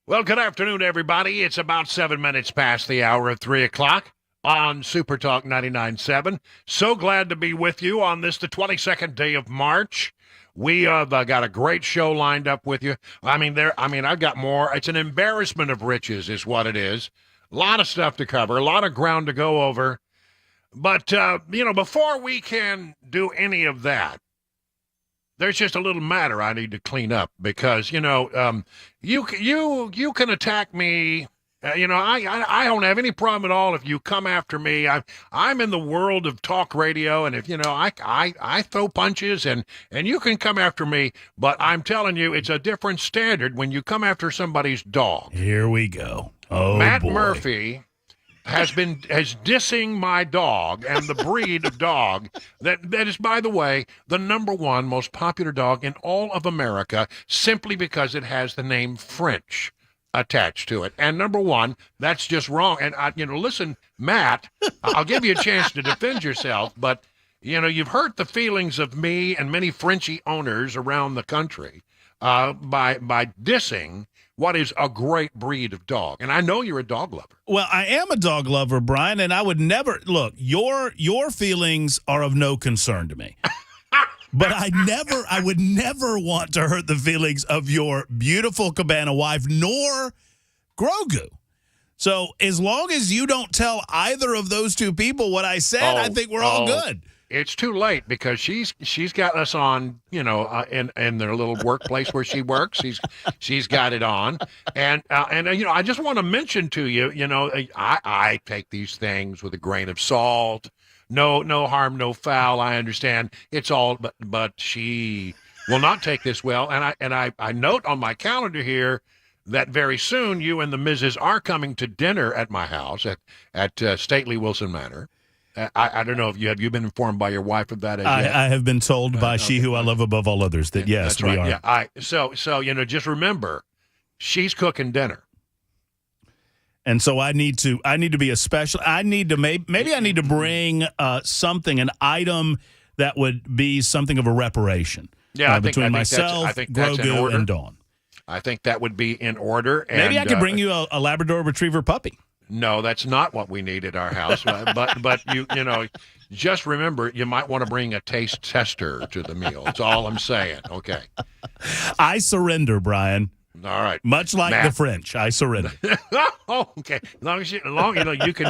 Well, good afternoon, everybody. It's about 7 minutes past the hour of 3 o'clock on SuperTalk 99.7. So glad to be with you on this, the 22nd day of March. We have got a great show lined up with you. I've got more. It's an embarrassment of riches is what it is. A lot of stuff to cover, a lot of ground to go over. But, before we can do any of that, there's just a little matter I need to clean up because you can attack me. I don't have any problem at all if you come after me. I'm in the world of talk radio, and if I throw punches and you can come after me, but I'm telling you, it's a different standard when you come after somebody's dog. Here we go. Oh, Matt boy. Murphy has dissing my dog and the breed of dog that is, by the way, the number one most popular dog in all of America simply because it has the name French attached to it. And number one, that's just wrong. And listen, Matt, I'll give you a chance to defend yourself, but you've hurt the feelings of me and many Frenchy owners around the country by dissing what is a great breed of dog. And I know you're a dog lover. Well, I am a dog lover, Brian, and I would never look. Your feelings are of no concern to me. But I would never want to hurt the feelings of your beautiful cabana wife, nor Grogu. So as long as you don't tell either of those two people what I said, I think we're all good. It's too late because she's got us on, in their little workplace where she works. She's got it on, and I just want to mention to you, I take these things with a grain of salt. No harm, no foul. I understand it's all, but she will not take this well, and I note on my calendar here that very soon you and the Mrs. are coming to dinner at my house at Stately Wilson Manor. I don't know if you been informed by your wife of that. I have been told by she who I love above all others that yes, that's right. We are. Yeah. So just remember, she's cooking dinner, and so I need to be a special. I need to maybe I need to bring something, an item that would be something of a reparation. Yeah, between myself, Grogu, and Dawn. I think that would be in order. Maybe I could bring you a Labrador Retriever puppy. No, that's not what we need at our house. but just remember, you might want to bring a taste tester to the meal. That's all I'm saying. Okay. I surrender, Brian. All right. Much like Matt. the French, I surrender. Oh, okay. As long as you can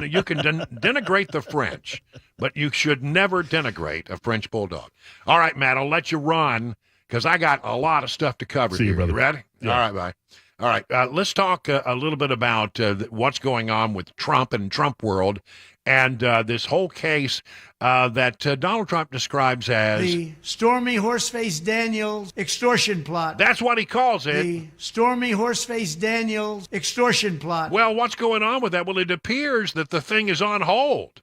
denigrate the French, but you should never denigrate a French bulldog. All right, Matt. I'll let you run because I got a lot of stuff to cover. See you, brother. You ready? Yeah. All right, bye. All right, let's talk a little bit about what's going on with Trump and Trump world and this whole case that Donald Trump describes as the Stormy Horseface Daniels extortion plot. That's what he calls it. The Stormy Horseface Daniels extortion plot. Well, what's going on with that? Well, it appears that the thing is on hold.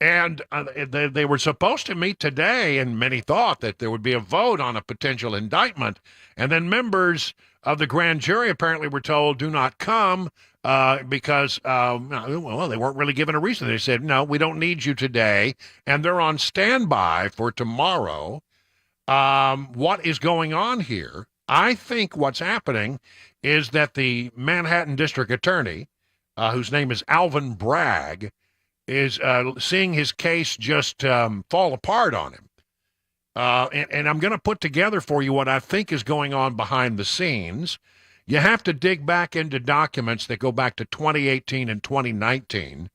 And they were supposed to meet today, and many thought that there would be a vote on a potential indictment. And then members of the grand jury apparently were told, do not come because, they weren't really given a reason. They said, no, we don't need you today. And they're on standby for tomorrow. What is going on here? I think what's happening is that the Manhattan District Attorney, whose name is Alvin Bragg, is seeing his case just fall apart on him. And I'm going to put together for you what I think is going on behind the scenes. You have to dig back into documents that go back to 2018 and 2019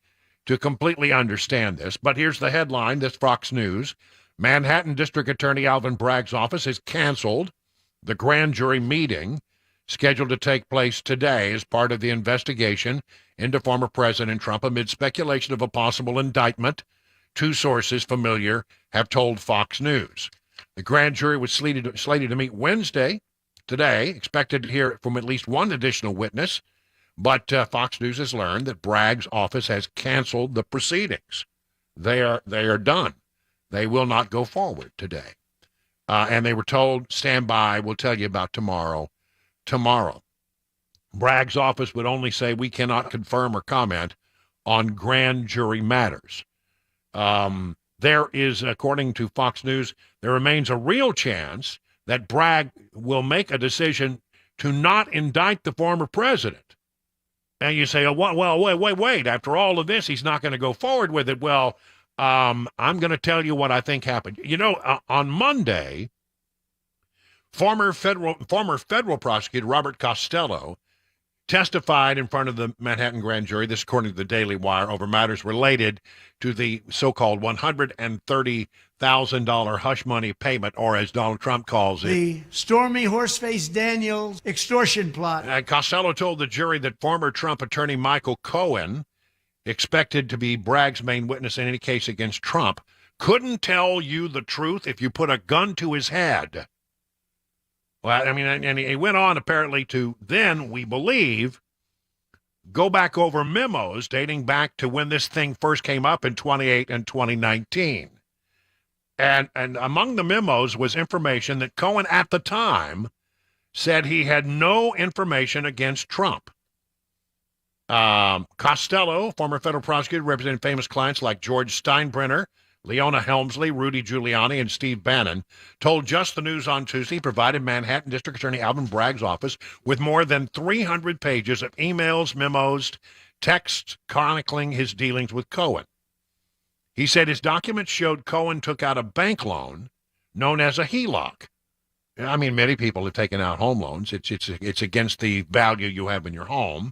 to completely understand this. But here's the headline. This Fox News. Manhattan District Attorney Alvin Bragg's office has canceled the grand jury meeting scheduled to take place today as part of the investigation into former President Trump amid speculation of a possible indictment. Two sources familiar have told Fox News. The grand jury was slated to meet Wednesday, today, expected to hear from at least one additional witness, but Fox News has learned that Bragg's office has canceled the proceedings. They are done. They will not go forward today. And they were told, stand by, we'll tell you about tomorrow. Bragg's office would only say we cannot confirm or comment on grand jury matters. There is, according to Fox News, there remains a real chance that Bragg will make a decision to not indict the former president. And you say, oh, well, wait. After all of this, he's not going to go forward with it. Well, I'm going to tell you what I think happened. On Monday, former federal prosecutor Robert Costello testified in front of the Manhattan grand jury, this according to the Daily Wire, over matters related to the so-called $130,000 hush money payment, or as Donald Trump calls it, the Stormy Horseface Daniels extortion plot. Costello told the jury that former Trump attorney Michael Cohen, expected to be Bragg's main witness in any case against Trump, couldn't tell you the truth if you put a gun to his head. Well, I mean, and he went on apparently to then, we believe, go back over memos dating back to when this thing first came up in 2018 and 2019. And among the memos was information that Cohen at the time said he had no information against Trump. Costello, former federal prosecutor representing famous clients like George Steinbrenner, Leona Helmsley, Rudy Giuliani, and Steve Bannon, told Just the News on Tuesday he provided Manhattan District Attorney Alvin Bragg's office with more than 300 pages of emails, memos, texts chronicling his dealings with Cohen. He said his documents showed Cohen took out a bank loan known as a HELOC. I mean, many people have taken out home loans. It's against the value you have in your home.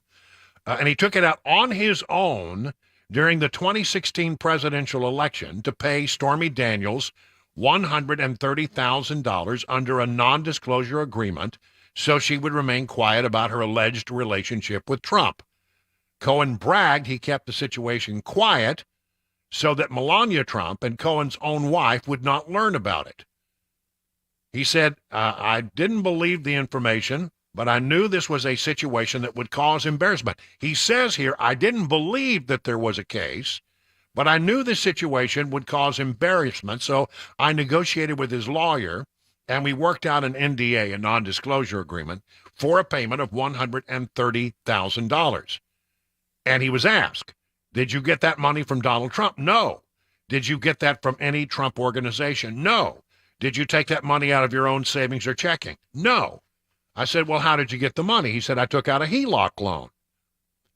And he took it out on his own during the 2016 presidential election to pay Stormy Daniels $130,000 under a non-disclosure agreement so she would remain quiet about her alleged relationship with Trump. Cohen bragged he kept the situation quiet so that Melania Trump and Cohen's own wife would not learn about it. He said, I didn't believe the information, but I knew this was a situation that would cause embarrassment. He says here, I didn't believe that there was a case, but I knew the situation would cause embarrassment, so I negotiated with his lawyer, and we worked out an NDA, a non-disclosure agreement, for a payment of $130,000. And he was asked, did you get that money from Donald Trump? No. Did you get that from any Trump organization? No. Did you take that money out of your own savings or checking? No. I said, well, how did you get the money? He said, I took out a HELOC loan.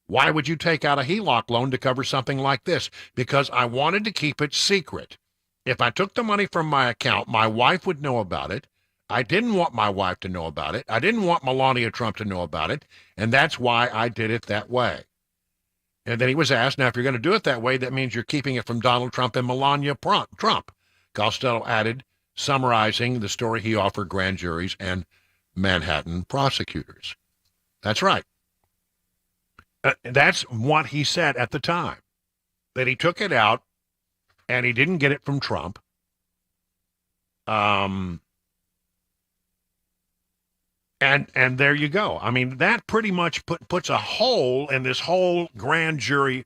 Why would you take out a HELOC loan to cover something like this? Because I wanted to keep it secret. If I took the money from my account, my wife would know about it. I didn't want my wife to know about it. I didn't want Melania Trump to know about it. And that's why I did it that way. And then he was asked, now, if you're going to do it that way, that means you're keeping it from Donald Trump and Melania Trump. Costello added, summarizing the story he offered grand juries and Manhattan prosecutors. That's right. That's what he said at the time, that he took it out and he didn't get it from Trump. And there you go. I mean, that pretty much puts a hole in this whole grand jury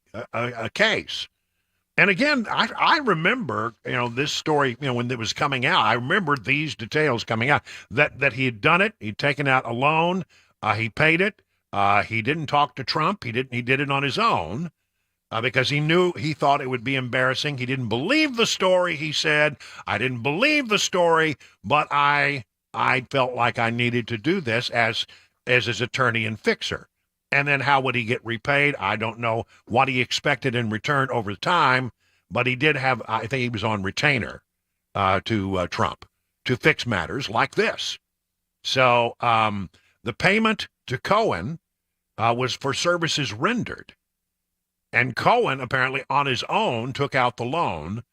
case. And again, I remember, this story, when it was coming out, I remember these details coming out, that he had done it. He'd taken out a loan. He paid it. He didn't talk to Trump. He did it on his own because he thought it would be embarrassing. He didn't believe the story, he said. I didn't believe the story, but I felt like I needed to do this as his attorney and fixer. And then how would he get repaid? I don't know what he expected in return over time, but he did have, I think he was on retainer to Trump to fix matters like this. So the payment to Cohen was for services rendered. And Cohen apparently on his own took out the loan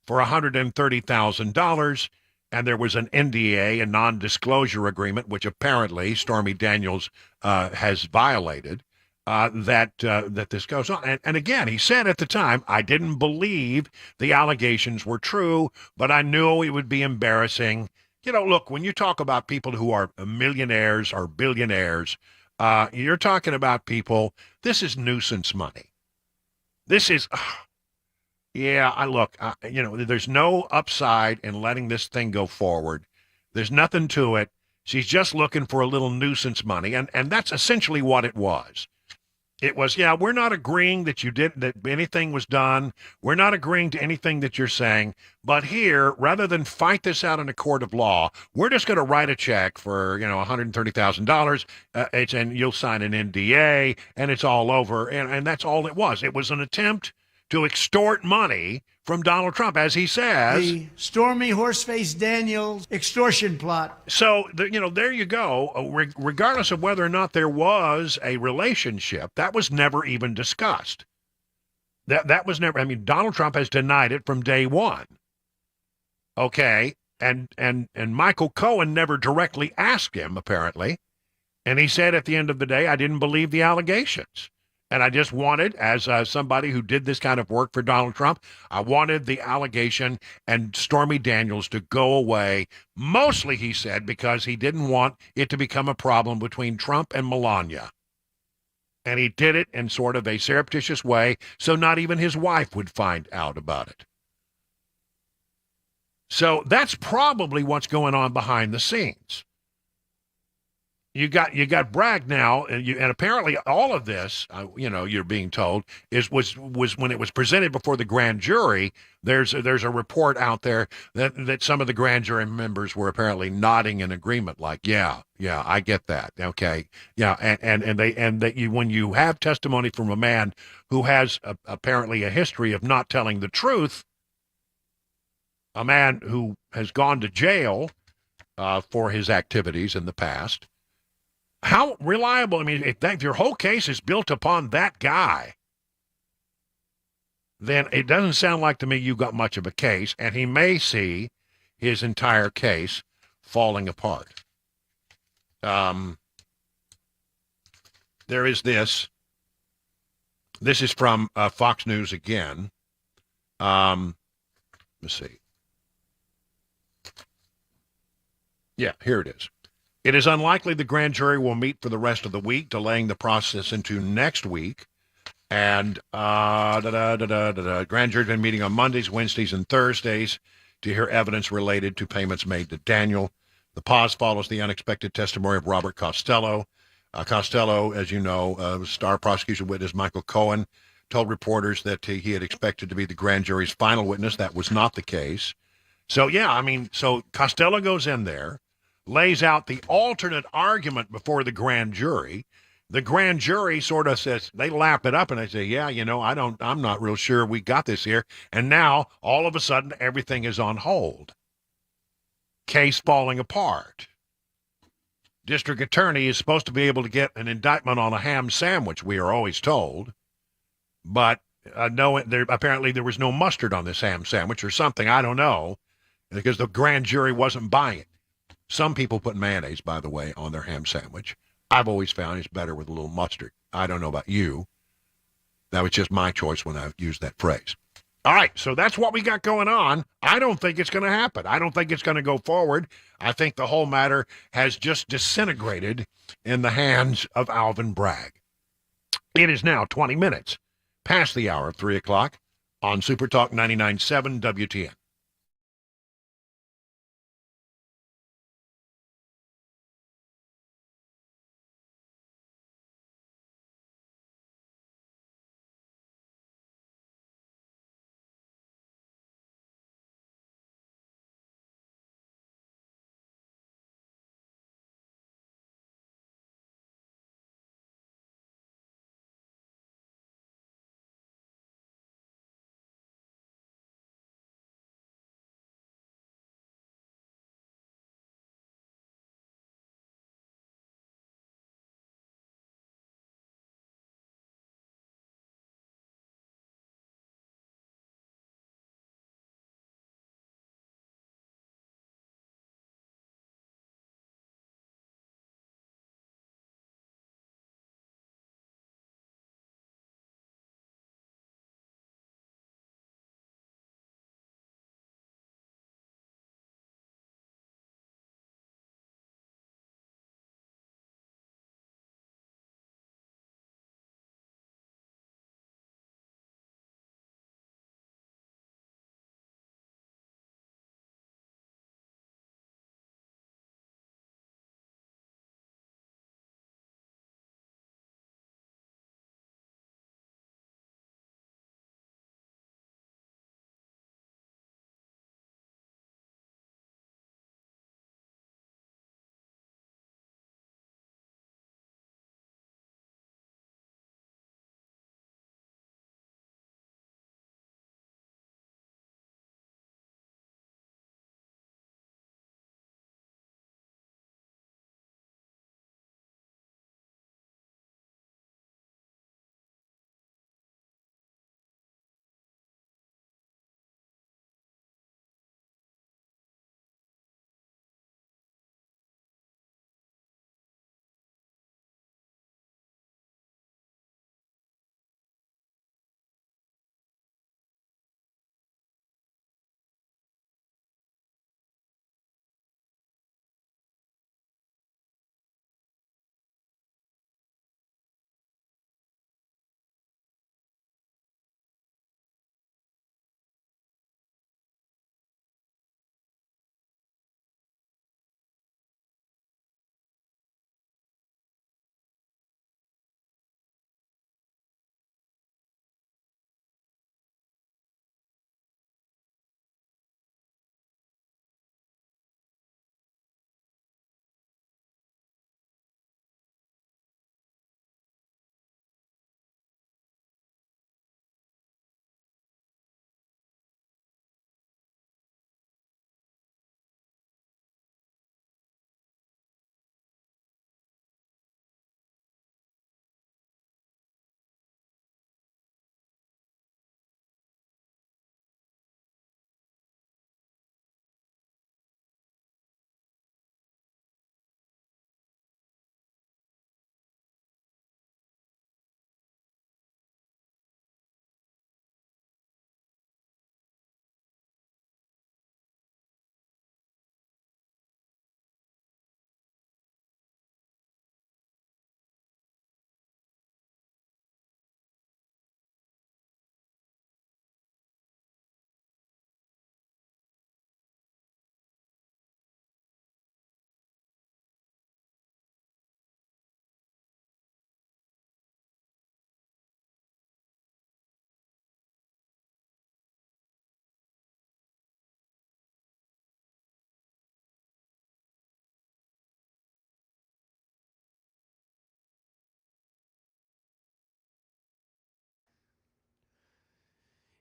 for $130,000. And there was an NDA, a non-disclosure agreement, which apparently Stormy Daniels has violated, that this goes on. And again, he said at the time, I didn't believe the allegations were true, but I knew it would be embarrassing. Look, when you talk about people who are millionaires or billionaires, you're talking about people, this is nuisance money. This is... there's no upside in letting this thing go forward. There's nothing to it. She's just looking for a little nuisance money, and that's essentially what it was. It was, yeah, we're not agreeing that you did that anything was done. We're not agreeing to anything that you're saying. But here, rather than fight this out in a court of law, we're just going to write a check for, $130,000. And you'll sign an NDA, and it's all over. And that's all it was. It was an attempt to extort money from Donald Trump, as he says. The Stormy Horseface Daniels extortion plot. So, there you go. Regardless of whether or not there was a relationship, that was never even discussed. That was never. I mean, Donald Trump has denied it from day one. Okay, and Michael Cohen never directly asked him, apparently, and he said at the end of the day, I didn't believe the allegations. And I just wanted, as somebody who did this kind of work for Donald Trump, I wanted the allegation and Stormy Daniels to go away. Mostly, he said, because he didn't want it to become a problem between Trump and Melania. And he did it in sort of a surreptitious way, so not even his wife would find out about it. So that's probably what's going on behind the scenes. You got Bragg now, and apparently all of this, you're being told, was when it was presented before the grand jury. There's a report out there that some of the grand jury members were apparently nodding in agreement, like, yeah, I get that, okay, yeah, when you have testimony from a man who has apparently a history of not telling the truth, a man who has gone to jail for his activities in the past. How reliable? I mean, if your whole case is built upon that guy, then it doesn't sound like to me you got much of a case, and he may see his entire case falling apart. There is this. This is from Fox News again. Let's see. Yeah, here it is. It is unlikely the grand jury will meet for the rest of the week, delaying the process into next week. And grand jury's been meeting on Mondays, Wednesdays, and Thursdays to hear evidence related to payments made to Daniel. The pause follows the unexpected testimony of Robert Costello. Costello, as you know, star prosecution witness Michael Cohen told reporters that he had expected to be the grand jury's final witness. That was not the case. So, so Costello goes in there, lays out the alternate argument before the grand jury. The grand jury sort of says, they lap it up and they say, yeah, I'm not real sure we got this here. And now all of a sudden everything is on hold. Case falling apart. District attorney is supposed to be able to get an indictment on a ham sandwich, we are always told. But apparently there was no mustard on this ham sandwich or something, I don't know, because the grand jury wasn't buying it. Some people put mayonnaise, by the way, on their ham sandwich. I've always found it's better with a little mustard. I don't know about you. That was just my choice when I used that phrase. All right, so that's what we got going on. I don't think it's going to happen. I don't think it's going to go forward. I think the whole matter has just disintegrated in the hands of Alvin Bragg. It is now 20 minutes past the hour of 3 o'clock on SuperTalk 99.7 WTN.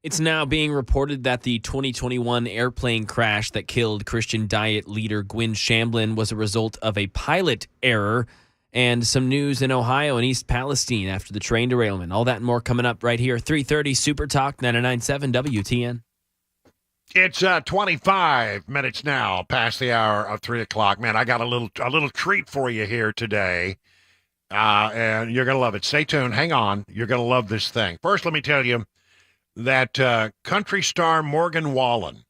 It's now being reported that the 2021 airplane crash that killed Christian Diet leader Gwen Shamblin was a result of a pilot error. And some news in Ohio and East Palestine after the train derailment. All that and more coming up right here. 3:30 Super Talk 99.7 WTN. It's 25 minutes now past the hour of 3 o'clock. Man, I got a little treat for you here today, and you're gonna love it. Stay tuned. Hang on. You're gonna love this thing. First, let me tell you that country star Morgan Wallen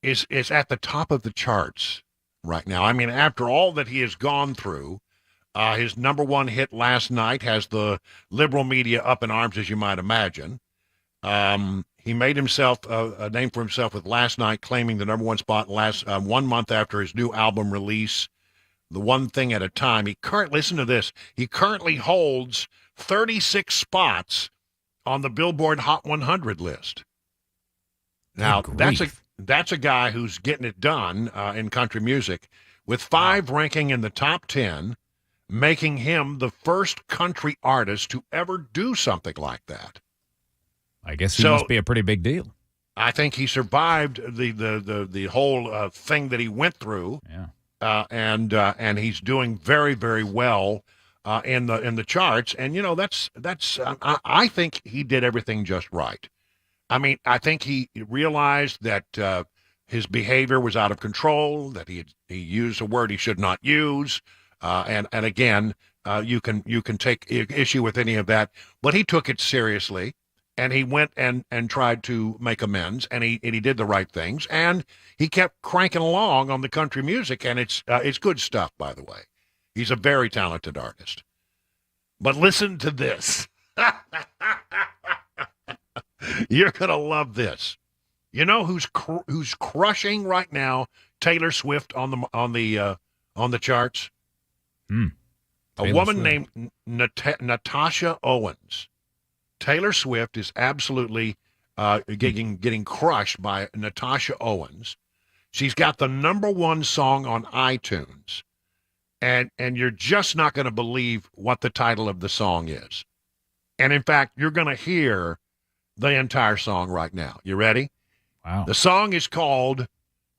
is at the top of the charts right now. I mean, after all that he has gone through. His number one hit last night has the liberal media up in arms, as you might imagine. He made himself a name for himself with Last Night, claiming the number one spot last 1 month after his new album release, The One Thing at a Time. Listen to this. He currently holds 36 spots on the Billboard Hot 100 list. Now, that's a guy who's getting it done in country music, with 5 ranking in the top 10. Making him the first country artist to ever do something like that. I guess he must be a pretty big deal. I think he survived the whole thing that he went through. Yeah. And he's doing very, very well in the charts. And I think he did everything just right. I mean, I think he realized that his behavior was out of control, that he used a word he should not use. And again, you can take issue with any of that, but he took it seriously, and he went and tried to make amends, and he did the right things, and he kept cranking along on the country music, and it's good stuff, by the way. He's a very talented artist. But listen to this. You're gonna love this. You know who's crushing right now? Taylor Swift on the charts. A woman named Natasha Owens. Taylor Swift is absolutely getting crushed by Natasha Owens. She's got the number one song on iTunes, and you're just not going to believe what the title of the song is. And in fact, you're going to hear the entire song right now. You ready? Wow. The song is called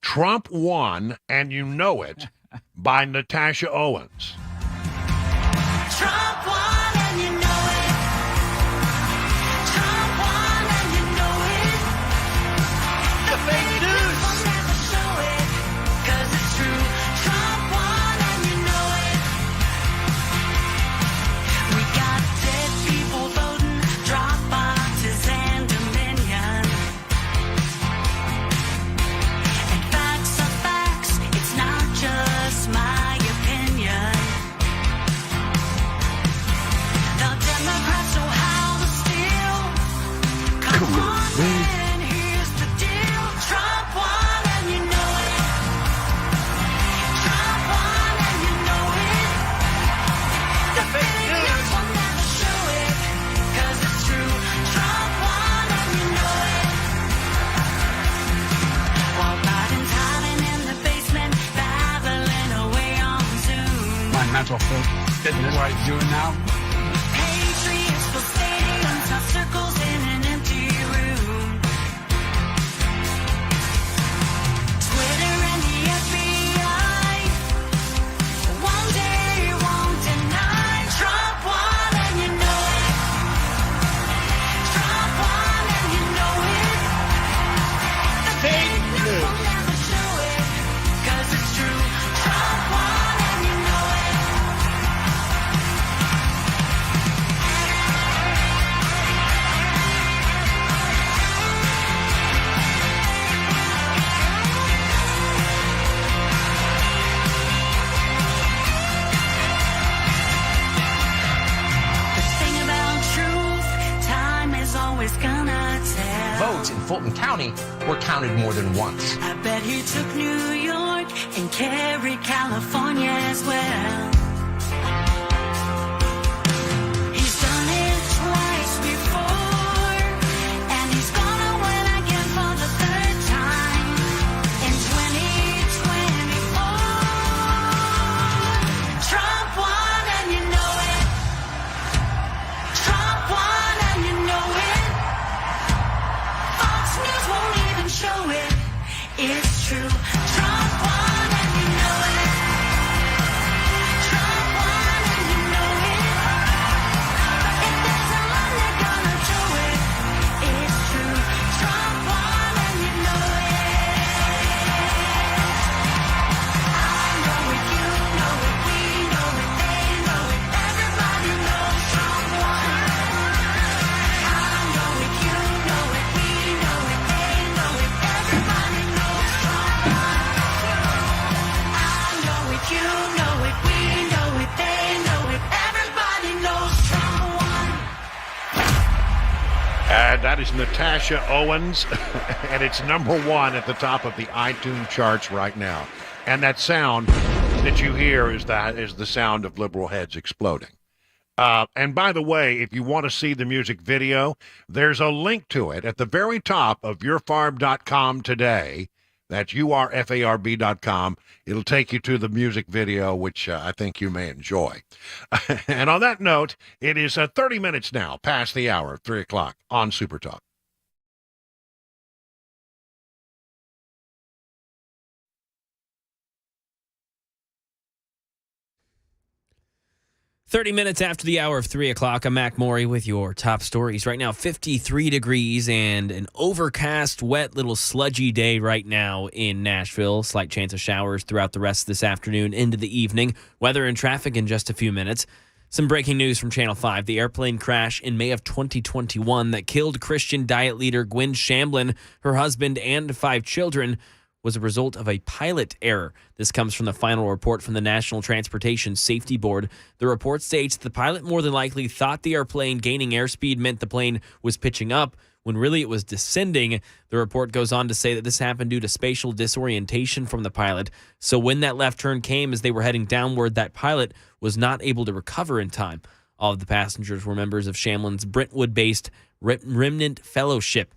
Trump Won and You Know It by Natasha Owens. Trump won and you know it. Trump won and you know it. The fake news will never show it, 'cause it's true. Trump won and you know it. We got dead people voting, drop boxes and Dominion. And facts are facts, it's not just my opinion. The Democrats know how to steal. Come on, man, here's the deal. Trump won and you know it. Trump won and you know it. The fake news will never show it, 'cause it's true. Trump won and you know it. While Biden's hiding in the basement, babbling away on Zoom. My mental fitness, what I'm doing now. Patriots fill stadiums, not circles in an empty room. Twitter and the FBI, one day won't deny. Trump won and you know it. Trump won and you know it. The fake news will never show it, 'cause it's true. Trump won and you know it. The thing about truth, time is always gonna tell. Votes in Fulton County were counted more than once. I bet he took New York and carried California as well. He's done it twice before, and he's gonna win again for the third time in 2024. Trump won and you know it. Trump won and you know it. It's true. Trump won and you know it. Trump won and you know it. If there's a line, they're gonna show it. It's true. Trump won and you know it. I know it, you know it, we know it, they know it. Everybody knows Trump won. I know it, you know it, we know it, they know it. Everybody knows Trump won. I know it, you know it, we know it, they know it. Everybody knows Trump won. That is Natasha Owens, and it's #1 at the top of the iTunes charts right now. And that sound that you hear is the sound of liberal heads exploding. And by the way, if you want to see the music video, there's a link to it at the very top of yourfarm.com today. That's URFARB.com. It'll take you to the music video, which I think you may enjoy. And on that note, it is 30 minutes now past the hour of 3 o'clock on SuperTalk. Thirty minutes after the hour of 3 o'clock, I'm Mac Maury with your top stories. Right now, 53 degrees and an overcast, wet, little sludgy day right now in Nashville. Slight chance of showers throughout the rest of this afternoon into the evening. Weather and traffic in just a few minutes. Some breaking news from Channel 5. The airplane crash in May of 2021 that killed Christian Diet leader Gwen Shamblin, her husband, and 5 children was a result of a pilot error. This comes from the final report from the National Transportation Safety Board. The report states the pilot more than likely thought the airplane gaining airspeed meant the plane was pitching up, when really it was descending. The report goes on to say that this happened due to spatial disorientation from the pilot. So when that left turn came as they were heading downward, that pilot was not able to recover in time. All of the passengers were members of Shamblin's Brentwood-based Remnant Fellowship.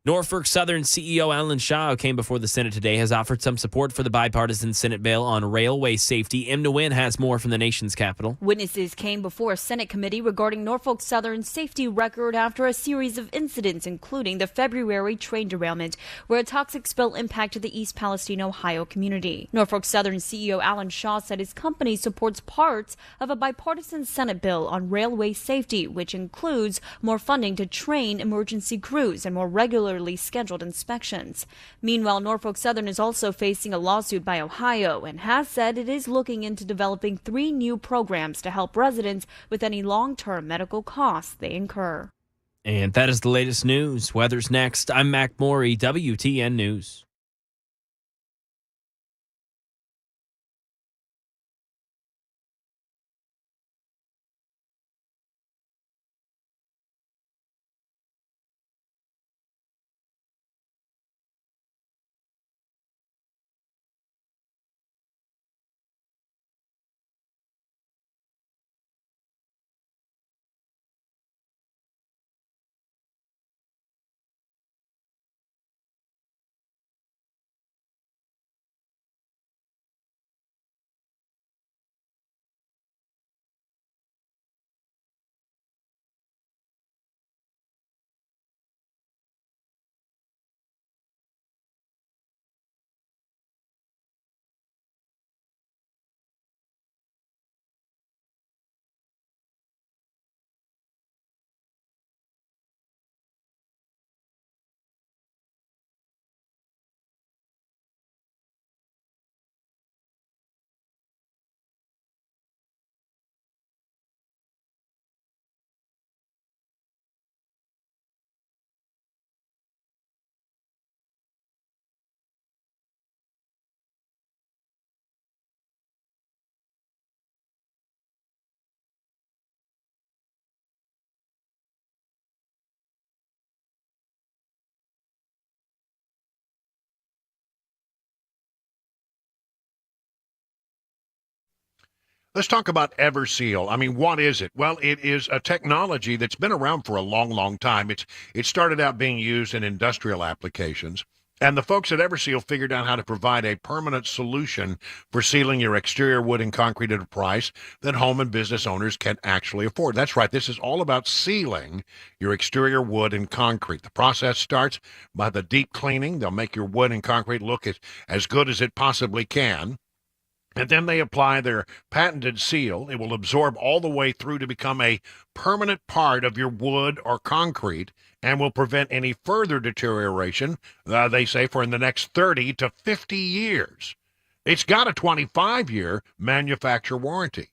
Norfolk Southern CEO Alan Shaw, who came before the Senate today, has offered some support for the bipartisan Senate bill on railway safety. M. Nguyen has more from the nation's capital. Witnesses came before a Senate committee regarding Norfolk Southern's safety record after a series of incidents, including the February train derailment, where a toxic spill impacted the East Palestine, Ohio community. Norfolk Southern CEO Alan Shaw said his company supports parts of a bipartisan Senate bill on railway safety, which includes more funding to train emergency crews and more regular scheduled inspections. Meanwhile, Norfolk Southern is also facing a lawsuit by Ohio and has said it is looking into developing 3 new programs to help residents with any long-term medical costs they incur. And that is the latest news. Weather's next. I'm Mac Maury, WTN News. Let's talk about EverSeal. I mean, what is it? Well, it is a technology that's been around for a long, long time. It started out being used in industrial applications, And the folks at Everseal figured out how to provide a permanent solution for sealing your exterior wood and concrete at a price that home and business owners can actually afford. That's right. This is all about sealing your exterior wood and concrete. The process starts by the deep cleaning. They'll make your wood and concrete look as good as it possibly can. And then they apply their patented seal. It will absorb all the way through to become a permanent part of your wood or concrete and will prevent any further deterioration, they say, for in the next 30 to 50 years. It's got a 25-year manufacturer warranty.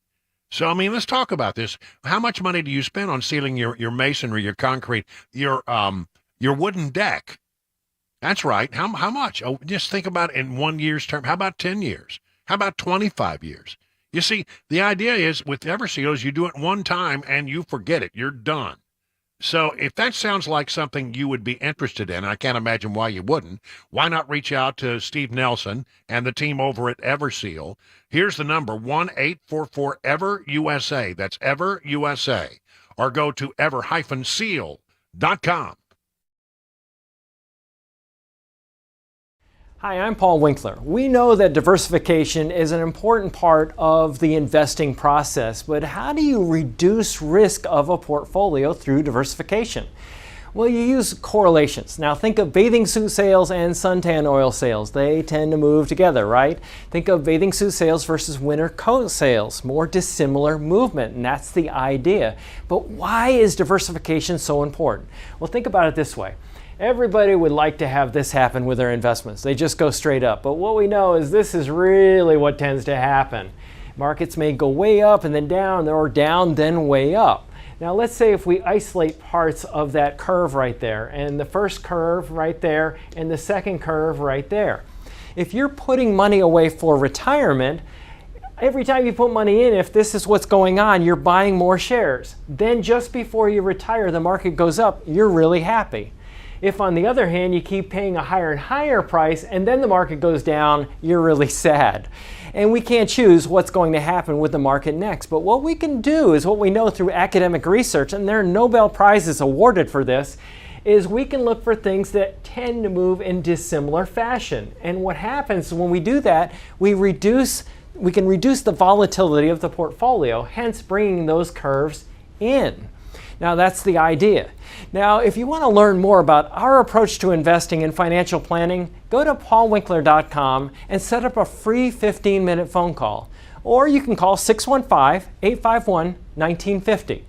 So, I mean, let's talk about this. How much money do you spend on sealing your masonry, your concrete, your wooden deck? That's right. How much? Oh, just think about it in 1 year's term. How about 10 years? How about 25 years? You see, the idea is with Everseal, you do it one time and you forget it. You're done. So if that sounds like something you would be interested in, I can't imagine why you wouldn't, why not reach out to Steve Nelson and the team over at Everseal? Here's the number, 1-844-EVER-USA. That's EVER-USA. Or go to ever-seal.com. Hi, I'm Paul Winkler. We know that diversification is an important part of the investing process, but how do you reduce risk of a portfolio through diversification? Well, you use correlations. Now think of bathing suit sales and suntan oil sales. They tend to move together, right? Think of bathing suit sales versus winter coat sales. More dissimilar movement, and that's the idea. But why is diversification so important? Well, think about it this way. Everybody would like to have this happen with their investments. They just go straight up. But what we know is this is really what tends to happen. Markets may go way up and then down, or down then way up. Now let's say if we isolate parts of that curve right there, and the first curve right there, and the second curve right there. If you're putting money away for retirement, every time you put money in, if this is what's going on, you're buying more shares. Then just before you retire, the market goes up, you're really happy. If, on the other hand, you keep paying a higher and higher price and then the market goes down, you're really sad. And we can't choose what's going to happen with the market next. But what we can do is what we know through academic research, and there are Nobel Prizes awarded for this, is we can look for things that tend to move in dissimilar fashion. And what happens when we do that, we can reduce the volatility of the portfolio, hence bringing those curves in. Now that's the idea. Now, if you want to learn more about our approach to investing and financial planning, go to paulwinkler.com and set up a free 15-minute phone call. Or you can call 615-851-1950.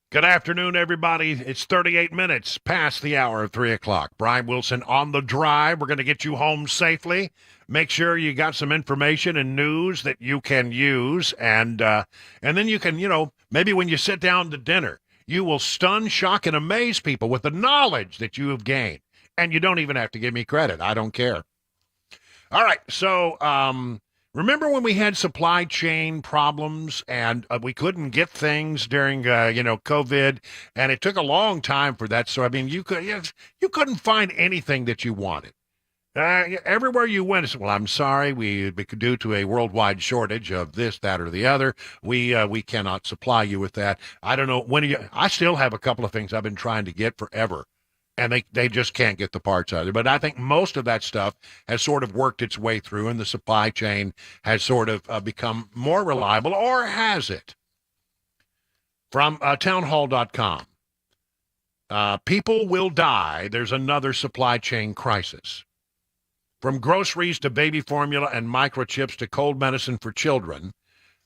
Good afternoon, everybody. It's 38 minutes past the hour of 3 o'clock. Brian Wilson on the drive. We're going to get you home safely. Make sure you got some information and news that you can use. And then you can, maybe when you sit down to dinner, you will stun, shock, and amaze people with the knowledge that you have gained. And you don't even have to give me credit. I don't care. All right. So, remember when we had supply chain problems and we couldn't get things during, COVID, and it took a long time for that. So, I mean, you couldn't find anything that you wanted. Everywhere you went, it said, well, I'm sorry, due to a worldwide shortage of this, that, or the other, we cannot supply you with that. I don't know I still have a couple of things I've been trying to get forever. And they just can't get the parts out of it. But I think most of that stuff has sort of worked its way through, and the supply chain has sort of become more reliable, or has it? From townhall.com. People will die. There's another supply chain crisis. From groceries to baby formula and microchips to cold medicine for children,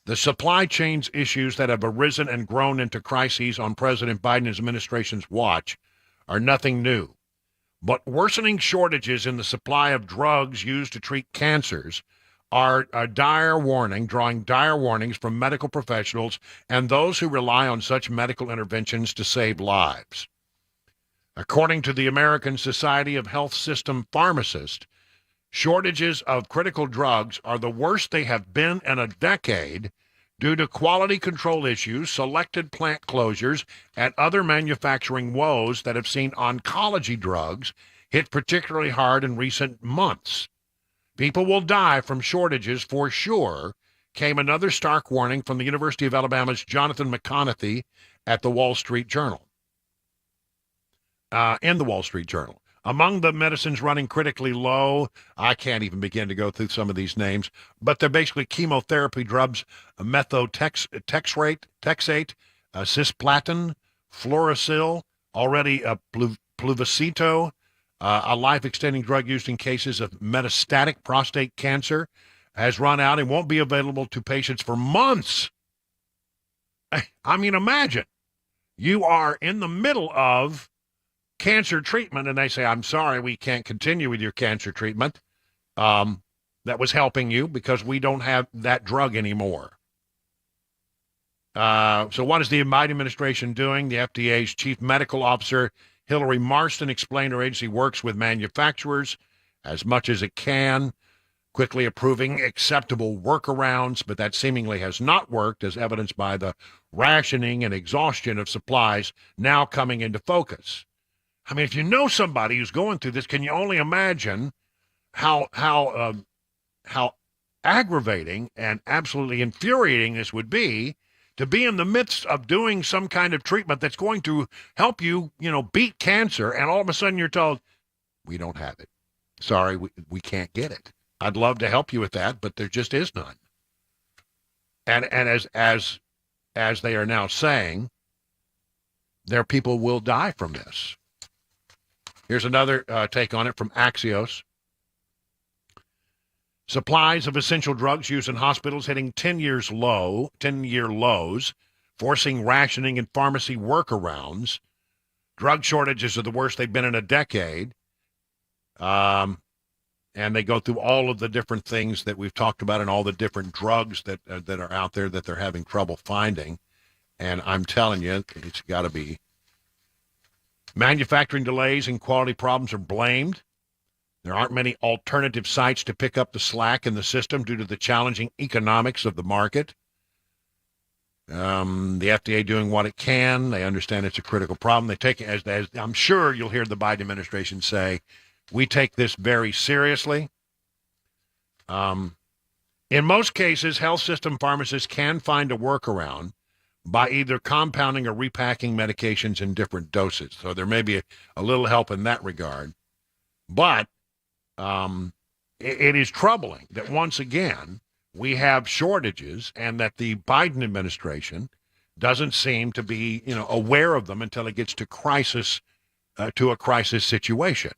the supply chains issues that have arisen and grown into crises on President Biden's administration's watch are nothing new. But worsening shortages in the supply of drugs used to treat cancers are a dire warning, drawing dire warnings from medical professionals and those who rely on such medical interventions to save lives. According to the American Society of Health System Pharmacists, shortages of critical drugs are the worst they have been in a decade due to quality control issues, selected plant closures, and other manufacturing woes that have seen oncology drugs hit particularly hard in recent months. People will die from shortages for sure, came another stark warning from the University of Alabama's Jonathan McConaughey at the Wall Street Journal. In the Wall Street Journal. Among the medicines running critically low, I can't even begin to go through some of these names, but they're basically chemotherapy drugs, methotrexate, cisplatin, fluorosil, already pluvicito, a life-extending drug used in cases of metastatic prostate cancer, has run out and won't be available to patients for months. I mean, imagine you are in the middle of cancer treatment and they say, I'm sorry, we can't continue with your cancer treatment that was helping you because we don't have that drug anymore. So what is the Biden administration doing? The FDA's chief medical officer, Hillary Marston, explained her agency works with manufacturers as much as it can, quickly approving acceptable workarounds, but that seemingly has not worked, as evidenced by the rationing and exhaustion of supplies now coming into focus. I mean, if you know somebody who's going through this, can you only imagine how aggravating and absolutely infuriating this would be to be in the midst of doing some kind of treatment that's going to help you, beat cancer, and all of a sudden you're told, we don't have it. Sorry, we can't get it. I'd love to help you with that, but there just is none. And as they are now saying, their people will die from this. Here's another take on it from Axios. Supplies of essential drugs used in hospitals hitting 10-year lows, forcing rationing and pharmacy workarounds. Drug shortages are the worst they've been in a decade. And they go through all of the different things that we've talked about and all the different drugs that are out there that they're having trouble finding. And I'm telling you, it's got to be. Manufacturing delays and quality problems are blamed. There aren't many alternative sites to pick up the slack in the system due to the challenging economics of the market. The FDA doing what it can. They understand it's a critical problem. They take it as I'm sure you'll hear the Biden administration say, we take this very seriously. In most cases, health system pharmacists can find a workaround by either compounding or repacking medications in different doses. So there may be a little help in that regard. But it is troubling that once again we have shortages and that the Biden administration doesn't seem to be, aware of them until it gets to a crisis situation.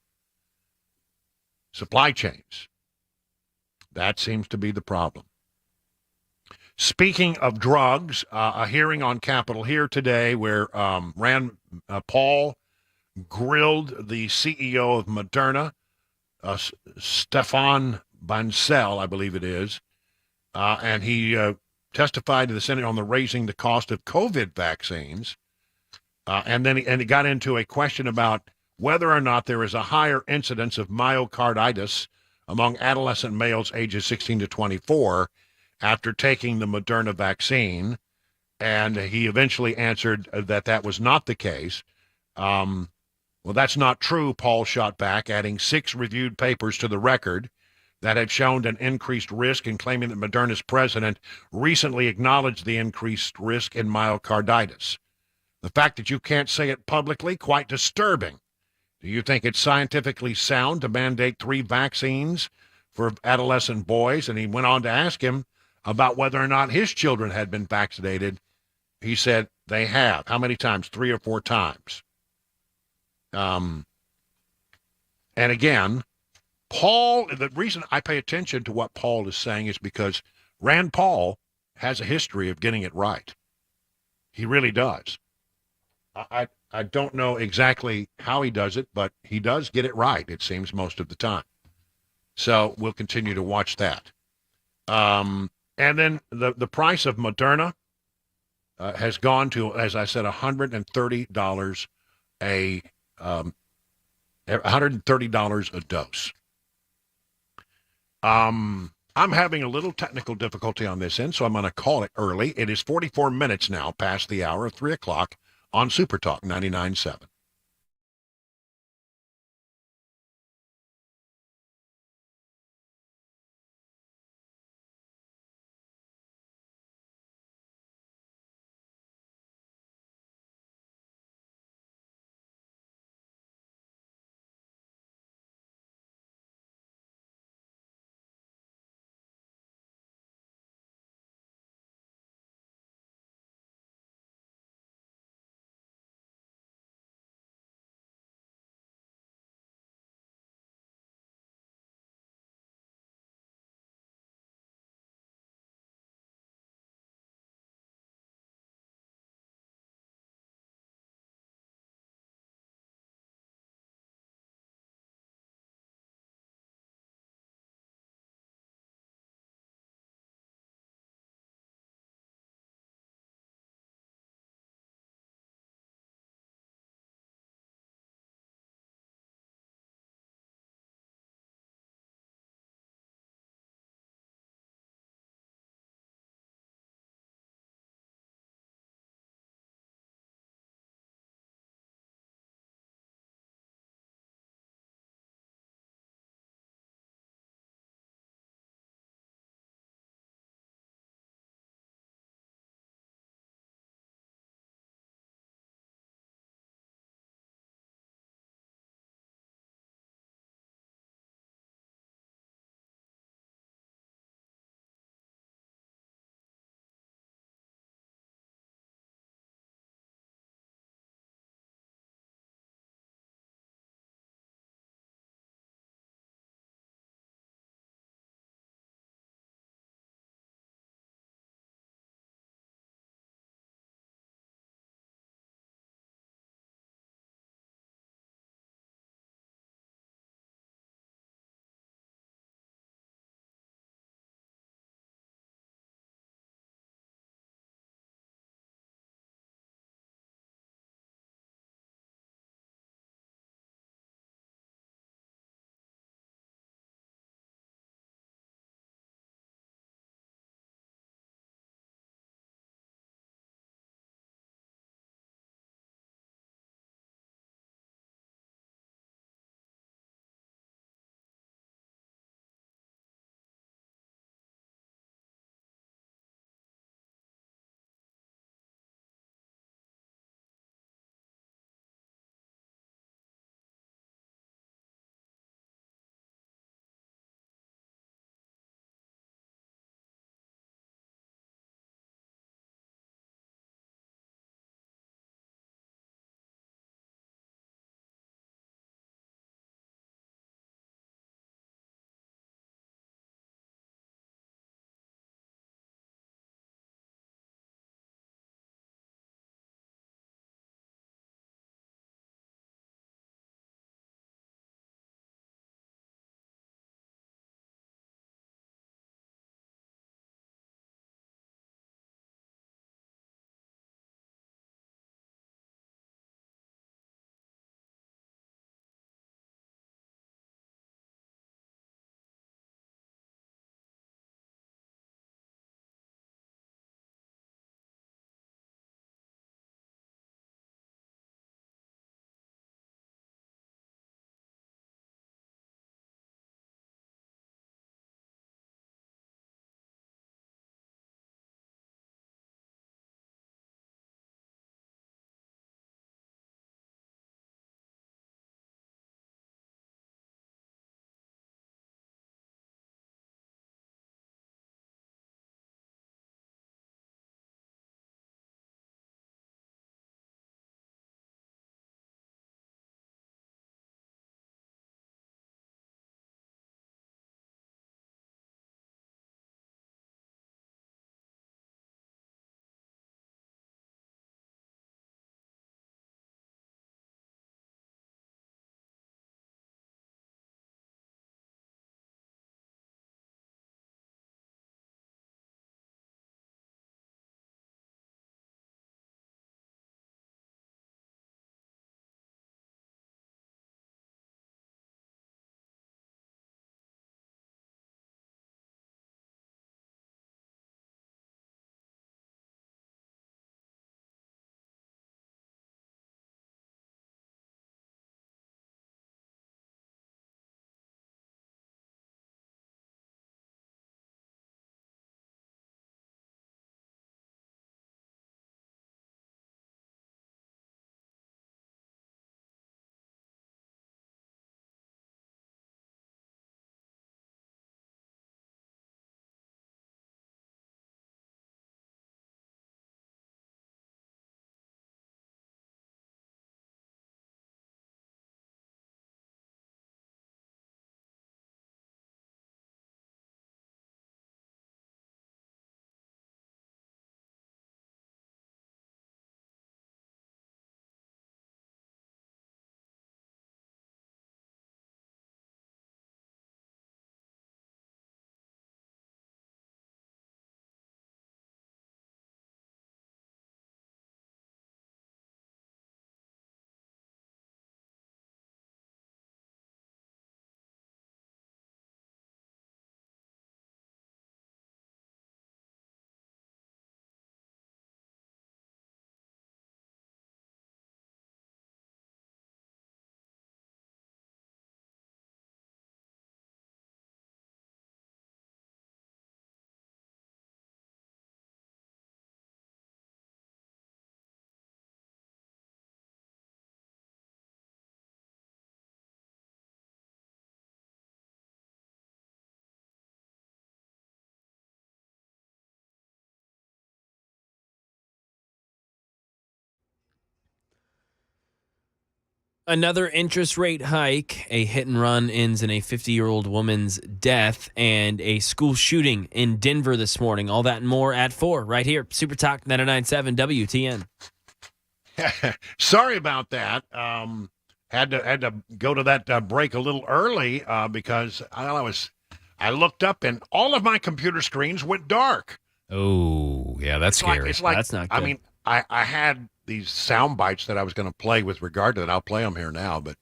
Supply chains. That seems to be the problem. Speaking of drugs, a hearing on Capitol Hill today where Paul grilled the CEO of Moderna, Stefan Bancel, I believe it is, and he testified to the Senate on the raising the cost of COVID vaccines, and then he got into a question about whether or not there is a higher incidence of myocarditis among adolescent males ages 16 to 24 after taking the Moderna vaccine, and he eventually answered that was not the case. Well, that's not true, Paul shot back, adding 6 reviewed papers to the record that have shown an increased risk and claiming that Moderna's president recently acknowledged the increased risk in myocarditis. The fact that you can't say it publicly, quite disturbing. Do you think it's scientifically sound to mandate 3 vaccines for adolescent boys? And he went on to ask him about whether or not his children had been vaccinated. He said they have. How many times? 3 or 4 times. And again, Paul, the reason I pay attention to what Paul is saying is because Rand Paul has a history of getting it right. He really does. I don't know exactly how he does it, but he does get it right, it seems, most of the time. So we'll continue to watch that. And then the price of Moderna has gone to, as I said, $130 $130 a dose. I'm having a little technical difficulty on this end, so I'm going to call it early. It is 44 minutes now past the hour of 3 o'clock on SuperTalk 99.7. Another interest rate hike, a hit and run ends in a 50-year-old woman's death, and a school shooting in Denver this morning. All that and more at 4 right here. Super Talk 99.7 WTN. Sorry about that. Had to go to that break a little early because I looked up and all of my computer screens went dark. Oh, yeah, that's scary. It's like That's not good. I mean, I had these sound bites that I was going to play with regard to that. I'll play them here now, but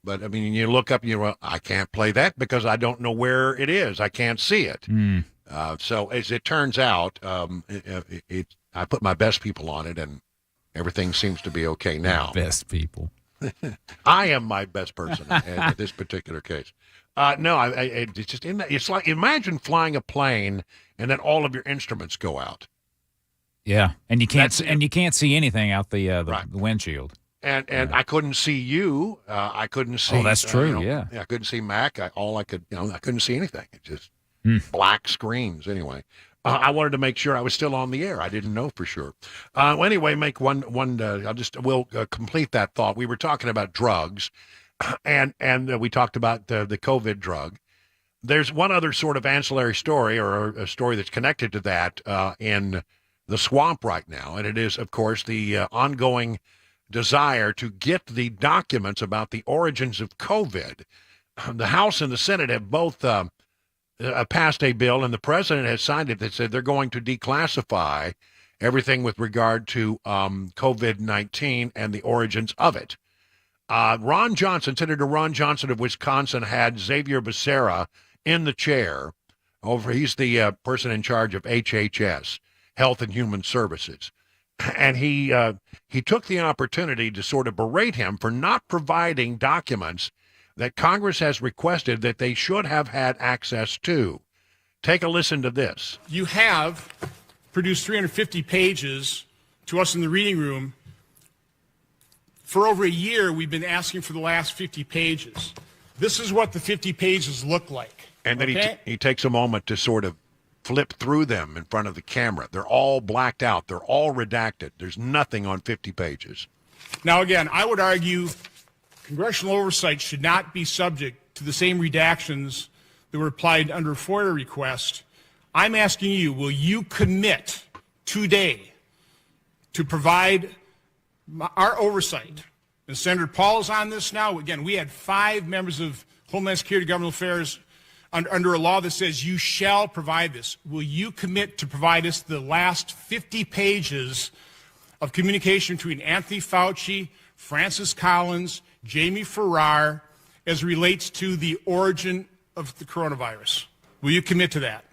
I mean, you look up and I can't play that because I don't know where it is. I can't see it. So as it turns out, I put my best people on it, and everything seems to be okay now. Best people. I am my best person in this particular case. No, it's just it's like imagine flying a plane and then all of your instruments go out. Yeah, and you can't see anything out the Right. windshield. And I couldn't see you. I couldn't see. Oh, that's true. Yeah, I couldn't see Mac. I couldn't see anything. It just black screens. Anyway, I wanted to make sure I was still on the air. I didn't know for sure. Well, anyway, make one. We'll complete that thought. We were talking about drugs, and we talked about the COVID drug. There's one other sort of ancillary story, or a story that's connected to that in the swamp right now, and it is, of course, the ongoing desire to get the documents about the origins of COVID. The House and the Senate have both passed a bill, and the president has signed it, that said they're going to declassify everything with regard to COVID-19 and the origins of it. Senator Ron Johnson of Wisconsin had Xavier Becerra in the chair. He's the person in charge of HHS, Health and Human Services. And he took the opportunity to sort of berate him for not providing documents that Congress has requested that they should have had access to. Take a listen to this. You have produced 350 pages to us in the reading room. For over a year, we've been asking for the last 50 pages. This is what the 50 pages look like. And then he takes a moment to sort of flip through them in front of the camera. They're all blacked out. They're all redacted. There's nothing on 50 pages. Now, again, I would argue congressional oversight should not be subject to the same redactions that were applied under a FOIA request. I'm asking you, will you commit today to provide our oversight? And Senator Paul is on this now. Again, we had 5 members of Homeland Security Government Affairs under a law that says you shall provide this. Will you commit to provide us the last 50 pages of communication between Anthony Fauci, Francis Collins, Jamie Farrar, as relates to the origin of the coronavirus? Will you commit to that?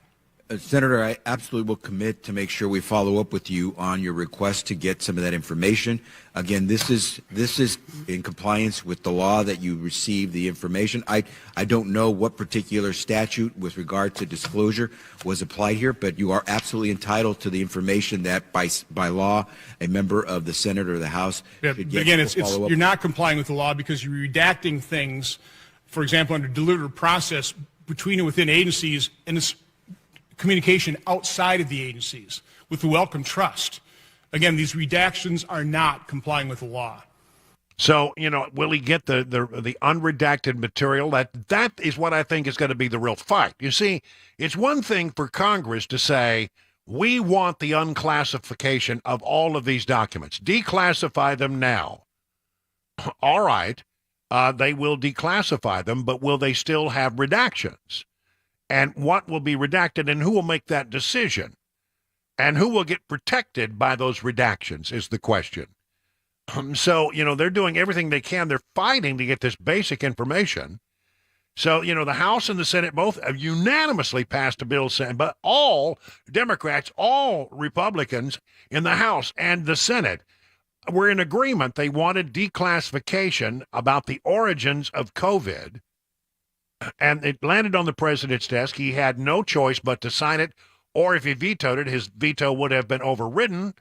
Senator, I absolutely will commit to make sure we follow up with you on your request to get some of that information. Again, this is in compliance with the law that you receive the information. I don't know what particular statute with regard to disclosure was applied here, but you are absolutely entitled to the information that by law a member of the Senate or the House should get. Again, you're not complying with the law because you're redacting things, for example, under deliberative process between and within agencies, and it's communication outside of the agencies with the welcome trust. Again, these redactions are not complying with the law. So, will he get the unredacted material? That is what I think is going to be the real fight. You see, it's one thing for Congress to say, we want the unclassification of all of these documents. Declassify them now. All right, they will declassify them, but will they still have redactions? And what will be redacted, and who will make that decision? And who will get protected by those redactions is the question. So, they're doing everything they can. They're fighting to get this basic information. So, the House and the Senate both have unanimously passed a bill saying, but all Democrats, all Republicans in the House and the Senate were in agreement. They wanted declassification about the origins of COVID. And it landed on the president's desk. He had no choice but to sign it, or if he vetoed it, his veto would have been overridden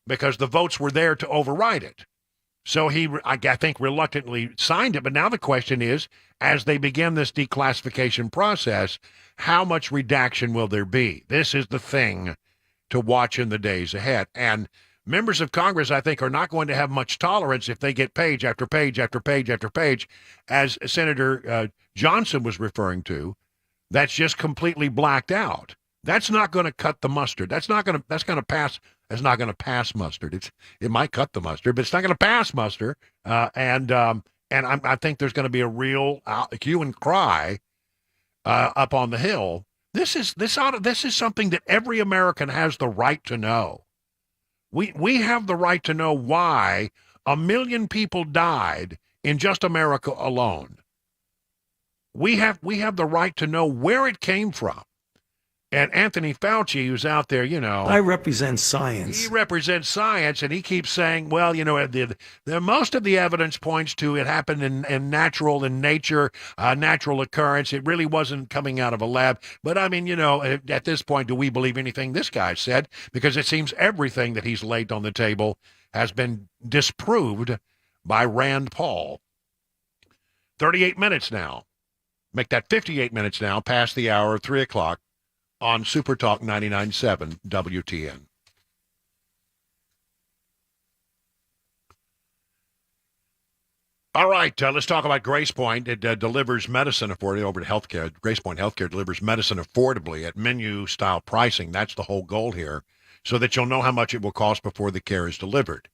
because the votes were there to override it. So he, I think, reluctantly signed it. But now the question is, as they begin this declassification process, how much redaction will there be? This is the thing to watch in the days ahead. And members of Congress, I think, are not going to have much tolerance if they get page after page after page after page, as Senator Johnson was referring to, that's just completely blacked out. That's not going to cut the mustard. That's going to pass. It's not going to pass mustard. It might cut the mustard, but it's not going to pass mustard. And I think there's going to be a real hue and cry up on the Hill. This is something that every American has the right to know. We have the right to know why 1 million people died in just America alone. We have the right to know where it came from. And Anthony Fauci, who's out there, I represent science. He represents science, and he keeps saying, well, the most of the evidence points to it happened in nature, natural occurrence. It really wasn't coming out of a lab. But I mean, at this point, do we believe anything this guy said? Because it seems everything that he's laid on the table has been disproved by Rand Paul. 38 minutes now. Make that 58 minutes now, past the hour of 3 o'clock. On SuperTalk 99.7 WTN. All right, let's talk about Grace Point. It delivers medicine affordably over to healthcare. Grace Point Healthcare delivers medicine affordably at menu-style pricing. That's the whole goal here, so that you'll know how much it will cost before the care is delivered.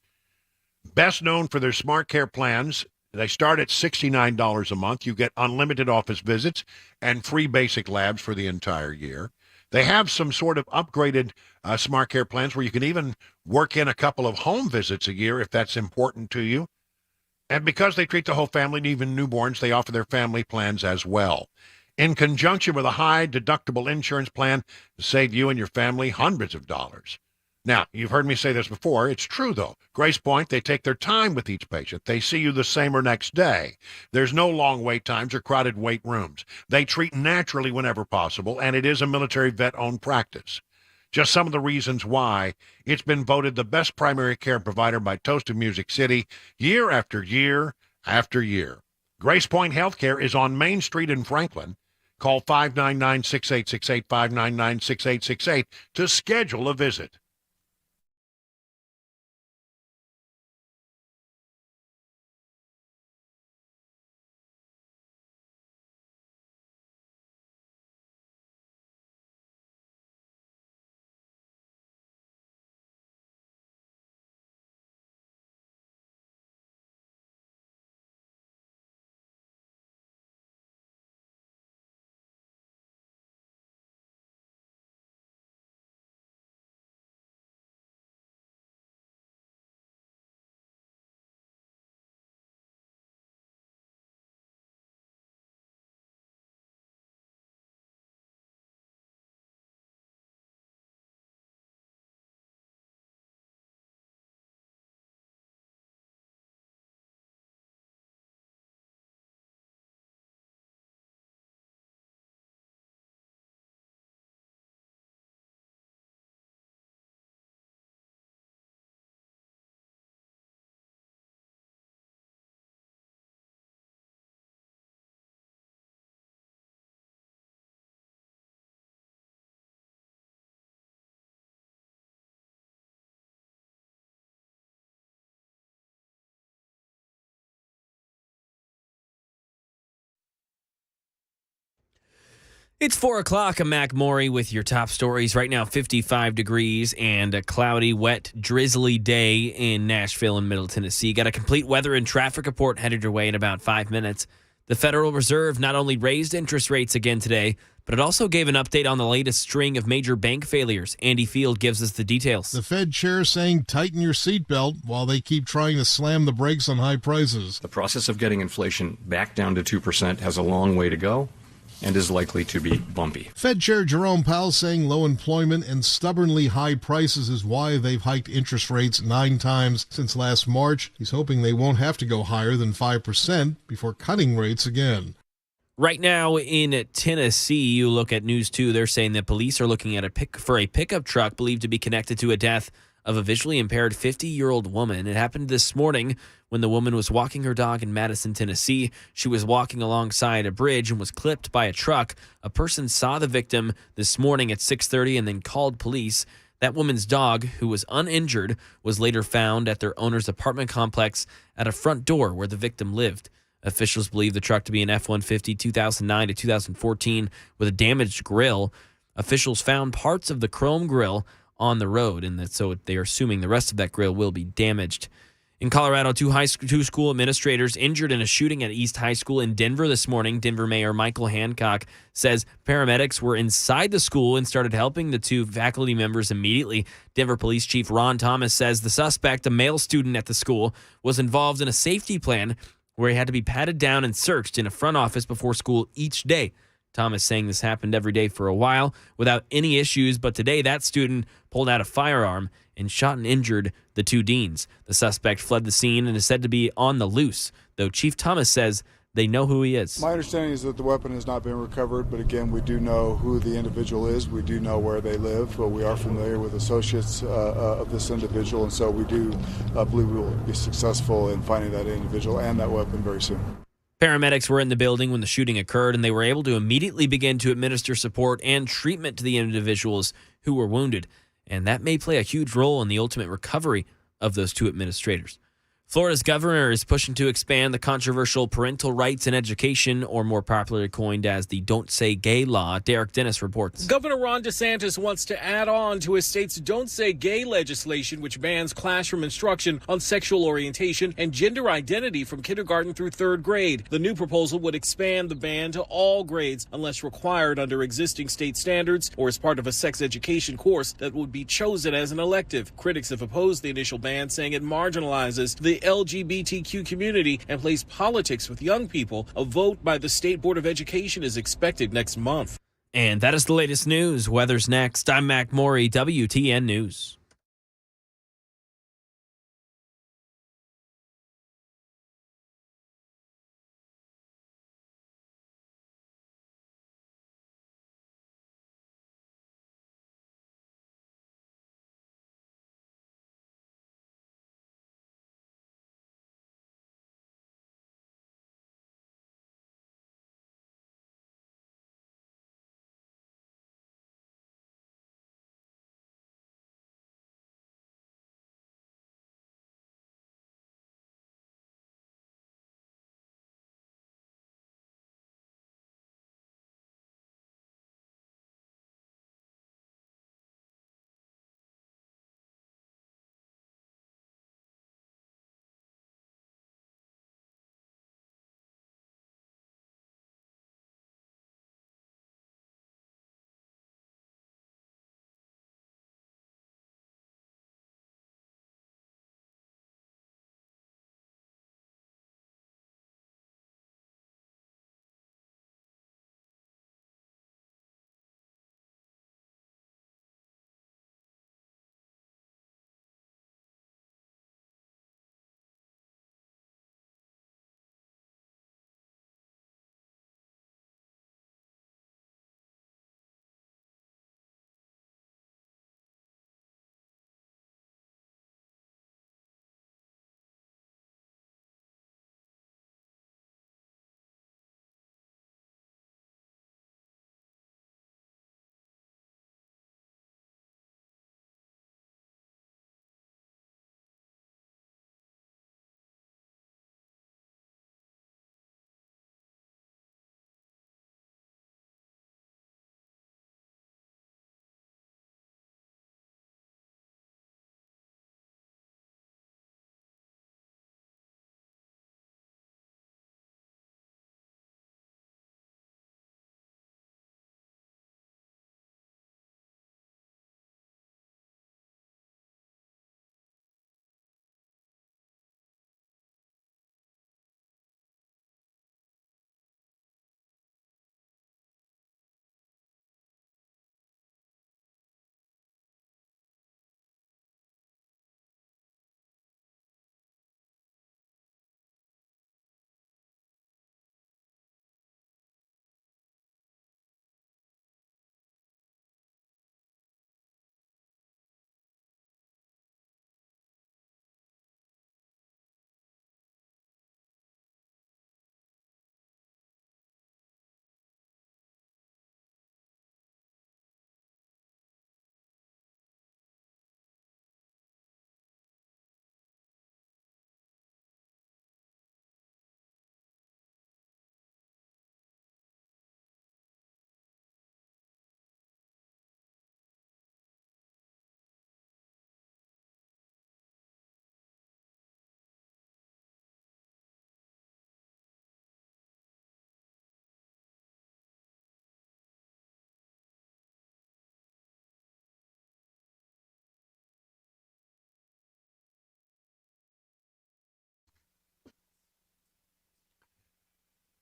Best known for their smart care plans, they start at $69 a month. You get unlimited office visits and free basic labs for the entire year. They have some sort of upgraded smart care plans where you can even work in a couple of home visits a year if that's important to you. And because they treat the whole family and even newborns, they offer their family plans as well. In conjunction with a high deductible insurance plan to save you and your family hundreds of dollars. Now, you've heard me say this before. It's true, though. Grace Point, they take their time with each patient. They see you the same or next day. There's no long wait times or crowded wait rooms. They treat naturally whenever possible, and it is a military vet-owned practice. Just some of the reasons why it's been voted the best primary care provider by Toast of Music City year after year after year. Grace Point Healthcare is on Main Street in Franklin. Call 599-6868, 599-6868 to schedule a visit. It's 4 o'clock. I'm Mac Maury with your top stories. Right now, 55 degrees and a cloudy, wet, drizzly day in Nashville and Middle Tennessee. Got a complete weather and traffic report headed your way in about 5 minutes. The Federal Reserve not only raised interest rates again today, but it also gave an update on the latest string of major bank failures. Andy Field gives us the details. The Fed chair saying tighten your seatbelt while they keep trying to slam the brakes on high prices. The process of getting inflation back down to 2% has a long way to go and is likely to be bumpy. Fed Chair Jerome Powell saying low employment and stubbornly high prices is why they've hiked interest rates 9 times since last March. He's hoping they won't have to go higher than 5% before cutting rates again. Right now in Tennessee, you look at News 2, they're saying that police are looking at a pickup truck believed to be connected to a death of a visually impaired 50-year-old woman. It happened this morning when the woman was walking her dog in Madison, Tennessee. She was walking alongside a bridge and was clipped by a truck. A person saw the victim this morning at 6:30 and then called police. That woman's dog, who was uninjured, was later found at their owner's apartment complex at a front door where the victim lived. Officials believe the truck to be an F-150 2009 to 2014 with a damaged grill. Officials found parts of the chrome grill on the road, and so they are assuming the rest of that grill will be damaged. In Colorado, two school administrators injured in a shooting at East High School in Denver this morning. Denver Mayor Michael Hancock says paramedics were inside the school and started helping the two faculty members immediately. Denver Police Chief Ron Thomas says the suspect, a male student at the school, was involved in a safety plan where he had to be patted down and searched in a front office before school each day. Thomas saying this happened every day for a while without any issues, but today that student pulled out a firearm and shot and injured the two deans. The suspect fled the scene and is said to be on the loose, though Chief Thomas says they know who he is. My understanding is that the weapon has not been recovered, but again, we do know who the individual is. We do know where they live, but we are familiar with associates of this individual, and so we do believe we will be successful in finding that individual and that weapon very soon. Paramedics were in the building when the shooting occurred, and they were able to immediately begin to administer support and treatment to the individuals who were wounded. And that may play a huge role in the ultimate recovery of those two administrators. Florida's governor is pushing to expand the controversial parental rights in education, or more popularly coined as the Don't Say Gay law. Derek Dennis reports. Governor Ron DeSantis wants to add on to his state's Don't Say Gay legislation, which bans classroom instruction on sexual orientation and gender identity from kindergarten through third grade. The new proposal would expand the ban to all grades unless required under existing state standards or as part of a sex education course that would be chosen as an elective. Critics have opposed the initial ban, saying it marginalizes the LGBTQ community and plays politics with young people. A vote by the State Board of Education is expected next month. And that is the latest news. Weather's next. I'm Mac Maury, WTN News.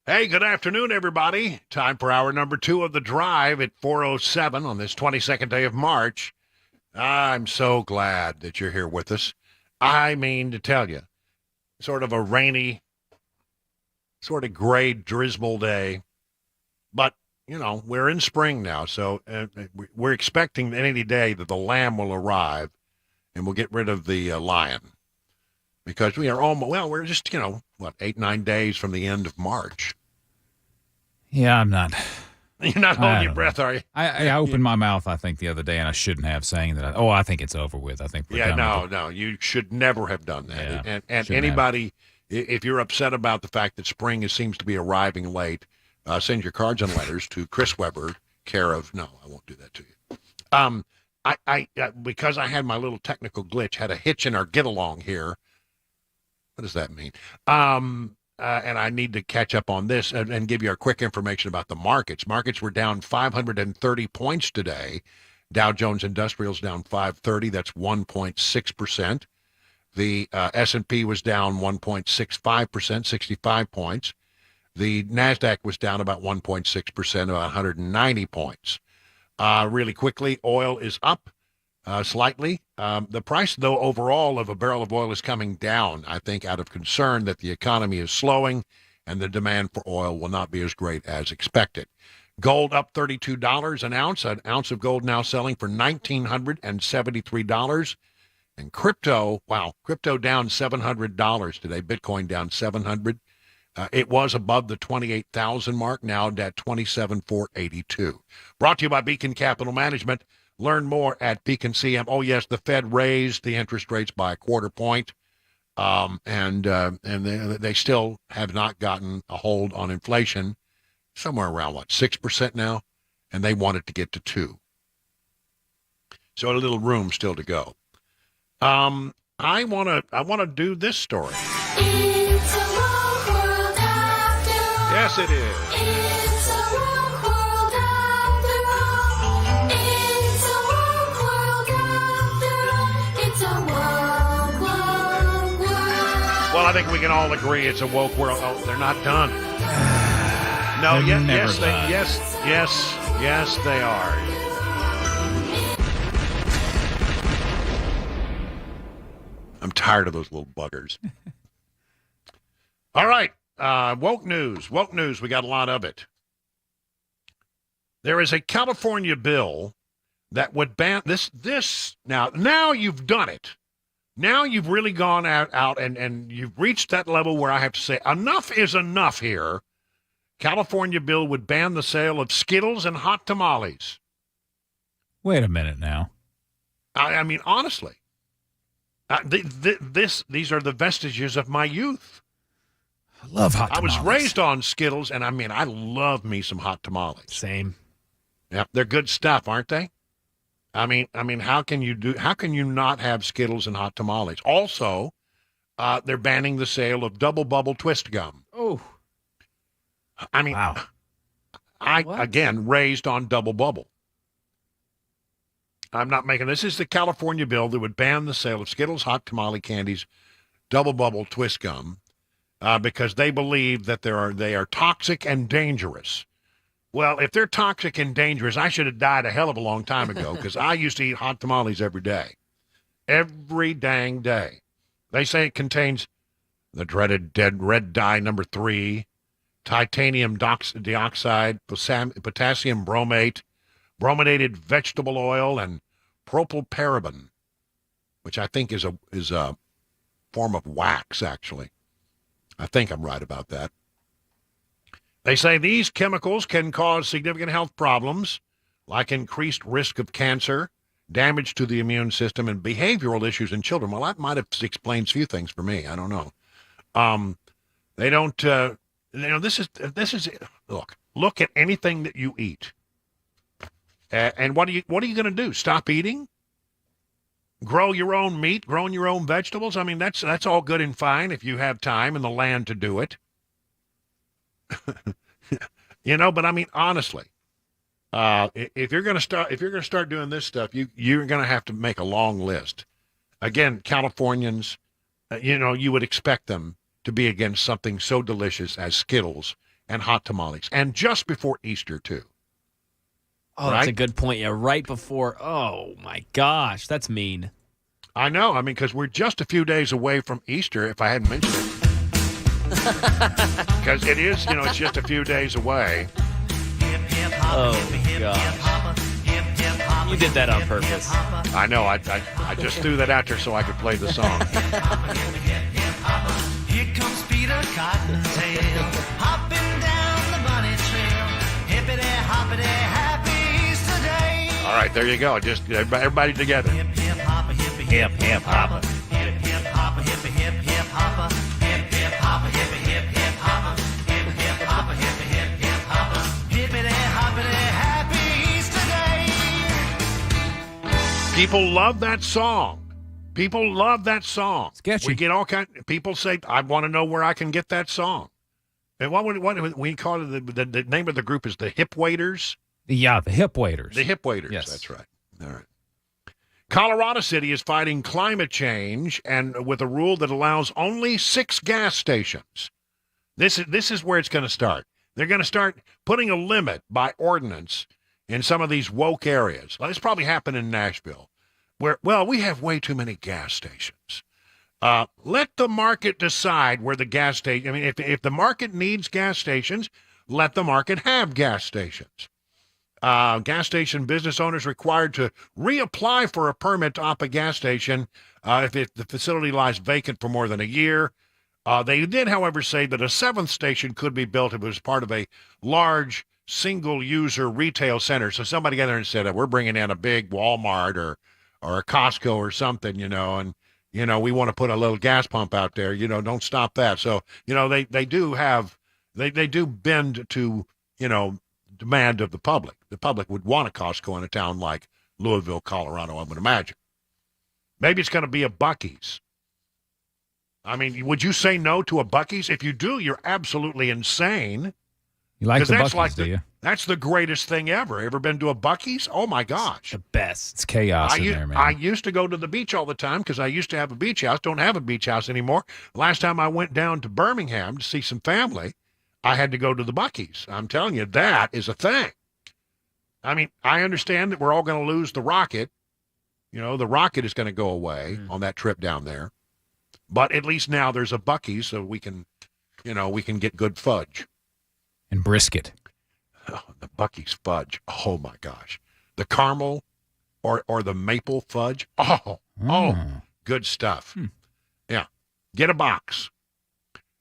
Hey, good afternoon, everybody. Time for hour number 2 of The Drive at 4:07 on this 22nd day of March. I'm so glad that you're here with us. I mean to tell you, sort of a rainy, sort of gray, drizzle day. But, you know, we're in spring now, so we're expecting any day that the lamb will arrive and we'll get rid of the lion. Because we are almost, well, we're just, 8, 9 days from the end of March. Yeah, I'm not. You're not holding your breath, are you? I opened my mouth, I think, the other day, and I shouldn't have, saying that. I think it's over with. I think we're done. No, you should never have done that. Yeah, and anybody, if you're upset about the fact that spring seems to be arriving late, send your cards and letters to Chris Weber, care of. No, I won't do that to you. I because I had my little technical glitch, had a hitch in our get along here. What does that mean? And I need to catch up on this and give you a quick information about the markets. Markets were down 530 points today. Dow Jones Industrial's down 530. That's 1.6%. The S&P was down 1.65%, 65 points. The NASDAQ was down about 1.6%, about 190 points. Really quickly, oil is up slightly. The price, though, overall of a barrel of oil is coming down, I think, out of concern that the economy is slowing and the demand for oil will not be as great as expected. Gold up $32 an ounce. An ounce of gold now selling for $1,973. And crypto down $700 today. Bitcoin down $700. It was above the 28,000 mark, now at 27,482. Brought to you by Beacon Capital Management. Learn more at Beacon CM. Oh, yes, the Fed raised the interest rates by a quarter point, and they still have not gotten a hold on inflation, somewhere around, 6% now, and they want it to get to 2%. So a little room still to go. I want to do this story. It's a woke world after all. Yes, it is. It's a woke world after all. It's a woke world after all. It's a woke world. Well, I think we can all agree it's a woke world. Oh, they're not done. No, yes, they are. I'm tired of those little buggers. All right. Woke news. We got a lot of it. There is a California bill that would ban this. Now you've done it. Now you've really gone out and you've reached that level where I have to say enough is enough here. California bill would ban the sale of Skittles and hot tamales. Wait a minute now. I mean, honestly. These are the vestiges of my youth. I love hot tamales. I was raised on Skittles, and I love me some hot tamales. Same. Yeah, they're good stuff, aren't they? I mean, how can you not have Skittles and hot tamales? Also, they're banning the sale of Double Bubble twist gum. Oh. I mean, wow. Again, raised on Double Bubble. I'm not making this. Is the California bill that would ban the sale of Skittles, hot tamale candies, Double Bubble twist gum, because they believe that they are toxic and dangerous. Well, if they're toxic and dangerous, I should have died a hell of a long time ago because I used to eat hot tamales every day. Every dang day. They say it contains the dreaded dead red dye number 3, titanium dioxide, potassium bromate, brominated vegetable oil, and propylparaben, which I think is a form of wax, actually. I think I'm right about that. They say these chemicals can cause significant health problems, like increased risk of cancer, damage to the immune system, and behavioral issues in children. Well, that might have explained a few things for me. I don't know. They don't. This is. Look at anything that you eat. And what are you going to do? Stop eating? Grow your own meat, growing your own vegetables? I mean, that's all good and fine if you have time and the land to do it. But I mean, honestly, if you're going to start doing this stuff, you're going to have to make a long list. Again, Californians, you would expect them to be against something so delicious as Skittles and hot tamales, and just before Easter, too. Oh, that's a good point. Yeah, right before. Oh, my gosh. That's mean. I know. I mean, because we're just a few days away from Easter, if I hadn't mentioned it. Because it is, it's just a few days away. Oh, gosh. You did that on purpose. I know. I just threw that out there so I could play the song. Here comes Peter Cottontail, hopping down the bunny trail. Hippity hoppity, happy Easter day. All right, there you go. Just everybody together. Hip hip hopper, hippie Hip hip hopper. hip hip hopper, hippie hip hip hopper. Hip hip hopper, hippie hip hip hopper. Hip hip hopper, hippie hip hip hopper. Hippity hoppity, happy Easter day. People love that song. People love that song. Sketchy. We get all kind. People say, "I want to know where I can get that song." And what we call it? The name of the group is the Hip Waiters. Yeah, the Hip Waiters. The Hip Waiters. Yes. That's right. All right. Colorado City is fighting climate change and with a rule that allows only 6 gas stations. This is where it's going to start. They're going to start putting a limit by ordinance in some of these woke areas. Well, this probably happened in Nashville, where, we have way too many gas stations. Let the market decide where the gas station. I mean, if the market needs gas stations, let the market have gas stations. Gas station business owners required to reapply for a permit to op a gas station if the facility lies vacant for more than a year. They did, however, say that a 7th station could be built if it was part of a large single-user retail center. So somebody got there and said, we're bringing in a big Walmart or a Costco or something, and, we want to put a little gas pump out there, don't stop that. So, they do bend to, demand of the public. The public would want a Costco in a town like Louisville, Colorado, I would imagine. Maybe it's going to be a Buc-ee's. I mean, would you say no to a Buc-ee's? If you do, you're absolutely insane. You like the that's Buc-ee's, do you? That's the greatest thing ever. Ever been to a Buc-ee's? Oh, my gosh. The best. It's chaos in there, man. I used to go to the beach all the time because I used to have a beach house. Don't have a beach house anymore. Last time I went down to Birmingham to see some family, I had to go to the Buc-ee's. I'm telling you, that is a thing. I mean, I understand that we're all going to lose the rocket. The rocket is going to go away on that trip down there. But at least now there's a Buc-ee's so we can get good fudge. And brisket. Oh, the Buc-ee's fudge. Oh, my gosh. The caramel or the maple fudge. Oh, good stuff. Yeah. Get a box.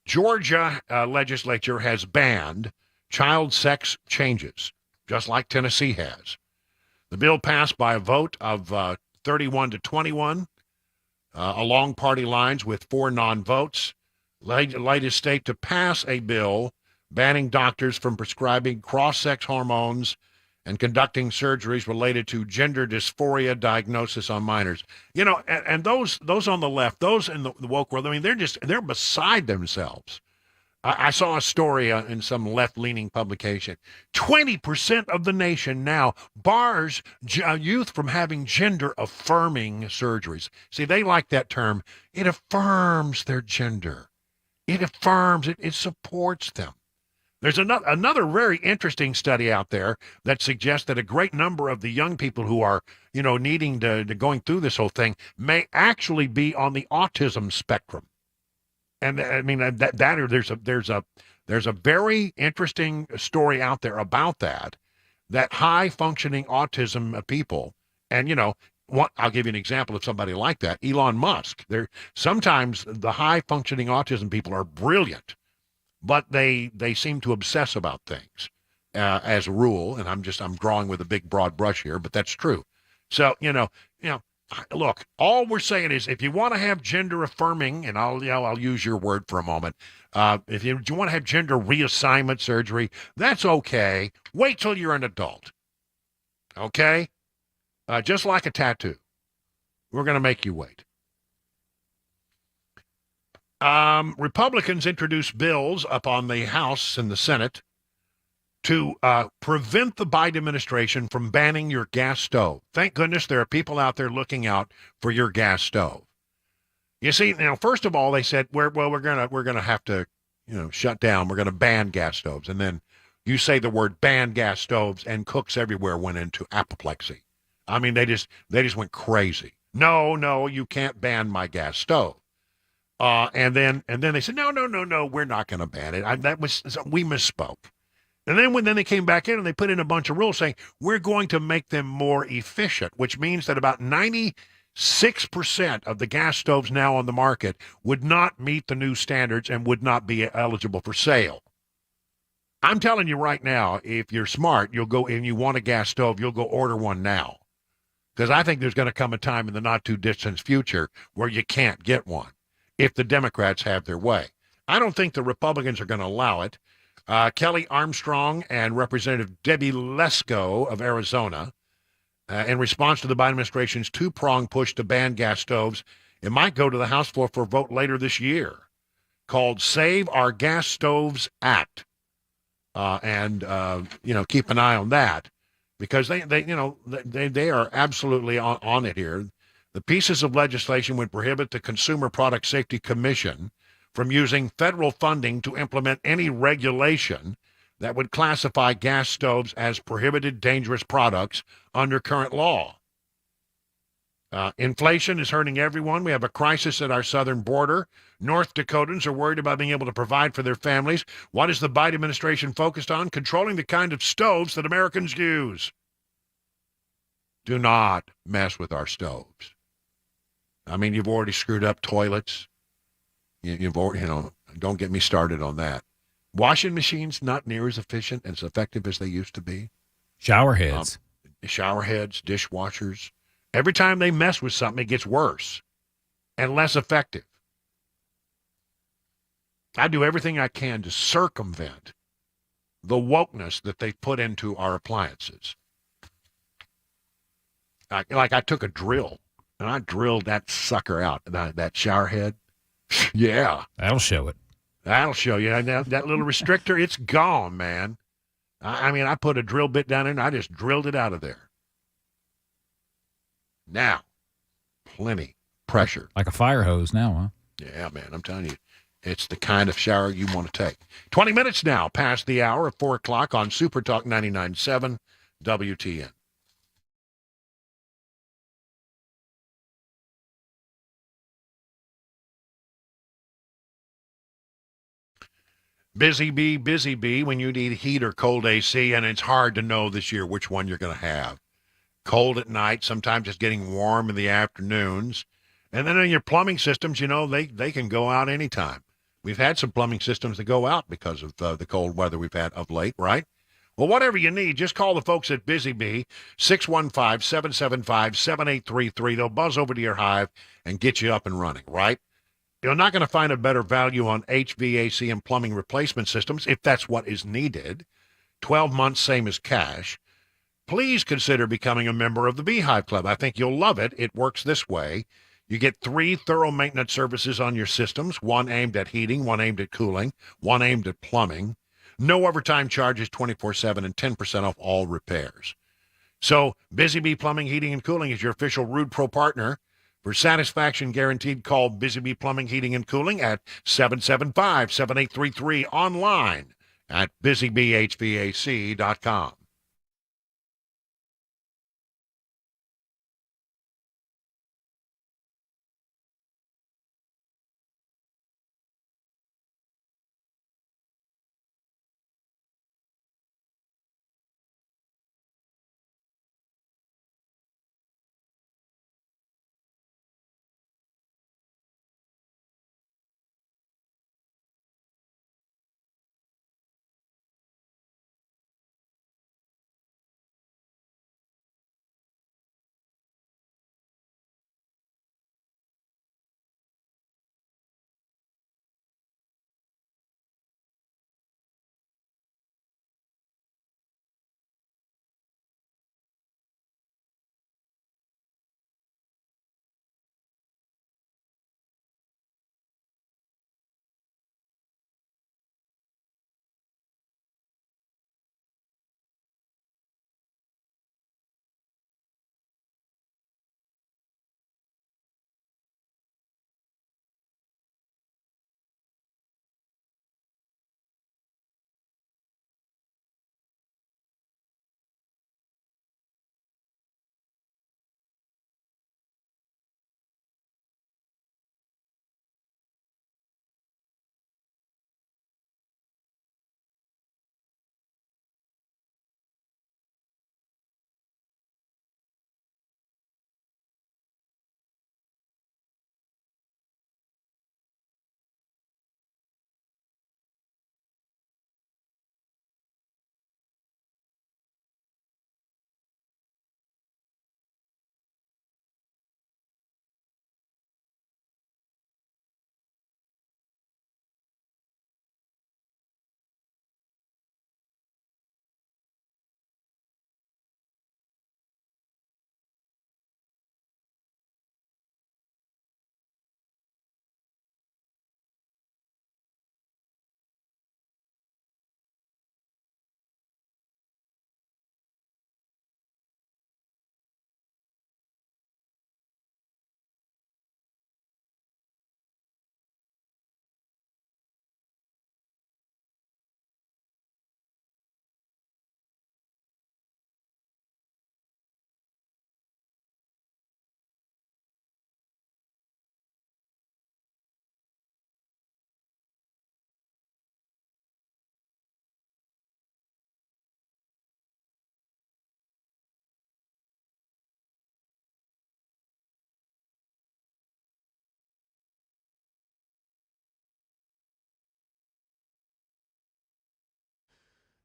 Georgia legislature has banned child sex changes, just like Tennessee has. The bill passed by a vote of 31 to 21 along party lines with 4 non-votes. Latest state to pass a bill banning doctors from prescribing cross-sex hormones and conducting surgeries related to gender dysphoria diagnosis on minors. And those on the left, those in the woke world, I mean, they're beside themselves. I saw a story in some left-leaning publication. 20% of the nation now bars youth from having gender-affirming surgeries. See, they like that term. It affirms their gender. It affirms it. It supports them. There's another very interesting study out there that suggests that a great number of the young people who are, needing to going through this whole thing may actually be on the autism spectrum. And I mean there's a very interesting story out there about that high functioning autism people, and I'll give you an example of somebody like that, Elon Musk. Sometimes the high functioning autism people are brilliant, but they seem to obsess about things as a rule. And I'm drawing with a big broad brush here, but that's true. So, look, all we're saying is if you want to have gender affirming, and I'll use your word for a moment, if you want to have gender reassignment surgery, that's okay. Wait till you're an adult. Okay? Just like a tattoo. We're going to make you wait. Republicans introduced bills up on the House and the Senate to prevent the Biden administration from banning your gas stove. Thank goodness there are people out there looking out for your gas stove. You see, now first of all, they said, we're gonna have to, shut down. We're going to ban gas stoves. And then you say the word ban gas stoves, and cooks everywhere went into apoplexy. I mean, they just went crazy. No, you can't ban my gas stove. And then they said, no, we're not going to ban it. We misspoke. And then when they came back in and they put in a bunch of rules saying we're going to make them more efficient, which means that about 96% of the gas stoves now on the market would not meet the new standards and would not be eligible for sale. I'm telling you right now, if you're smart, you'll go and you want a gas stove, you'll go order one now. Because I think there's going to come a time in the not too distant future where you can't get one if the Democrats have their way. I don't think the Republicans are going to allow it. Kelly Armstrong and Representative Debbie Lesko of Arizona, in response to the Biden administration's two-pronged push to ban gas stoves, it might go to the House floor for a vote later this year, called Save Our Gas Stoves Act. Keep an eye on that, because they are absolutely on it here. The pieces of legislation would prohibit the Consumer Product Safety Commission from using federal funding to implement any regulation that would classify gas stoves as prohibited dangerous products under current law. Inflation is hurting everyone. We have a crisis at our southern border. North Dakotans are worried about being able to provide for their families. What is the Biden administration focused on? Controlling the kind of stoves that Americans use. Do not mess with our stoves. I mean, you've already screwed up toilets. You've already, don't get me started on that. Washing machines, not near as efficient and as effective as they used to be. Shower heads. Dishwashers. Every time they mess with something, it gets worse and less effective. I do everything I can to circumvent the wokeness that they've put into our appliances. I took a drill, and I drilled that sucker out, that shower head. Yeah. That'll show it. That'll show you. That little restrictor, it's gone, man. I put a drill bit down in, and I just drilled it out of there. Now, plenty pressure. Like a fire hose now, huh? Yeah, man, I'm telling you, it's the kind of shower you want to take. 20 minutes now past the hour of 4 o'clock on Super Talk 99.7 WTN. Busy bee when you need heat or cold AC, and it's hard to know this year which one you're going to have. Cold at night, sometimes it's getting warm in the afternoons. And then in your plumbing systems, they can go out anytime. We've had some plumbing systems that go out because of the cold weather we've had of late, right? Well, whatever you need, just call the folks at Busy Bee, 615-775-7833. They'll buzz over to your hive and get you up and running, right? You're not going to find a better value on HVAC and plumbing replacement systems if that's what is needed. 12 months, same as cash. Please consider becoming a member of the Beehive Club. I think you'll love it. It works this way. You get 3 thorough maintenance services on your systems, one aimed at heating, one aimed at cooling, one aimed at plumbing. No overtime charges 24/7 and 10% off all repairs. So Busy Bee Plumbing, Heating, and Cooling is your official Rude Pro partner. For satisfaction guaranteed, call Busy Bee Plumbing, Heating, and Cooling at 775-7833 online at busybeehvac.com.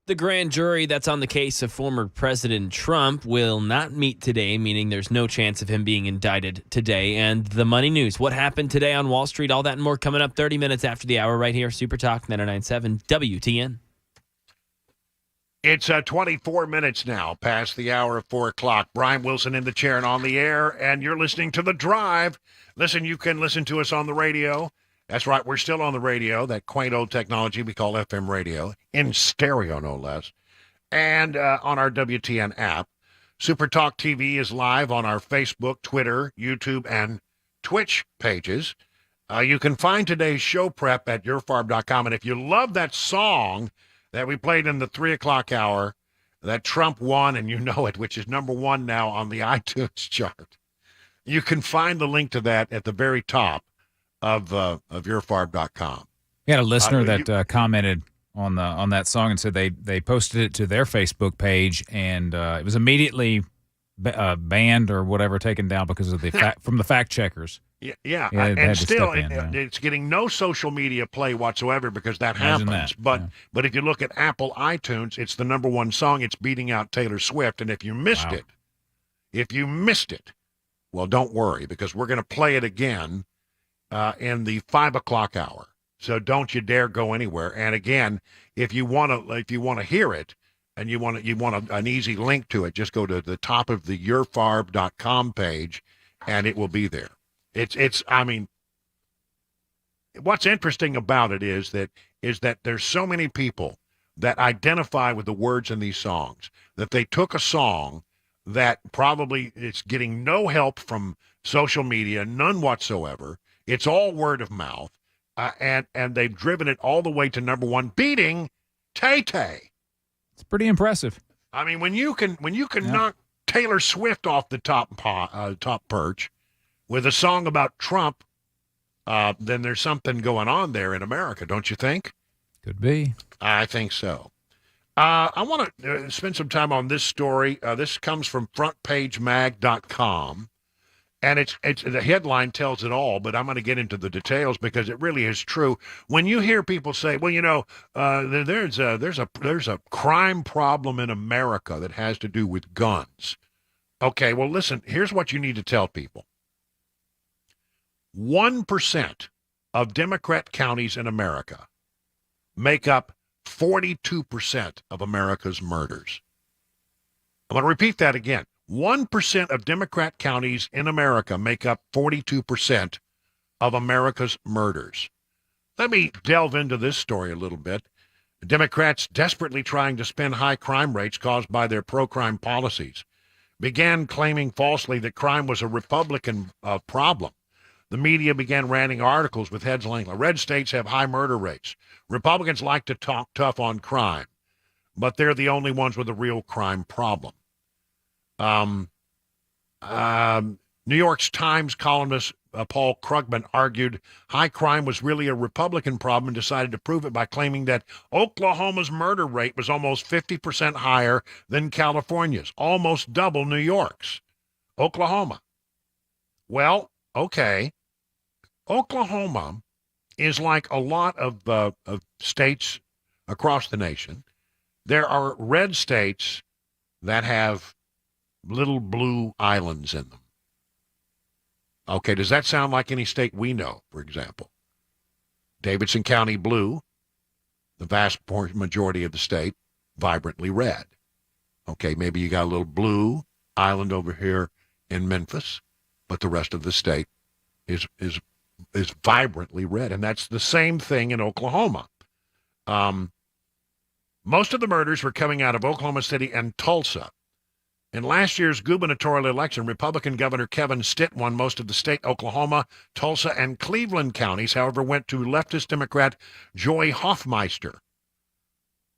The grand jury that's on the case of former President Trump will not meet today, meaning there's no chance of him being indicted today. And the money news, what happened today on Wall Street, all that and more coming up 30 minutes after the hour right here, Super Talk 99.7 WTN. It's 24 minutes now past the hour of 4 o'clock. Brian Wilson in the chair and on the air, and you're listening to The Drive. Listen, you can listen to us on the radio. That's right, we're still on the radio, that quaint old technology we call FM radio, in stereo no less, and on our WTN app. SuperTalk TV is live on our Facebook, Twitter, YouTube, and Twitch pages. You can find today's show prep at yourfarm.com, and if you love that song that we played in the 3 o'clock hour, that Trump won, and you know it, which is number one now on the iTunes chart, you can find the link to that at the very top of yourfarm.com. We had a listener that commented on that song and said they posted it to their Facebook page, and it was immediately banned or whatever, taken down because of from the fact checkers. Yeah, and still it's getting no social media play whatsoever because that happens. But if you look at Apple iTunes, it's the number one song. It's beating out Taylor Swift. And if you missed it, well, don't worry, because we're going to play it again in the 5 o'clock hour. So don't you dare go anywhere. And again, if you want to hear it and you want an easy link to it, just go to the top of the yourfarm.com page and it will be there. I mean, what's interesting about it is that there's so many people that identify with the words in these songs, that they took a song that probably it's getting no help from social media, none whatsoever. It's all word of mouth, and they've driven it all the way to number one, beating Tay-Tay. It's pretty impressive. I mean, when you can knock Taylor Swift off the top perch with a song about Trump, then there's something going on there in America, don't you think? Could be. I think so. I want to spend some time on this story. This comes from frontpagemag.com, and it's the headline tells it all, but I'm going to get into the details because it really is true. When you hear people say, well, you know, there's a crime problem in America that has to do with guns. Okay, well, listen, here's what you need to tell people. 1% of Democrat counties in America make up 42% of America's murders. I'm going to repeat that again. 1% of Democrat counties in America make up 42% of America's murders. Let me delve into this story a little bit. Democrats desperately trying to spin high crime rates caused by their pro-crime policies began claiming falsely that crime was a Republican problem. The media began ranting articles with headlines like, red states have high murder rates. Republicans like to talk tough on crime, but they're the only ones with a real crime problem. New York Times columnist Paul Krugman argued high crime was really a Republican problem and decided to prove it by claiming that Oklahoma's murder rate was almost 50% higher than California's, almost double New York's. Oklahoma. Well, okay. Oklahoma is like a lot of states across the nation. There are red states that have little blue islands in them. Okay, does that sound like any state we know, for example? Davidson County blue, the vast majority of the state, vibrantly red. Okay, maybe you got a little blue island over here in Memphis, but the rest of the state is vibrantly red, and that's the same thing in Oklahoma. Most of the murders were coming out of Oklahoma City and Tulsa. In last year's gubernatorial election, Republican Governor Kevin Stitt won most of the state. Oklahoma, Tulsa, and Cleveland counties, however, went to leftist Democrat Joy Hoffmeister.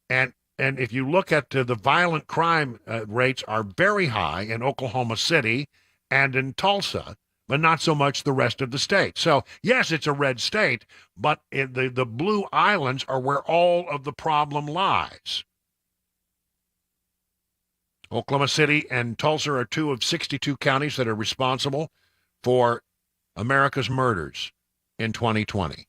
And if you look at the violent crime rates are very high in Oklahoma City and in Tulsa, but not so much the rest of the state. So, yes, it's a red state, but the blue islands are where all of the problem lies. Oklahoma City and Tulsa are two of 62 counties that are responsible for America's murders in 2020.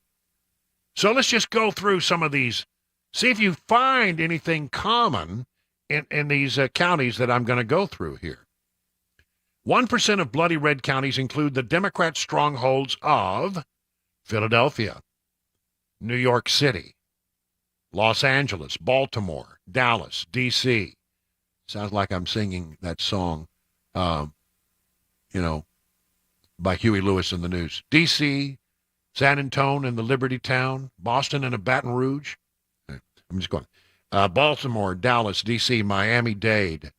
So let's just go through some of these See if you find anything common in these counties that I'm going to go through here. 1% of bloody red counties include the Democrat strongholds of Philadelphia, New York City, Los Angeles, Baltimore, Dallas, D.C. Sounds like I'm singing that song, by Huey Lewis in the News. D.C., San Antonio and the Liberty Town, Boston and a Baton Rouge. I'm just going. Baltimore, Dallas, D.C., Miami-Dade,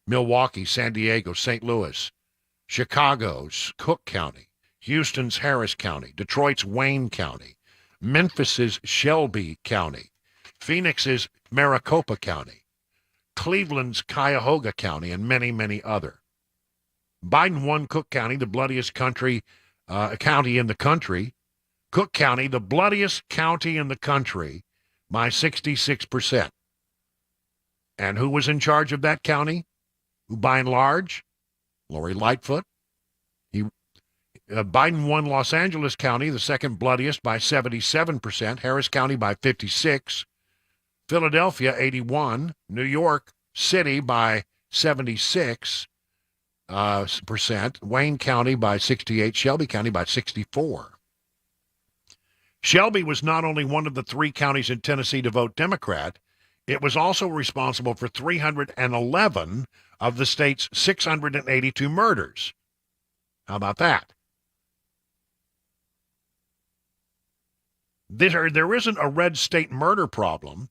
Milwaukee, San Diego, St. Louis, Chicago's Cook County, Houston's Harris County, Detroit's Wayne County, Memphis's Shelby County, Phoenix's Maricopa County, Cleveland's Cuyahoga County, and many, many other. Biden won Cook County, the bloodiest county in the country. Cook County, the bloodiest county in the country, by 66%. And who was in charge of that county? Who, by and large? Lori Lightfoot. Biden won Los Angeles County, the second bloodiest, by 77%. Harris County by 56%. Philadelphia, 81%. New York City by 76%. Wayne County by 68%. Shelby County by 64%. Shelby was not only one of the 3 counties in Tennessee to vote Democrat, it was also responsible for 311 of the state's 682 murders. How about that? There isn't a red state murder problem.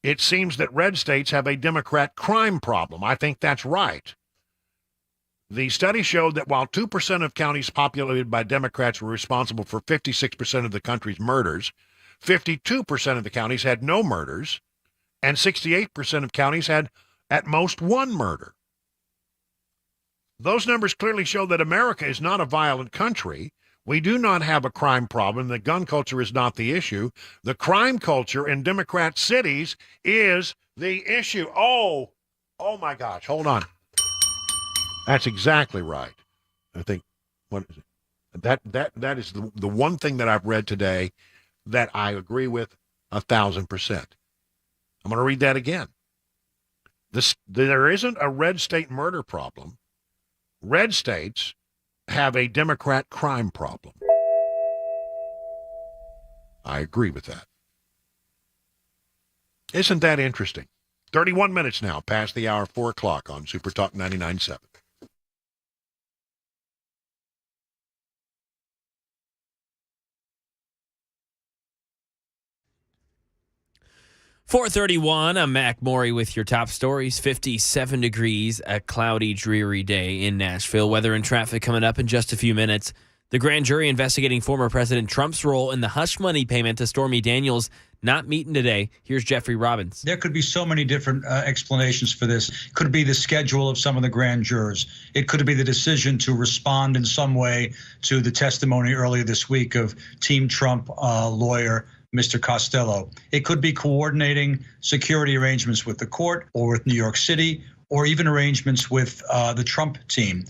It seems that red states have a Democrat crime problem. I think that's right. The study showed that while 2% of counties populated by Democrats were responsible for 56% of the country's murders, 52% of the counties had no murders, and 68% of counties had at most one murder. Those numbers clearly show that America is not a violent country. We do not have a crime problem. The gun culture is not the issue. The crime culture in Democrat cities is the issue. Oh my gosh, hold on. That's exactly right. I think what is it? That is the one thing that I've read today that I agree with 1,000%. I'm going to read that again. There isn't a red state murder problem. Red states have a Democrat crime problem. I agree with that. Isn't that interesting? 31 minutes now past the hour, 4 o'clock on SuperTalk 99.7. 4:31, I'm Mac Maury with your top stories. 57 degrees, a cloudy, dreary day in Nashville. Weather and traffic coming up in just a few minutes. The grand jury investigating former President Trump's role in the hush money payment to Stormy Daniels not meeting today. Here's Jeffrey Robbins. There could be so many different explanations for this. It could be the schedule of some of the grand jurors. It could be the decision to respond in some way to the testimony earlier this week of Team Trump lawyer Mr. Costello. It could be coordinating security arrangements with the court or with New York City, or even arrangements with the Trump team.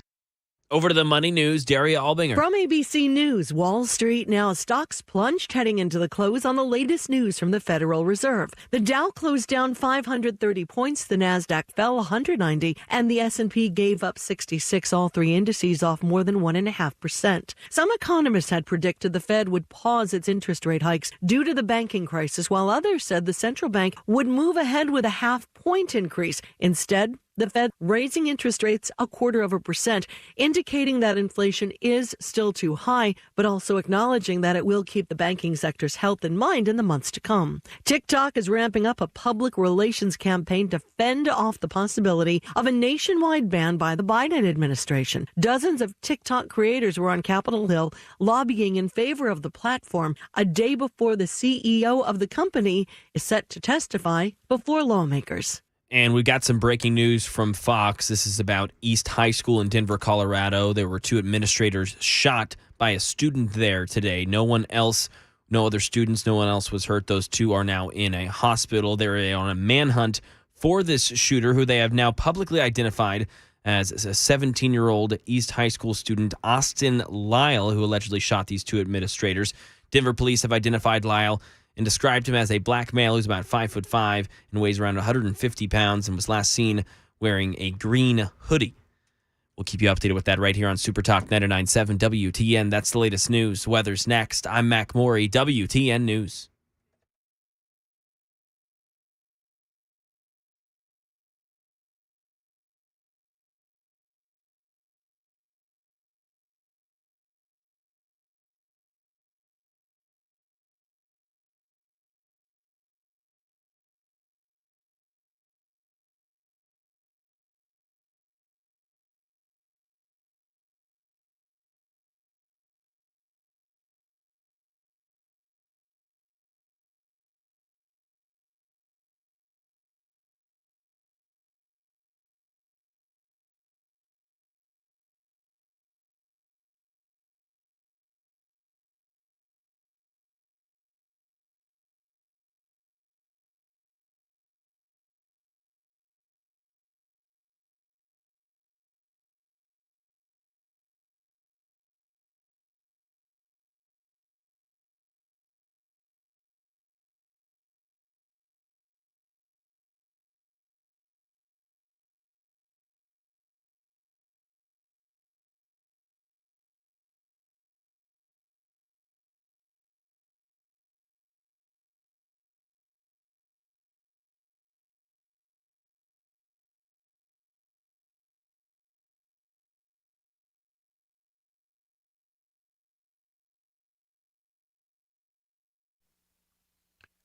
Over to the money news, Daria Albinger. From ABC News, Wall Street now stocks plunged heading into the close on the latest news from the Federal Reserve. The Dow closed down 530 points, the Nasdaq fell 190, and the S&P gave up 66, all three indices off more than 1.5%. Some economists had predicted the Fed would pause its interest rate hikes due to the banking crisis, while others said the central bank would move ahead with a half-point increase. Instead, the Fed raising interest rates 0.25%, indicating that inflation is still too high, but also acknowledging that it will keep the banking sector's health in mind in the months to come. TikTok is ramping up a public relations campaign to fend off the possibility of a nationwide ban by the Biden administration. Dozens of TikTok creators were on Capitol Hill lobbying in favor of the platform a day before the CEO of the company is set to testify before lawmakers. And we've got some breaking news from Fox. This is about East High School in Denver, Colorado. There were 2 administrators shot by a student there today. No other students, no one else was hurt. Those 2 are now in a hospital. They're on a manhunt for this shooter, who they have now publicly identified as a 17-year-old East High School student, Austin Lyle, who allegedly shot these 2 administrators. Denver police have identified Lyle and described him as a black male who's about 5'5" and weighs around 150 pounds and was last seen wearing a green hoodie. We'll keep you updated with that right here on Super Talk 99.7 WTN. That's the latest news. Weather's next. I'm Mac Morey, WTN News.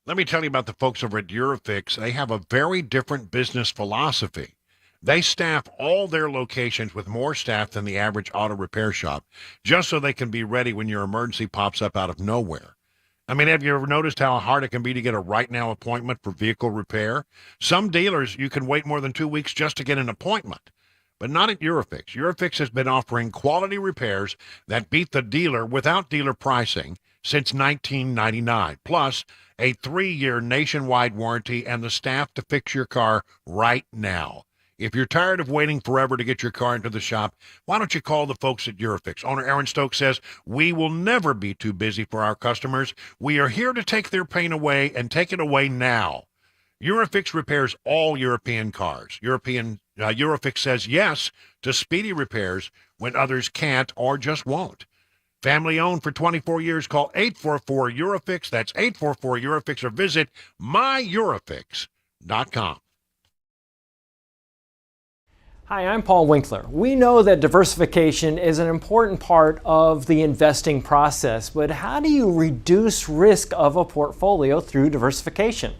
Let me tell you about the folks over at Eurofix. They have a very different business philosophy. They staff all their locations with more staff than the average auto repair shop, just so they can be ready when your emergency pops up out of nowhere. I mean, have you ever noticed how hard it can be to get a right now appointment for vehicle repair? Some dealers, you can wait more than 2 weeks just to get an appointment, but not at Eurofix. Eurofix has been offering quality repairs that beat the dealer without dealer pricing since 1999, plus a 3-year nationwide warranty and the staff to fix your car right now. If you're tired of waiting forever to get your car into the shop, why don't you call the folks at Eurofix? Owner Aaron Stokes says, "We will never be too busy for our customers. We are here to take their pain away and take it away now." Eurofix repairs all European cars. Eurofix says yes to speedy repairs when others can't or just won't. Family owned for 24 years. Call 844-EUROFIX. That's 844-EUROFIX, or visit myEurofix.com. Hi, I'm Paul Winkler. We know that diversification is an important part of the investing process, but how do you reduce risk of a portfolio through diversification?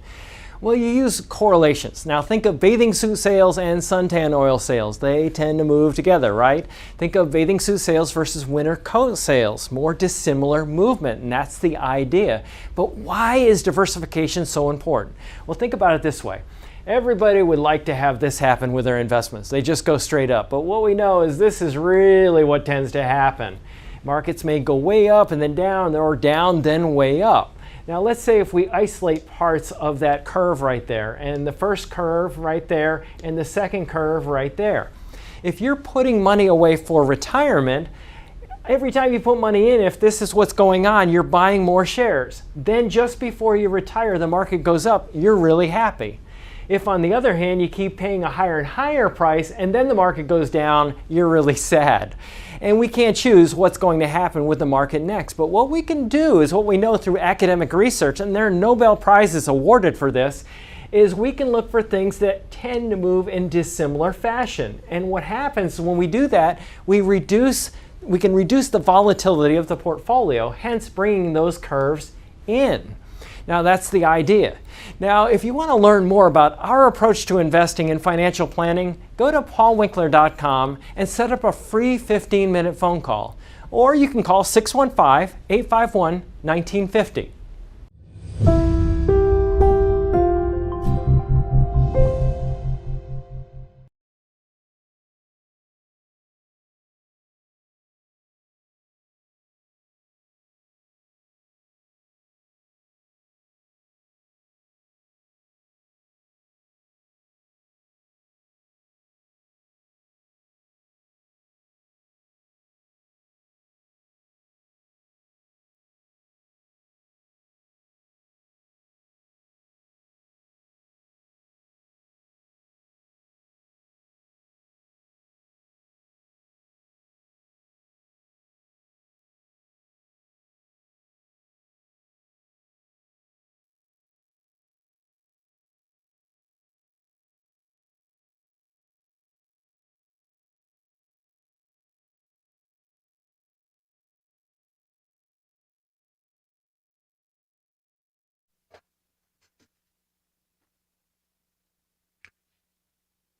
Well, you use correlations. Now think of bathing suit sales and suntan oil sales. They tend to move together, right? Think of bathing suit sales versus winter coat sales. More dissimilar movement, and that's the idea. But why is diversification so important? Well, think about it this way. Everybody would like to have this happen with their investments. They just go straight up. But what we know is this is really what tends to happen. Markets may go way up and then down, or down then way up. Now let's say if we isolate parts of that curve right there, and the first curve right there, and the second curve right there. If you're putting money away for retirement, every time you put money in, if this is what's going on, you're buying more shares. Then just before you retire, the market goes up, you're really happy. If, on the other hand, you keep paying a higher and higher price and then the market goes down, you're really sad. And we can't choose what's going to happen with the market next. But what we can do is what we know through academic research, and there are Nobel Prizes awarded for this, is we can look for things that tend to move in dissimilar fashion. And what happens when we do that, we can reduce the volatility of the portfolio, hence bringing those curves in. Now that's the idea. Now if you want to learn more about our approach to investing and financial planning, go to paulwinkler.com and set up a free 15-minute phone call. Or you can call 615-851-1950.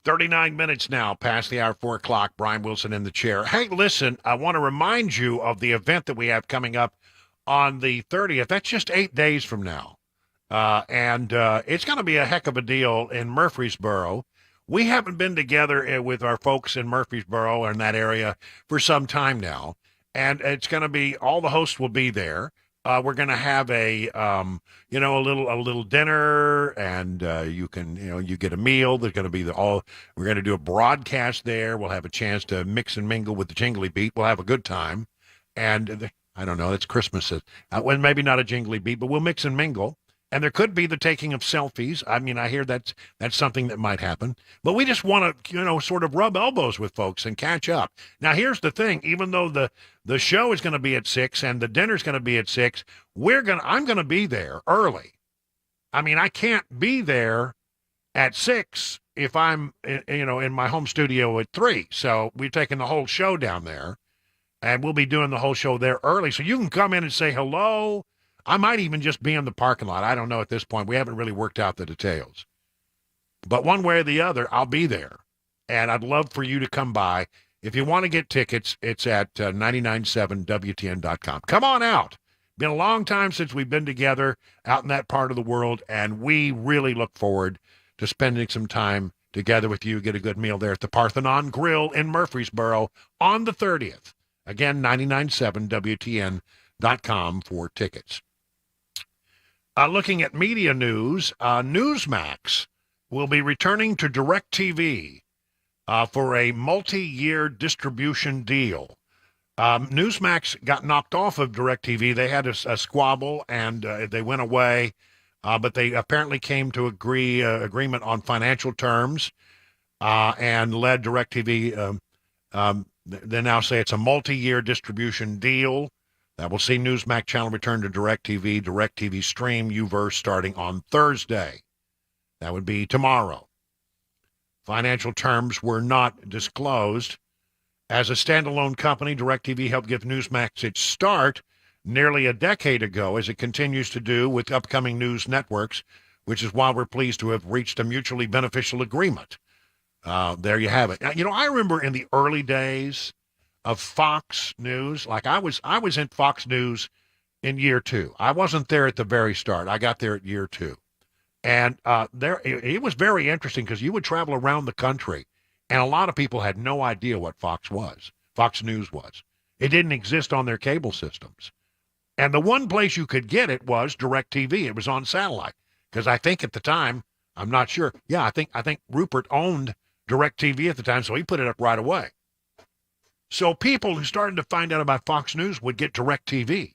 39 minutes now past the hour, 4 o'clock. Brian Wilson in the chair. Hey, listen, I want to remind you of the event that we have coming up on the 30th. That's just 8 days from now. And it's going to be a heck of a deal in Murfreesboro. We haven't been together with our folks in Murfreesboro or in that area for some time now. And it's going to be, all the hosts will be there. We're going to have a little dinner, and you get a meal. There's going to be we're going to do a broadcast there. We'll have a chance to mix and mingle with the Jingly Beat. We'll have a good time. And I don't know, it's Christmas. Well, maybe not a Jingly Beat, but we'll mix and mingle. And there could be the taking of selfies. I mean, I hear that's something that might happen. But we just want to, sort of rub elbows with folks and catch up. Now, here's the thing. Even though the show is going to be at 6 and the dinner's going to be at 6, I'm going to be there early. I mean, I can't be there at 6 if I'm, in my home studio at 3. So we're taking the whole show down there, and we'll be doing the whole show there early. So you can come in and say hello. I might even just be in the parking lot. I don't know at this point. We haven't really worked out the details. But one way or the other, I'll be there. And I'd love for you to come by. If you want to get tickets, it's at 997WTN.com. Come on out. Been a long time since we've been together out in that part of the world, and we really look forward to spending some time together with you. Get a good meal there at the Parthenon Grill in Murfreesboro on the 30th. Again, 997WTN.com for tickets. Looking at media news, Newsmax will be returning to DirecTV for a multi-year distribution deal. Newsmax got knocked off of DirecTV. They had a squabble, and they went away, but they apparently came to agreement on financial terms and led DirecTV. They now say it's a multi-year distribution deal that will see Newsmax channel return to DirecTV, DirecTV Stream, Uverse starting on Thursday. That would be tomorrow. Financial terms were not disclosed. As a standalone company, DirecTV helped give Newsmax its start nearly a decade ago, as it continues to do with upcoming news networks, which is why we're pleased to have reached a mutually beneficial agreement. There you have it. Now, I remember in the early days of Fox News, like I was in Fox News in year 2. I wasn't there at the very start. I got there at year 2. And it was very interesting because you would travel around the country, and a lot of people had no idea what Fox News was. It didn't exist on their cable systems. And the one place you could get it was DirecTV. It was on satellite. Because I think at the time, I'm not sure. Yeah, I think Rupert owned DirecTV at the time, so he put it up right away. So people who started to find out about Fox News would get DirecTV.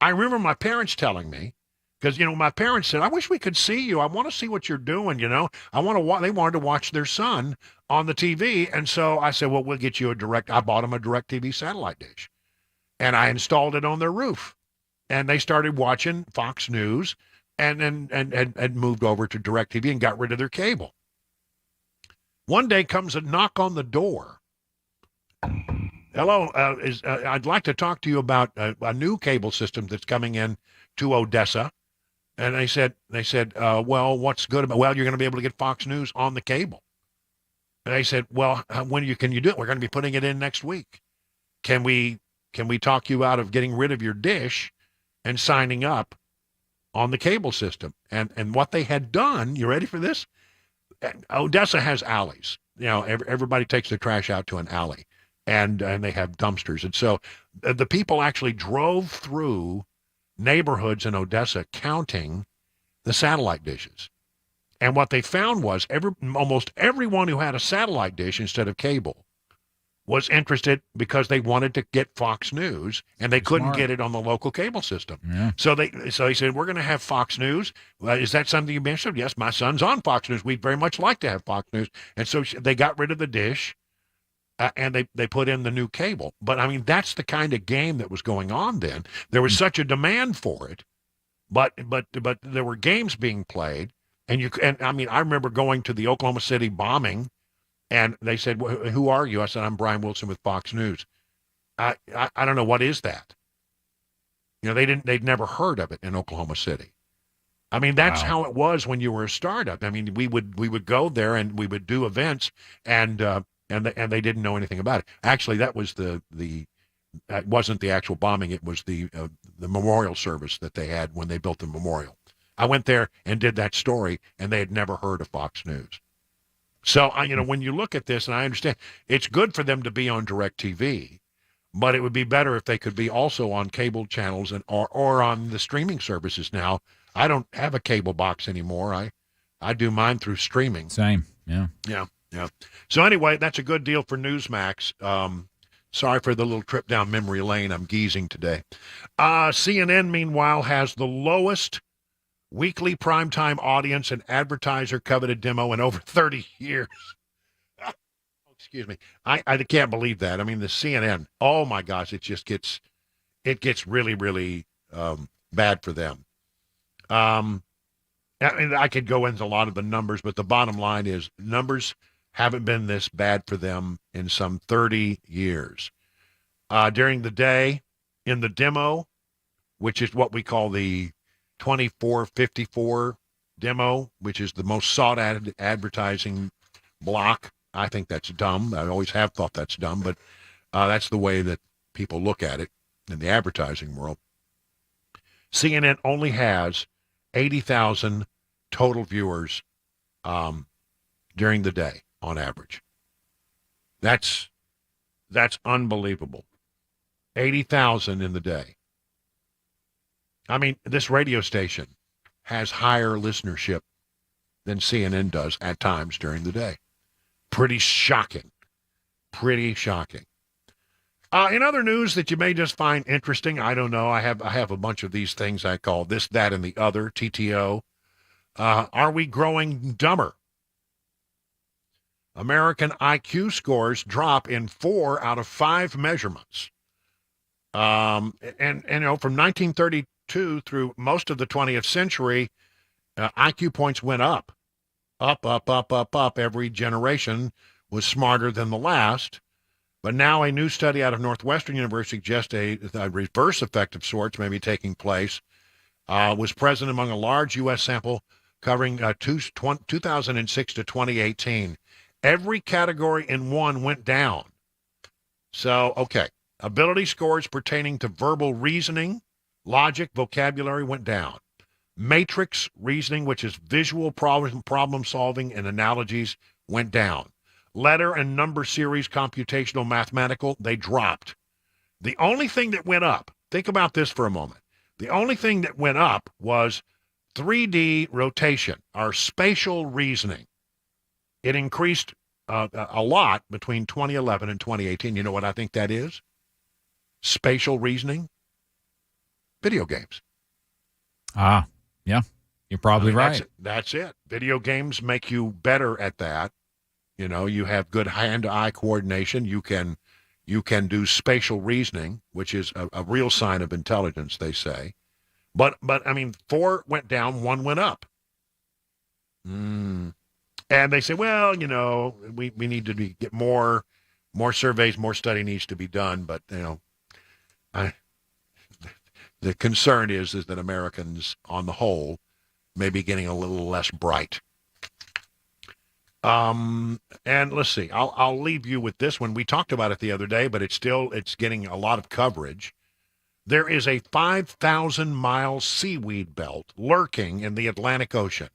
I remember my parents telling me, because, my parents said, I wish we could see you. I want to see what you're doing, They wanted to watch their son on the TV. And so I said, well, we'll get you I bought them a DirecTV satellite dish. And I installed it on their roof. And they started watching Fox News and moved over to DirecTV and got rid of their cable. One day comes a knock on the door. Hello, I'd like to talk to you about a new cable system that's coming in to Odessa. And they said, well, what's good about? Well, you're going to be able to get Fox News on the cable. And they said, well, when can you do it? We're going to be putting it in next week. Can we talk you out of getting rid of your dish and signing up on the cable system? And what they had done, you ready for this? Odessa has alleys. Everybody takes their trash out to an alley. And they have dumpsters. And so the people actually drove through neighborhoods in Odessa counting the satellite dishes. And what they found was almost everyone who had a satellite dish instead of cable was interested because they wanted to get Fox News, and they couldn't get it on the local cable system. Yeah. So they said, we're going to have Fox News. Is that something you mentioned? Yes, my son's on Fox News. We'd very much like to have Fox News. And so they got rid of the dish. And they put in the new cable. But, I mean, that's the kind of game that was going on then. There was such a demand for it, but there were games being played. And I remember going to the Oklahoma City bombing, and they said, who are you? I said, I'm Brian Wilson with Fox News. I don't know, what is that? They'd never heard of it in Oklahoma City. I mean, that's how it was when you were a startup. I mean, we would go there and we would do events, and they didn't know anything about it. Actually, that was it wasn't the actual bombing. It was the memorial service that they had when they built the memorial. I went there and did that story, and they had never heard of Fox News. So, when you look at this, and I understand, it's good for them to be on DirecTV, but it would be better if they could be also on cable channels or on the streaming services now. I don't have a cable box anymore. I do mine through streaming. Same, yeah. Yeah. So anyway, that's a good deal for Newsmax. Sorry for the little trip down memory lane. I'm geezing today. CNN, meanwhile, has the lowest weekly primetime audience and advertiser-coveted demo in over 30 years. Excuse me. I can't believe that. I mean, the CNN, oh, my gosh, it gets really, really bad for them. I could go into a lot of the numbers, but the bottom line is numbers haven't been this bad for them in some 30 years. During the day, in the demo, which is what we call the 24-54 demo, which is the most sought advertising block. I think that's dumb. I always have thought that's dumb, but that's the way that people look at it in the advertising world. CNN only has 80,000 total viewers during the day on average. That's unbelievable. 80,000 in the day. I mean, this radio station has higher listenership than CNN does at times during the day. Pretty shocking. Pretty shocking. In other news that you may just find interesting, I don't know. I have a bunch of these things I call this, that, and the other, TTO. Are we growing dumber? American IQ scores drop in 4 out of 5 measurements. And from 1932 through most of the 20th century, IQ points went up. Up. Every generation was smarter than the last. But now a new study out of Northwestern University suggests a reverse effect of sorts may be taking place. Was present among a large U.S. sample covering 2006 to 2018. Every category in one went down. So, okay. Ability scores pertaining to verbal reasoning, logic, vocabulary went down. Matrix reasoning, which is visual problem solving and analogies, went down. Letter and number series, computational, mathematical, they dropped. The only thing that went up, think about this for a moment. The only thing that went up was 3D rotation, our spatial reasoning. It increased a lot between 2011 and 2018. You know what I think that is? Spatial reasoning? Video games. Yeah, you're probably right. That's it. Video games make you better at that. You know, you have good hand-to-eye coordination. You can do spatial reasoning, which is a real sign of intelligence, they say. But I mean, 4 went down, 1 went up. And they say, well, you know, we need to get more surveys, more study needs to be done. But, you know, the concern is that Americans, on the whole, may be getting a little less bright. And let's see, I'll leave you with this one. We talked about it the other day, but it's getting a lot of coverage. There is a 5,000-mile seaweed belt lurking in the Atlantic Ocean.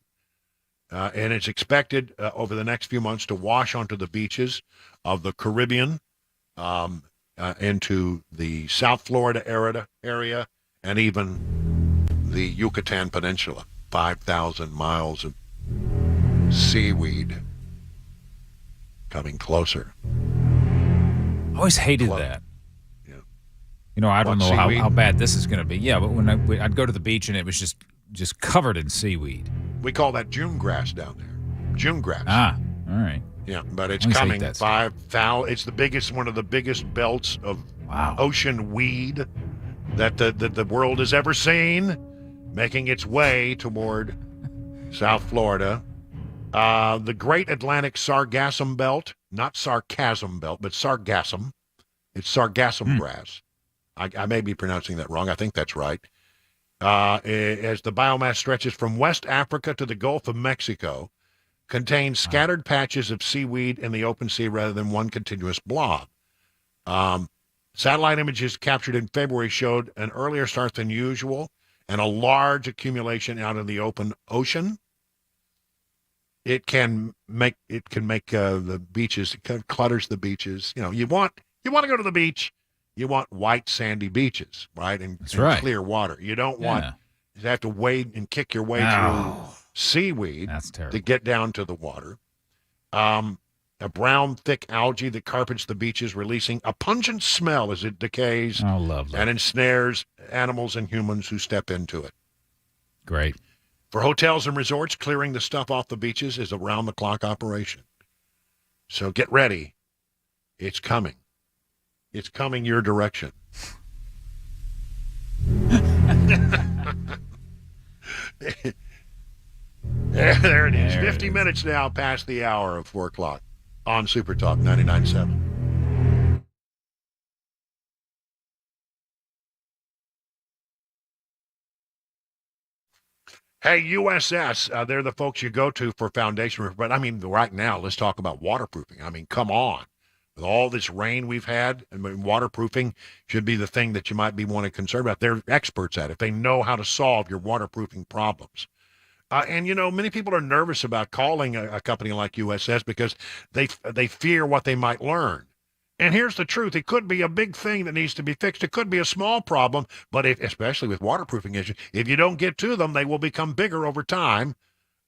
And it's expected over the next few months to wash onto the beaches of the Caribbean, into the South Florida area, and even the Yucatan Peninsula. 5,000 miles of seaweed coming closer. I always hated that. Yeah. You know, I don't know how bad this is going to be. Yeah, but when I'd go to the beach and it was just covered in seaweed. We call that June grass down there. June grass. All right. Yeah, but it's coming. 5,000. It's one of the biggest belts of ocean weed that the world has ever seen, making its way toward South Florida. The Great Atlantic Sargassum Belt, not sarcasm belt, but sargassum. It's sargassum grass. I may be pronouncing that wrong. I think that's right. as the biomass stretches from West Africa to the Gulf of Mexico, contains scattered patches of seaweed in the open sea rather than one continuous blob. Satellite images captured in February showed an earlier start than usual and a large accumulation out in the open ocean. It can make the beaches. It kind of clutters the beaches. You know, you want to go to the beach. You want white sandy beaches, right? And right. clear water. You don't want to have to wade and kick your way through seaweed to get down to the water. A brown, thick algae that carpets the beaches, releasing a pungent smell as it decays and ensnares animals and humans who step into it. Great. For hotels and resorts, clearing the stuff off the beaches is a round-the-clock operation. So get ready. It's coming. It's coming your direction. There it is. 50 minutes now past the hour of 4 o'clock on SuperTalk 99.7. Hey, USS, they're the folks you go to for foundation. But, I mean, right now, let's talk about waterproofing. I mean, come on. With all this rain we've had, I mean, waterproofing should be the thing that you might be wanting to concern about. They're experts at it. They know how to solve your waterproofing problems. And, you know, many people are nervous about calling a company like USS because they fear what they might learn. And here's the truth. It could be a big thing that needs to be fixed. It could be a small problem, but especially with waterproofing issues, if you don't get to them, they will become bigger over time,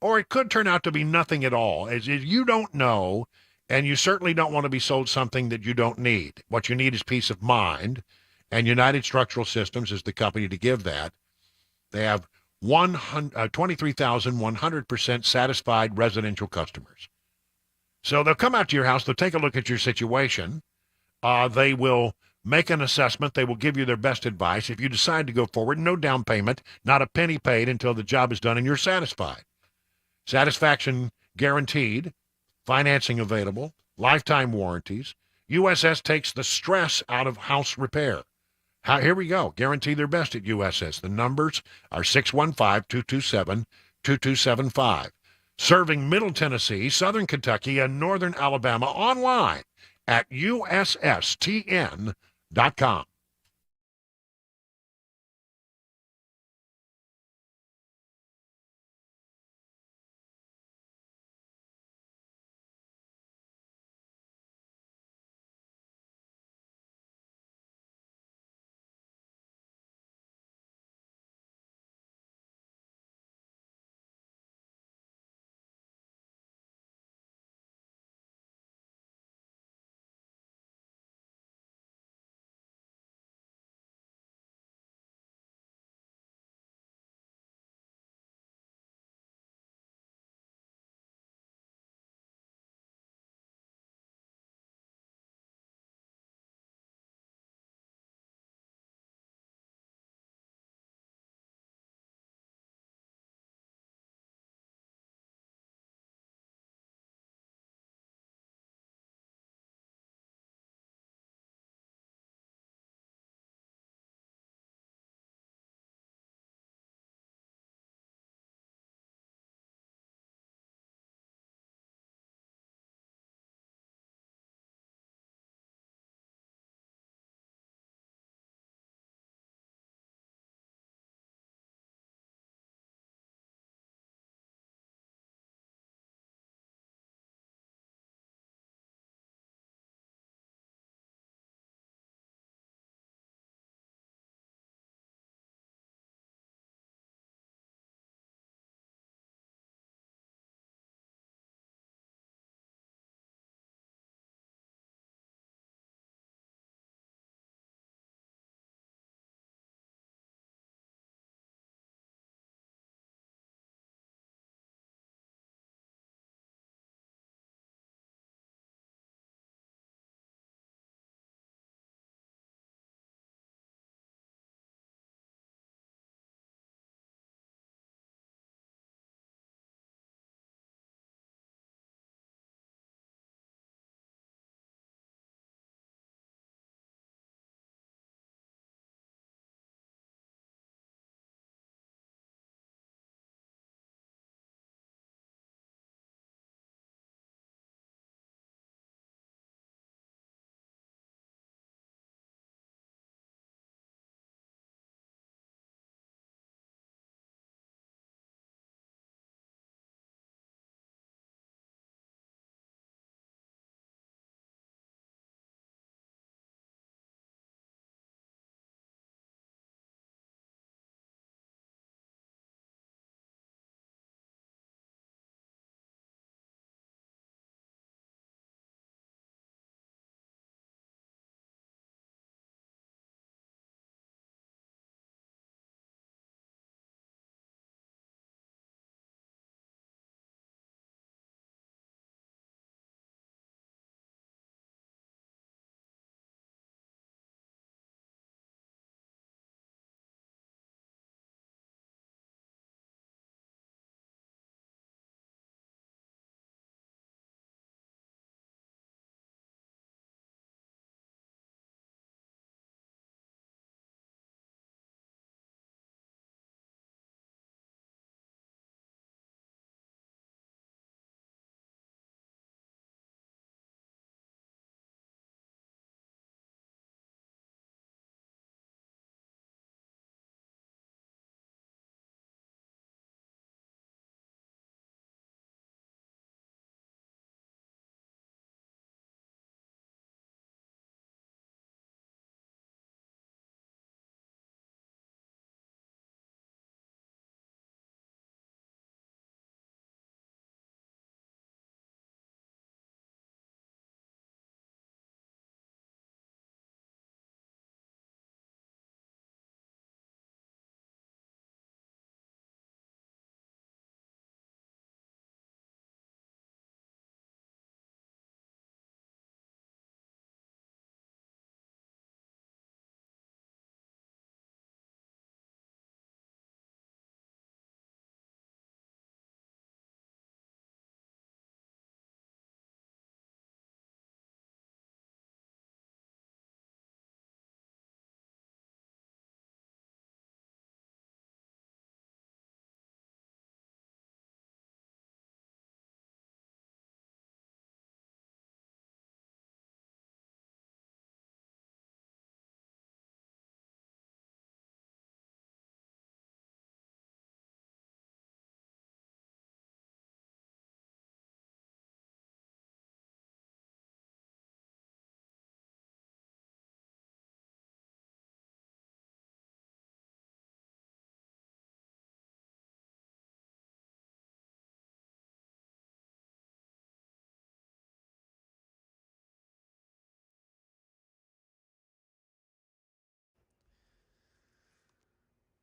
or it could turn out to be nothing at all. As you don't know, and you certainly don't want to be sold something that you don't need. What you need is peace of mind, and United Structural Systems is the company to give that. They have 23,100% satisfied residential customers. So they'll come out to your house, they'll take a look at your situation, they will make an assessment, they will give you their best advice. If you decide to go forward, no down payment, not a penny paid until the job is done and you're satisfied. Satisfaction guaranteed, financing available, lifetime warranties. USS takes the stress out of house repair. Here we go. Guarantee their best at USS. The numbers are 615-227-2275. Serving Middle Tennessee, Southern Kentucky, and Northern Alabama online at USSTN.com.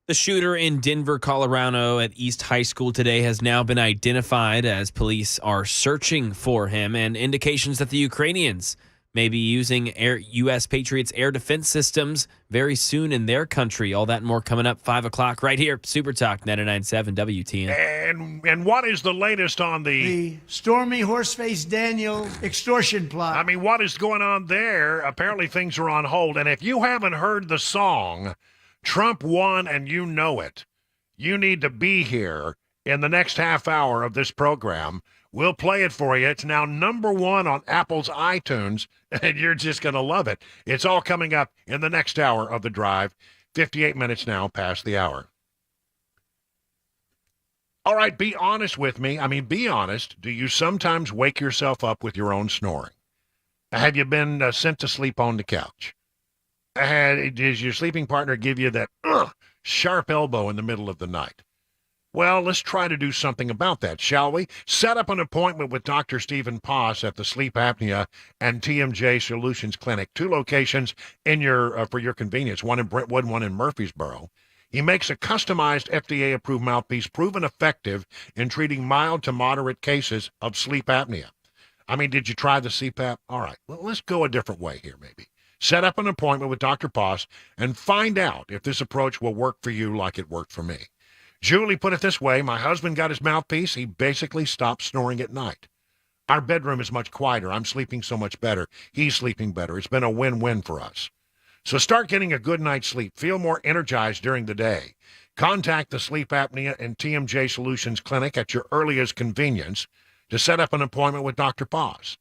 The shooter in Denver, Colorado at East High School today has now been identified as police are searching for him, and indications that the Ukrainians may be using U.S. Patriots air defense systems very soon in their country. All that and more coming up 5 o'clock right here, Super Talk 99.7 WTN. And what is the latest on The Stormy Horseface Daniel extortion plot. I mean, what is going on there? Apparently things are on hold. And if you haven't heard the song, Trump won and you know it, you need to be here in the next half hour of this program. We'll play it for you. It's now #1 on Apple's iTunes, and you're just going to love it. It's all coming up in the next hour of The Drive, 58 minutes now past the hour. All right, be honest with me. I mean, be honest. Do you sometimes wake yourself up with your own snoring? Have you been sent to sleep on the couch? Does your sleeping partner give you that sharp elbow in the middle of the night? Well, let's try to do something about that, shall we? Set up an appointment with Dr. Stephen Poss at the Sleep Apnea and TMJ Solutions Clinic, 2 locations in for your convenience, one in Brentwood, one in Murfreesboro. He makes a customized FDA-approved mouthpiece proven effective in treating mild to moderate cases of sleep apnea. I mean, did you try the CPAP? All right, well, let's go a different way here, maybe. Set up an appointment with Dr. Poss and find out if this approach will work for you like it worked for me. Julie put it this way: my husband got his mouthpiece. He basically stopped snoring at night. Our bedroom is much quieter. I'm sleeping so much better. He's sleeping better. It's been a win-win for us. So start getting a good night's sleep. Feel more energized during the day. Contact the Sleep Apnea and TMJ Solutions Clinic at your earliest convenience to set up an appointment with Dr. Poss.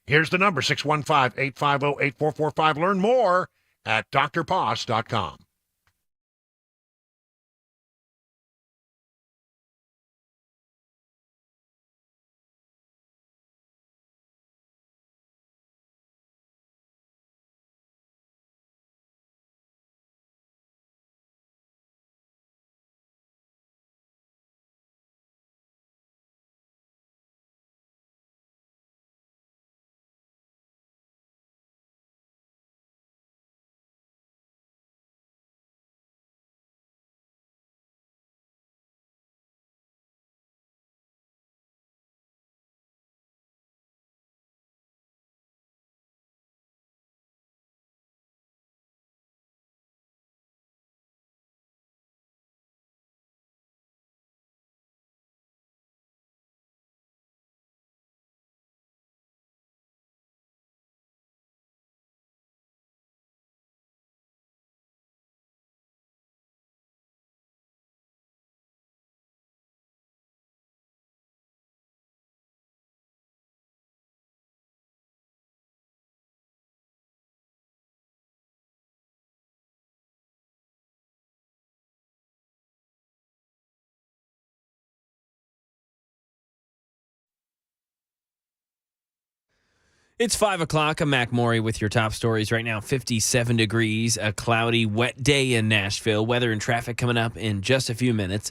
Here's the number, 615-850-8445. Learn more at drposs.com. It's 5 o'clock. I'm Mac Maury with your top stories right now. 57 degrees, a cloudy, wet day in Nashville. Weather and traffic coming up in just a few minutes.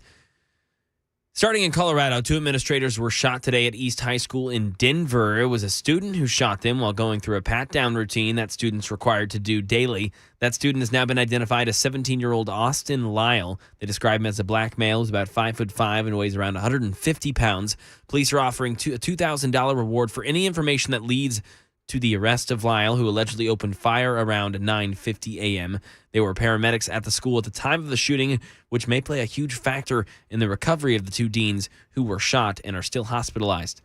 Starting in Colorado, 2 administrators were shot today at East High School in Denver. It was a student who shot them while going through a pat-down routine that student's required to do daily. That student has now been identified as 17-year-old Austin Lyle. They describe him as a black male who's about 5'5" and weighs around 150 pounds. Police are offering a $2,000 reward for any information that leads to the arrest of Lyle, who allegedly opened fire around 9:50 a.m. There were paramedics at the school at the time of the shooting, which may play a huge factor in the recovery of the 2 deans who were shot and are still hospitalized.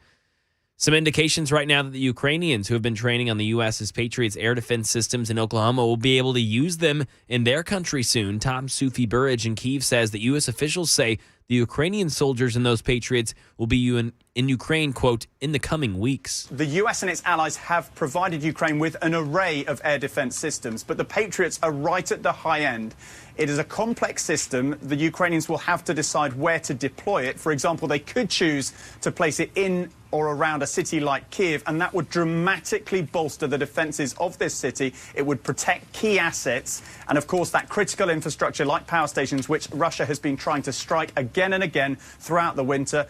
Some indications right now that the Ukrainians who have been training on the U.S.'s Patriots air defense systems in Oklahoma will be able to use them in their country soon. Tom Sufi Burridge in Kyiv says that U.S. officials say the Ukrainian soldiers in those Patriots will be in Ukraine, quote, in the coming weeks. The U.S. and its allies have provided Ukraine with an array of air defense systems, but the Patriots are right at the high end. It is a complex system. The Ukrainians will have to decide where to deploy it. For example, they could choose to place it in or around a city like Kyiv, and that would dramatically bolster the defences of this city. It would protect key assets and, of course, that critical infrastructure like power stations, which Russia has been trying to strike again and again throughout the winter.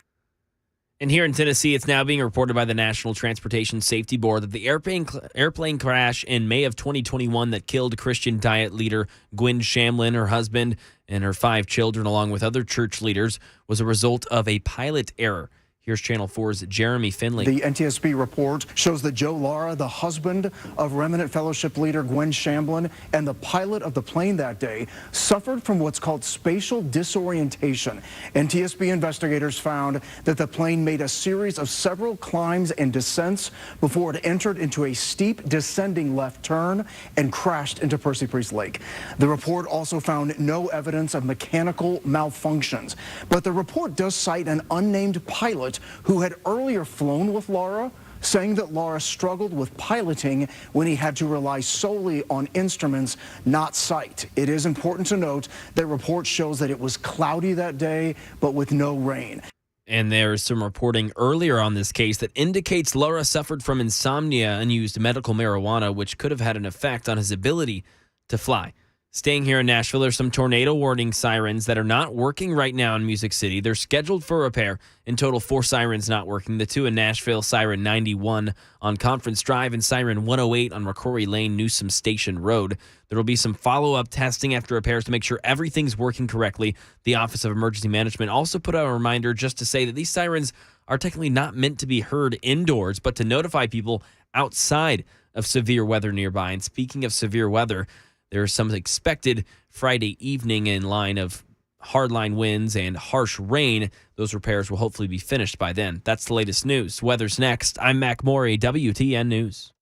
And here in Tennessee, it's now being reported by the National Transportation Safety Board that the airplane crash in May of 2021 that killed Christian Diet leader Gwen Shamlin, her husband, and her 5 children, along with other church leaders, was a result of a pilot error. Here's Channel 4's Jeremy Finley. The NTSB report shows that Joe Lara, the husband of Remnant Fellowship leader Gwen Shamblin and the pilot of the plane that day, suffered from what's called spatial disorientation. NTSB investigators found that the plane made a series of several climbs and descents before it entered into a steep descending left turn and crashed into Percy Priest Lake. The report also found no evidence of mechanical malfunctions, but the report does cite an unnamed pilot who had earlier flown with Lara, saying that Lara struggled with piloting when he had to rely solely on instruments, not sight. It is important to note that report shows that it was cloudy that day, but with no rain. And there's some reporting earlier on this case that indicates Lara suffered from insomnia and used medical marijuana, which could have had an effect on his ability to fly. Staying here in Nashville, there's some tornado warning sirens that are not working right now in Music City. They're scheduled for repair. In total, 4 sirens not working. The 2 in Nashville, Siren 91 on Conference Drive and Siren 108 on McCrory Lane, Newsom Station Road. There will be some follow-up testing after repairs to make sure everything's working correctly. The Office of Emergency Management also put out a reminder just to say that these sirens are technically not meant to be heard indoors, but to notify people outside of severe weather nearby. And speaking of severe weather, there is some expected Friday evening in line of hardline winds and harsh rain. Those repairs will hopefully be finished by then. That's the latest news. Weather's next. I'm Mac Morey, WTN News.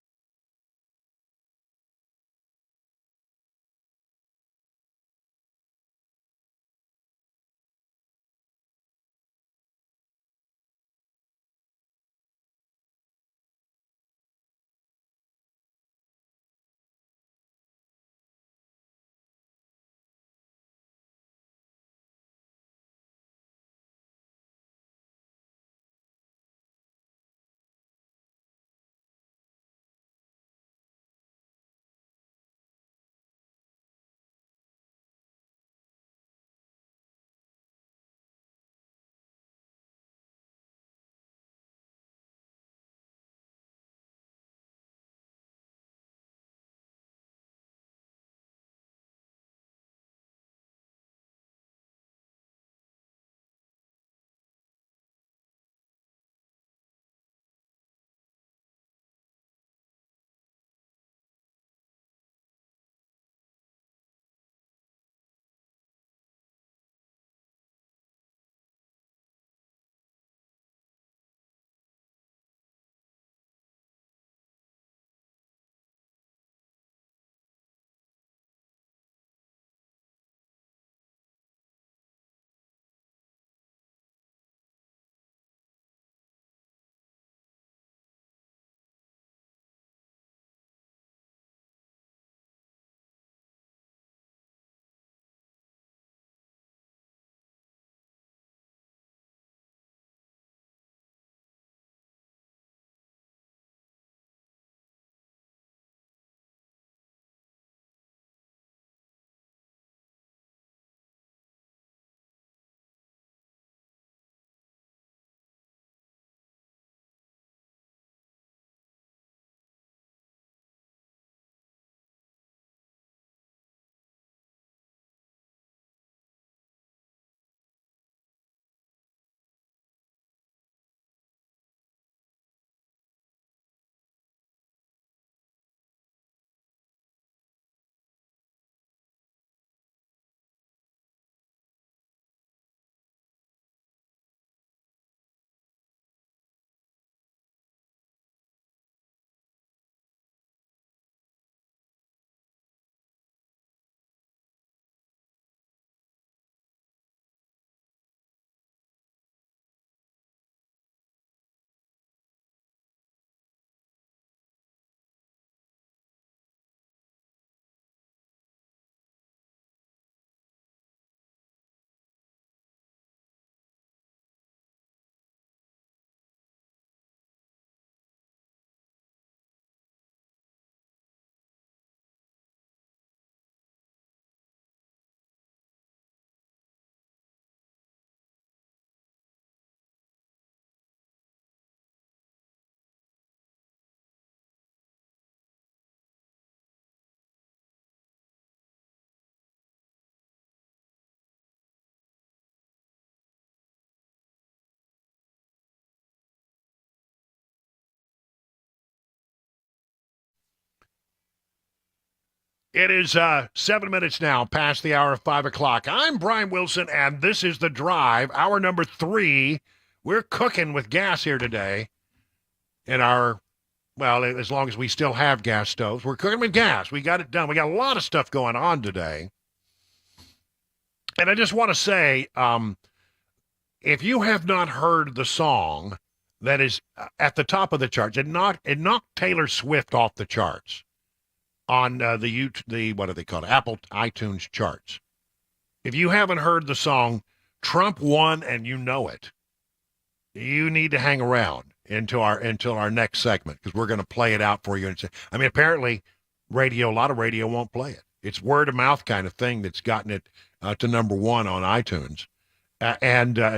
It is 7 minutes now past the hour of 5 o'clock. I'm Brian Wilson, and this is The Drive, hour number 3. We're cooking with gas here today in our, well, as long as we still have gas stoves. We're cooking with gas. We got it done. We got a lot of stuff going on today. And I just want to say, if you have not heard the song that is at the top of the charts, it knocked Taylor Swift off the charts on the what do they call it? Apple iTunes charts. If you haven't heard the song, Trump won and you know it, you need to hang around until our next segment, because we're going to play it out for you. I mean, apparently, a lot of radio won't play it. It's word of mouth kind of thing that's gotten it to number 1 on iTunes.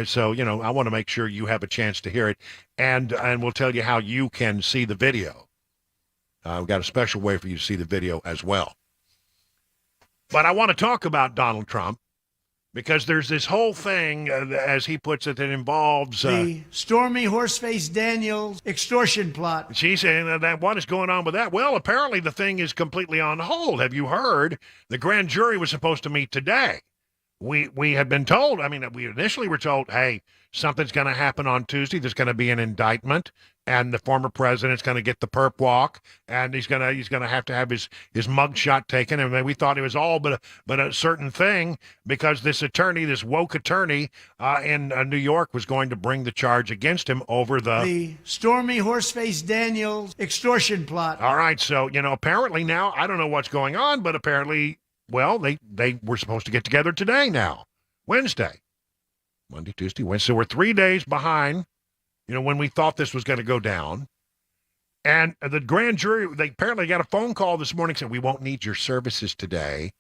So, I want to make sure you have a chance to hear it, and we'll tell you how you can see the video. We've got a special way for you to see the video as well. But I want to talk about Donald Trump, because there's this whole thing, as he puts it, that involves the Stormy Horseface Daniels extortion plot. She's saying that what is going on with that? Well, apparently the thing is completely on hold. Have you heard? The grand jury was supposed to meet today. We had been told, we initially were told, hey, something's going to happen on Tuesday. There's going to be an indictment, and the former president's going to get the perp walk, and he's going to have his mug shot taken. And we thought it was all but a certain thing, because this woke attorney in New York was going to bring the charge against him over the Stormy Horseface Daniels extortion plot. All right, so, apparently now, I don't know what's going on, but apparently, well, they were supposed to get together today now, Wednesday. Monday, Tuesday, Wednesday. So we're 3 days behind, when we thought this was going to go down. And the grand jury, they apparently got a phone call this morning saying, we won't need your services today.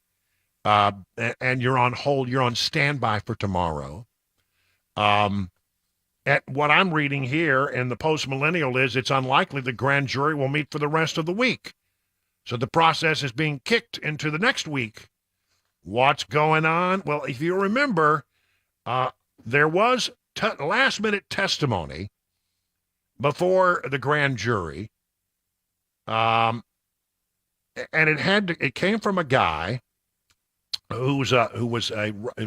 And you're on hold. You're on standby for tomorrow. At what I'm reading here in the Post-Millennial is it's unlikely the grand jury will meet for the rest of the week. So the process is being kicked into the next week. What's going on? Well, if you remember, there was last-minute testimony before the grand jury, and it came from a guy who was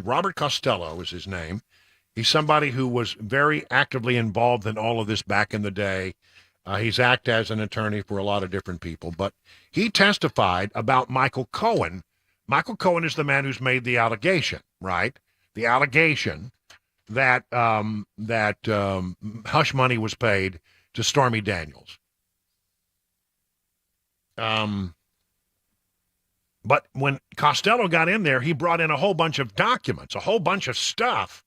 Robert Costello is his name. He's somebody who was very actively involved in all of this back in the day. He's acted as an attorney for a lot of different people, but he testified about Michael Cohen. Michael Cohen is the man who's made the allegation, right? The allegation that hush money was paid to Stormy Daniels. But when Costello got in there, he brought in a whole bunch of documents, a whole bunch of stuff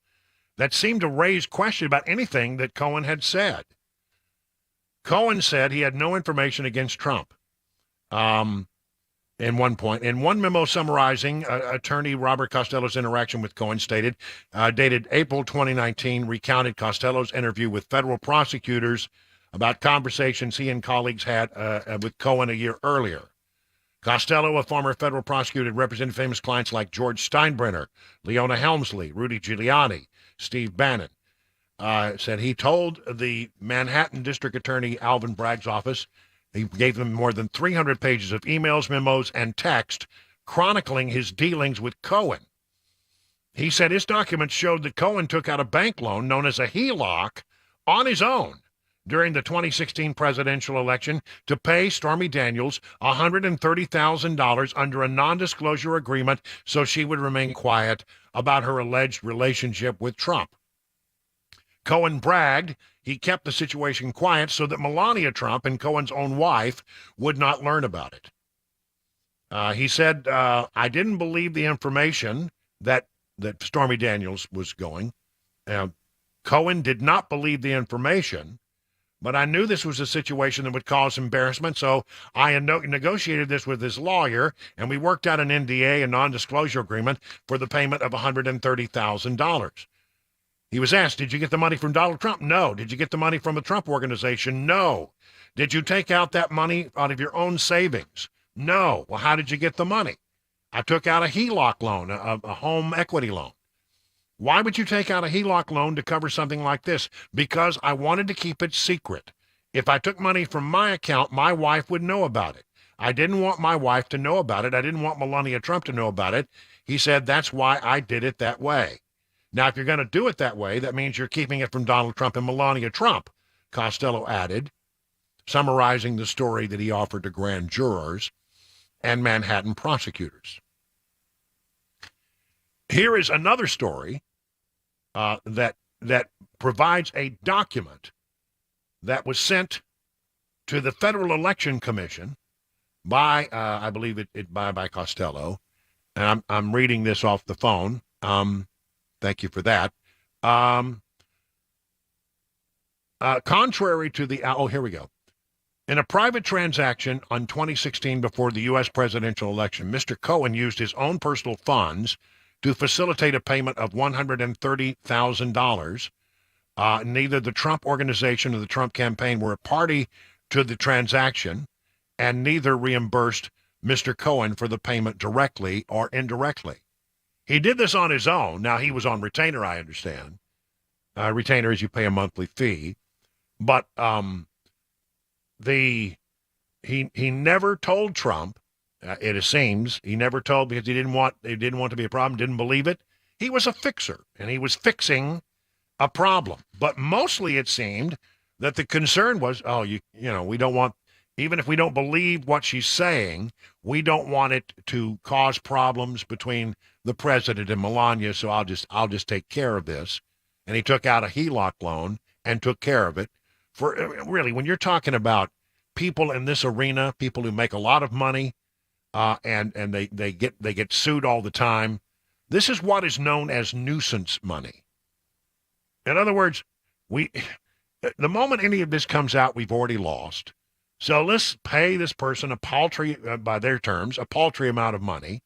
that seemed to raise question about anything that Cohen had said. Cohen said he had no information against Trump. In one point, in one memo summarizing attorney Robert Costello's interaction with Cohen stated, dated April 2019, recounted Costello's interview with federal prosecutors about conversations he and colleagues had with Cohen a year earlier. Costello, a former federal prosecutor, represented famous clients like George Steinbrenner, Leona Helmsley, Rudy Giuliani, Steve Bannon. Said he told the Manhattan District Attorney Alvin Bragg's office, he gave them more than 300 pages of emails, memos, and text chronicling his dealings with Cohen. He said his documents showed that Cohen took out a bank loan known as a HELOC on his own during the 2016 presidential election to pay Stormy Daniels $130,000 under a non-disclosure agreement so she would remain quiet about her alleged relationship with Trump. Cohen bragged he kept the situation quiet so that Melania Trump and Cohen's own wife would not learn about it. He said, I didn't believe the information that Stormy Daniels was going. Cohen did not believe the information, but I knew this was a situation that would cause embarrassment, so I negotiated this with his lawyer, and we worked out an NDA, a non-disclosure agreement, for the payment of $130,000. He was asked, did you get the money from Donald Trump? No. Did you get the money from the Trump Organization? No. Did you take out that money out of your own savings? No. Well, how did you get the money? I took out a HELOC loan, a home equity loan. Why would you take out a HELOC loan to cover something like this? Because I wanted to keep it secret. If I took money from my account, my wife would know about it. I didn't want my wife to know about it. I didn't want Melania Trump to know about it. He said, that's why I did it that way. Now, if you're going to do it that way, that means you're keeping it from Donald Trump and Melania Trump, Costello added, summarizing the story that he offered to grand jurors and Manhattan prosecutors. Here is another story that provides a document that was sent to the Federal Election Commission by, I believe by Costello, and I'm reading this off the phone. Thank you for that. Contrary to the, here we go. In a private transaction on 2016 before the U.S. presidential election, Mr. Cohen used his own personal funds to facilitate a payment of $130,000. Neither the Trump organization nor the Trump campaign were a party to the transaction, and neither reimbursed Mr. Cohen for the payment directly or indirectly. He did this on his own. Now, he was on retainer, I understand. Retainer is you pay a monthly fee. But he never told Trump, it seems, he never told because he didn't want to be a problem, didn't believe it. He was a fixer, and he was fixing a problem. But mostly it seemed that the concern was, we don't want, even if we don't believe what she's saying, we don't want it to cause problems between the president and Melania, so I'll just take care of this. And he took out a HELOC loan and took care of it. For really, when you're talking about people in this arena, people who make a lot of money, and they get sued all the time, this is what is known as nuisance money. In other words, the moment any of this comes out, we've already lost. So let's pay this person a paltry, by their terms, a paltry amount of money,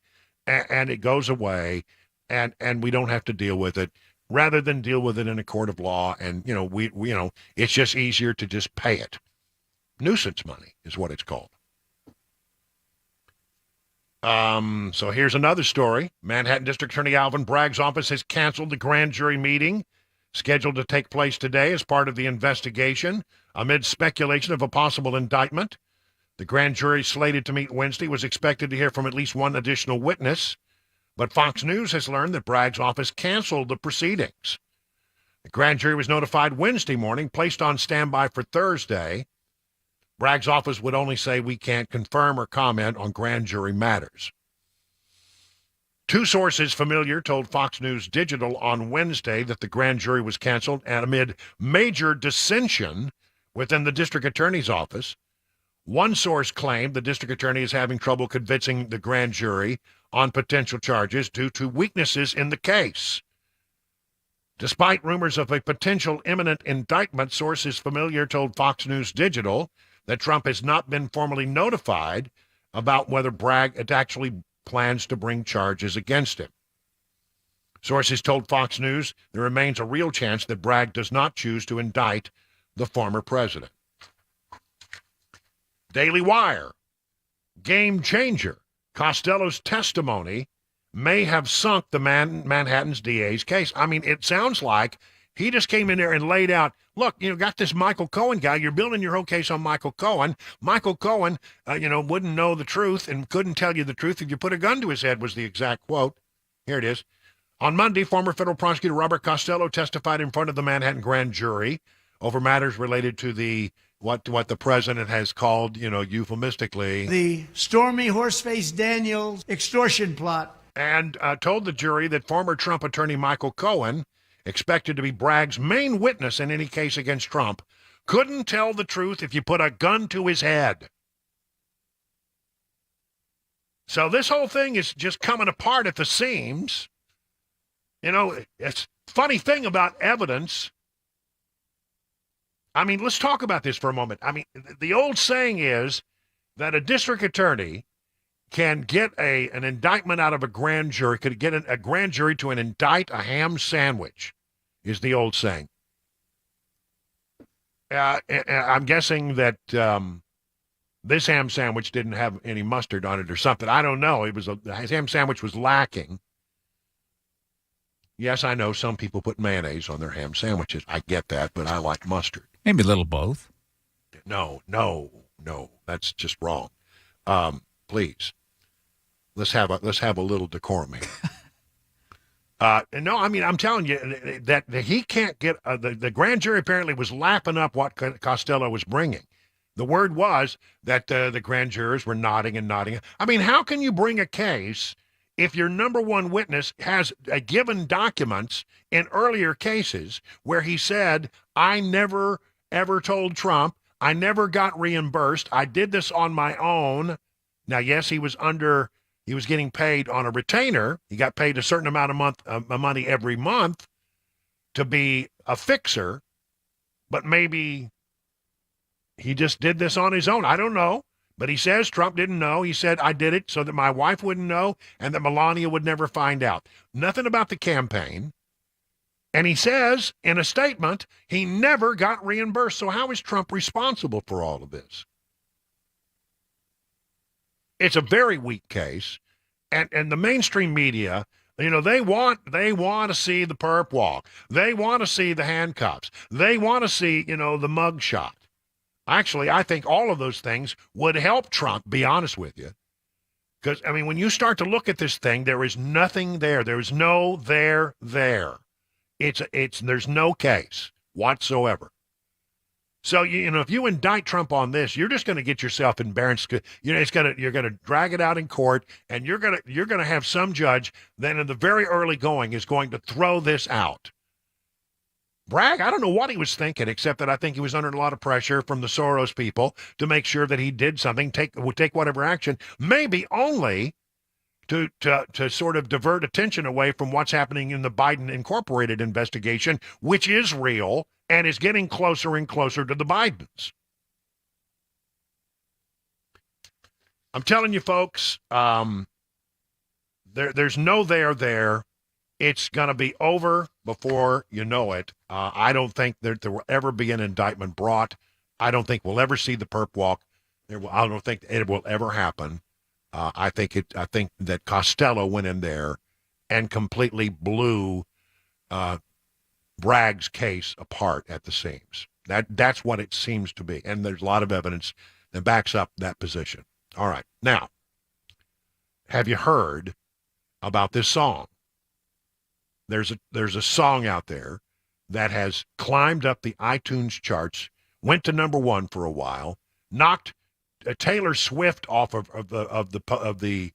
and it goes away, and we don't have to deal with it, rather than deal with it in a court of law. And it's just easier to just pay it. Nuisance money is what it's called. So here's another story. Manhattan District Attorney Alvin Bragg's office has canceled the grand jury meeting scheduled to take place today as part of the investigation amid speculation of a possible indictment. The grand jury slated to meet Wednesday was expected to hear from at least one additional witness, but Fox News has learned that Bragg's office canceled the proceedings. The grand jury was notified Wednesday morning, placed on standby for Thursday. Bragg's office would only say we can't confirm or comment on grand jury matters. Two sources familiar told Fox News Digital on Wednesday that the grand jury was canceled and amid major dissension within the district attorney's office. One source claimed the district attorney is having trouble convincing the grand jury on potential charges due to weaknesses in the case. Despite rumors of a potential imminent indictment, sources familiar told Fox News Digital that Trump has not been formally notified about whether Bragg actually plans to bring charges against him. Sources told Fox News there remains a real chance that Bragg does not choose to indict the former president. Daily Wire, game changer. Costello's testimony may have sunk the Manhattan's DA's case. I mean, it sounds like he just came in there and laid out, look, got this Michael Cohen guy. You're building your whole case on Michael Cohen. Michael Cohen, wouldn't know the truth and couldn't tell you the truth if you put a gun to his head, was the exact quote. Here it is. On Monday, former federal prosecutor Robert Costello testified in front of the Manhattan grand jury over matters related to the what the president has called, euphemistically, the Stormy Horseface Daniels extortion plot. And told the jury that former Trump attorney Michael Cohen, expected to be Bragg's main witness in any case against Trump, couldn't tell the truth if you put a gun to his head. So this whole thing is just coming apart at the seams. It's a funny thing about evidence. I mean, let's talk about this for a moment. I mean, the old saying is that a district attorney can get an indictment out of a grand jury, could get a grand jury to indict a ham sandwich, is the old saying. I'm guessing that this ham sandwich didn't have any mustard on it or something. I don't know. The ham sandwich was lacking. Yes, I know some people put mayonnaise on their ham sandwiches. I get that, but I like mustard. Maybe a little both. No. That's just wrong. Please, let's have a little decorum here. No, I mean, I'm telling you that he can't get the grand jury apparently was lapping up what Costello was bringing. The word was that the grand jurors were nodding and nodding. I mean, how can you bring a case if your number one witness has given documents in earlier cases where he said, I never, ever told Trump, I never got reimbursed, I did this on my own. Now, yes, he was getting paid on a retainer. He got paid a certain amount of money every month to be a fixer, but maybe he just did this on his own. I don't know. But he says Trump didn't know. He said, I did it so that my wife wouldn't know and that Melania would never find out. Nothing about the campaign. And he says in a statement, he never got reimbursed. So how is Trump responsible for all of this? It's a very weak case. And the mainstream media, you know, they want to see the perp walk. They want to see the handcuffs. They want to see, you know, the mug shot. Actually, I think all of those things would help Trump, be honest with you. Because, I mean, when you start to look at this thing, there is nothing there. There is no there. There's no case whatsoever. So, you know, if you indict Trump on this, you're just going to get yourself embarrassed. You know, you're going to drag it out in court, and you're going to have some judge that in the very early going is going to throw this out. Bragg, I don't know what he was thinking, except that I think he was under a lot of pressure from the Soros people to make sure that he did something, would take whatever action, maybe only to sort of divert attention away from what's happening in the Biden Incorporated investigation, which is real and is getting closer and closer to the Bidens. I'm telling you, folks, there's no there. It's going to be over before you know it. I don't think that there will ever be an indictment brought. I don't think we'll ever see the perp walk. I don't think it will ever happen. I think that Costello went in there and completely blew Bragg's case apart at the seams. That's what it seems to be, and there's a lot of evidence that backs up that position. All right, now, have you heard about this song? There's a song out there that has climbed up the iTunes charts, went to number one for a while, knocked Taylor Swift off of the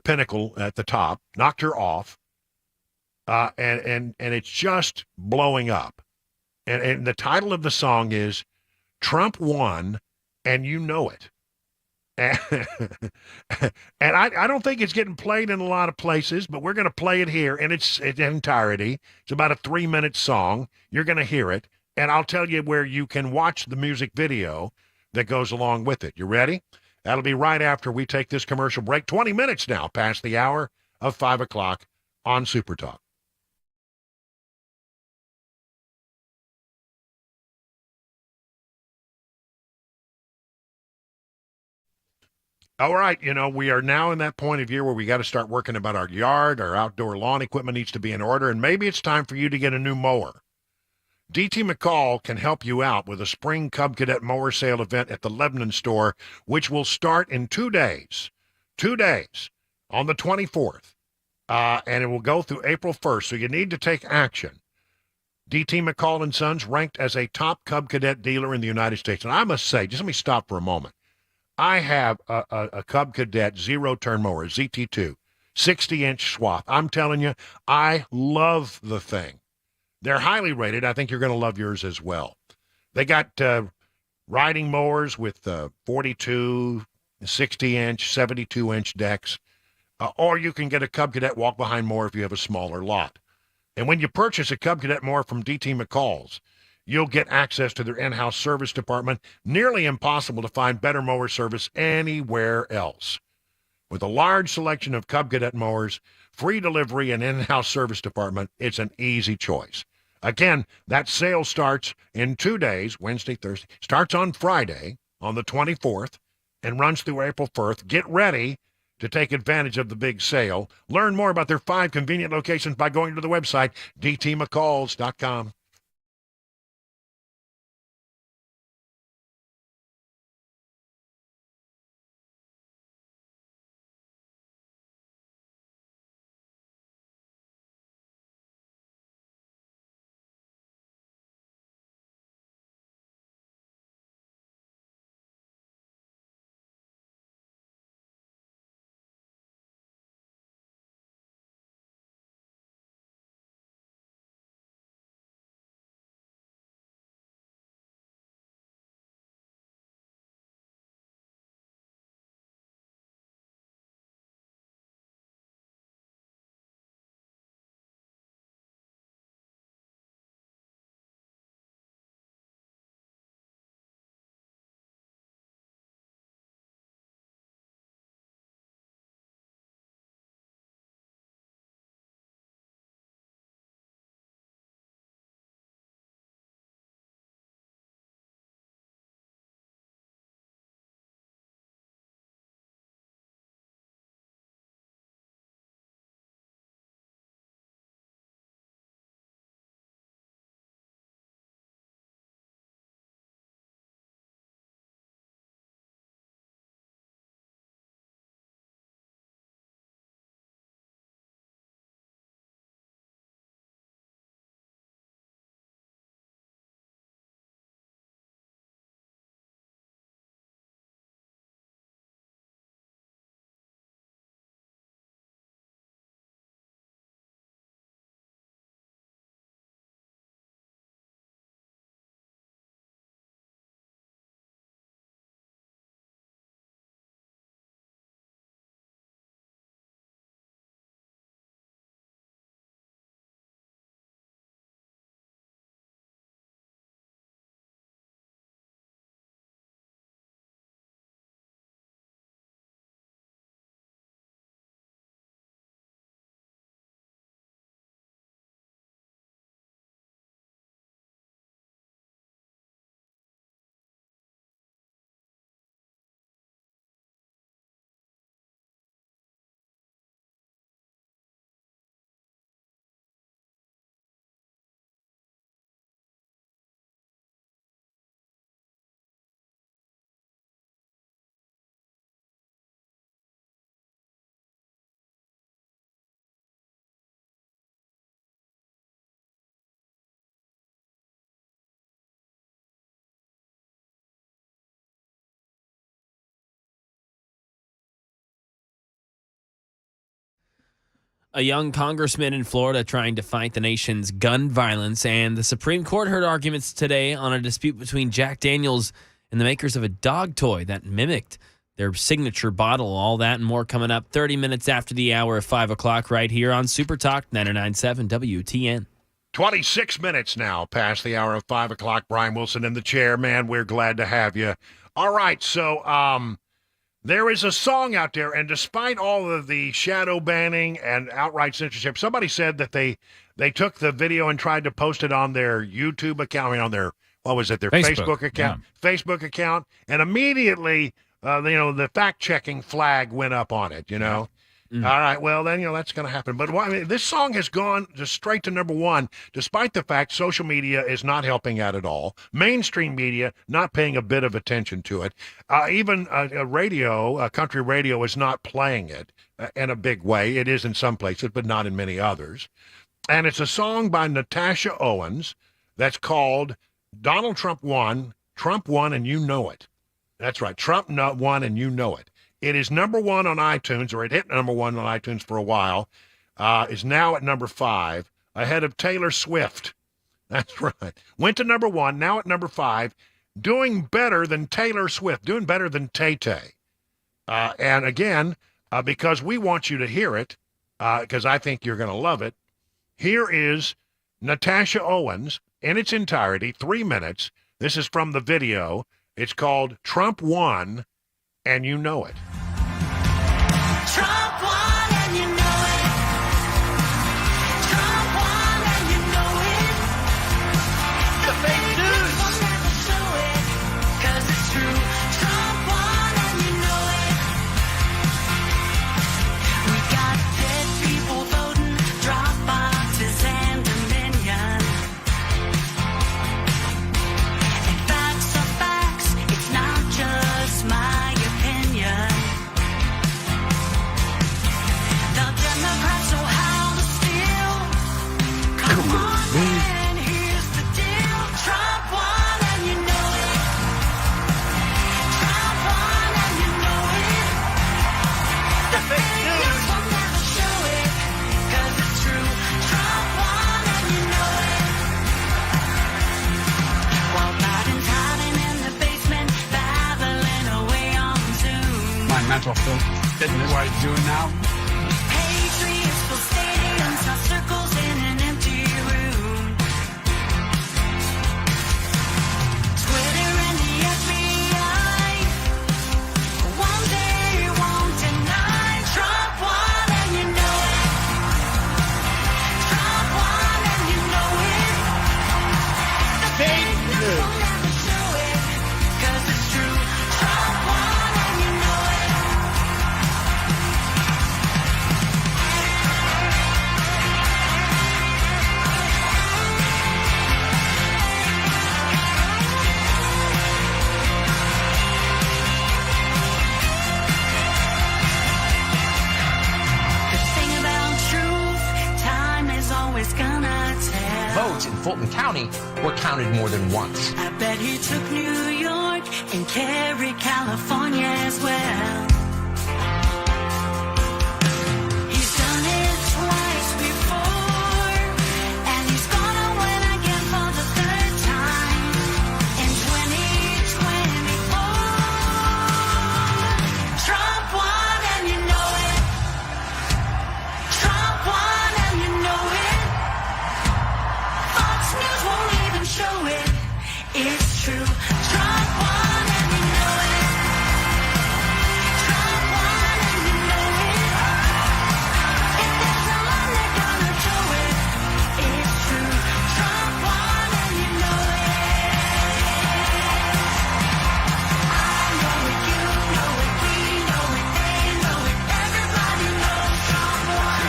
pinnacle at the top, knocked her off, and it's just blowing up. And the title of the song is "Trump Won, and You Know It." And I don't think it's getting played in a lot of places, but we're going to play it here in its entirety. It's about a 3-minute song. You're going to hear it, and I'll tell you where you can watch the music video that goes along with it. You ready? That'll be right after we take this commercial break. 20 minutes now past the hour of 5 o'clock on SuperTalk. All right, you know, we are now in that point of year where we got to start working about our yard. Our outdoor lawn equipment needs to be in order, and maybe it's time for you to get a new mower. DT McCall can help you out with a spring Cub Cadet mower sale event at the Lebanon store, which will start in 2 days. 2 days on the 24th, and it will go through April 1st, so you need to take action. DT McCall & Sons ranked as a top Cub Cadet dealer in the United States. And I must say, just let me stop for a moment. I have a Cub Cadet zero-turn mower, ZT2, 60-inch swath. I'm telling you, I love the thing. They're highly rated. I think you're going to love yours as well. They got riding mowers with 42, 60-inch, 72-inch decks, or you can get a Cub Cadet walk-behind mower if you have a smaller lot. And when you purchase a Cub Cadet mower from DT McCall's, you'll get access to their in-house service department. Nearly impossible to find better mower service anywhere else. With a large selection of Cub Cadet mowers, free delivery, and in-house service department, it's an easy choice. Again, that sale starts in 2 days, Wednesday, Thursday. Starts on Friday, on the 24th, and runs through April 1st. Get ready to take advantage of the big sale. Learn more about their 5 convenient locations by going to the website, dtmccalls.com. A young congressman in Florida trying to fight the nation's gun violence, and the Supreme Court heard arguments today on a dispute between Jack Daniels and the makers of a dog toy that mimicked their signature bottle. All that and more coming up 30 minutes after the hour of 5 o'clock right here on SuperTalk 99.7 WTN. 26 minutes now past the hour of 5 o'clock. Brian Wilson in the chair. Man, we're glad to have you. All right, so there is a song out there, and despite all of the shadow banning and outright censorship, somebody said that they took the video and tried to post it on their YouTube account, on their, what was it, their Facebook account, Facebook account, and immediately, the fact-checking flag went up on it, All right, well, then, that's going to happen. But this song has gone just straight to number one, despite the fact social media is not helping out at all. Mainstream media not paying a bit of attention to it. Even country radio is not playing it in a big way. It is in some places, but not in many others. And it's a song by Natasha Owens that's called Donald Trump Won, and You Know It. That's right, Trump won and you know it. It is number one on iTunes, or it hit number one on iTunes for a while, is now at number 5, ahead of Taylor Swift. That's right. Went to number 1, now at number 5, doing better than Taylor Swift, doing better than Tay-Tay. And again, because we want you to hear it, because I think you're going to love it, here is Natasha Owens in its entirety, 3 minutes. This is from the video. It's called Trump Won, and You Know It. Trump won and you know it. Trump won and you know it. The fake news will never show it, 'cause it's true. Trump won and you know it. We got dead people voting, drop boxes and dominion. And facts are facts, it's not just my opinion. The Democrats know how to steal. Come on, man, here's the deal. Trump won and you know it. Trump won and you know it. The fake news will never show it, 'cause it's true. Trump won and you know it. While Biden's hiding in the basement, babbling away on Zoom. My mental filth. Isn't it what he's doing now? Patriots fill stadiums, not circles in an empty room. Twitter and the FBI, one day won't deny. Trump won and you know it. Trump won and you know it. The fake news will never show it, 'cause it's true. Trump won and you know it. The thing about truth, time is always gonna tell. Votes in Fulton County were counted more than once. I bet he took New York and carried California as well. He's done it twice before, and he's gonna win again for the third time in 2024. Trump won and you know it. Trump won and you know it. Fox News won't even show it. It's true. Trump won and you know it. Trump won and you know it. If there's a line, they're gonna show it. It's true. Trump won and you know it. I know it, you know it, we know it, they know it. Everybody knows Trump won.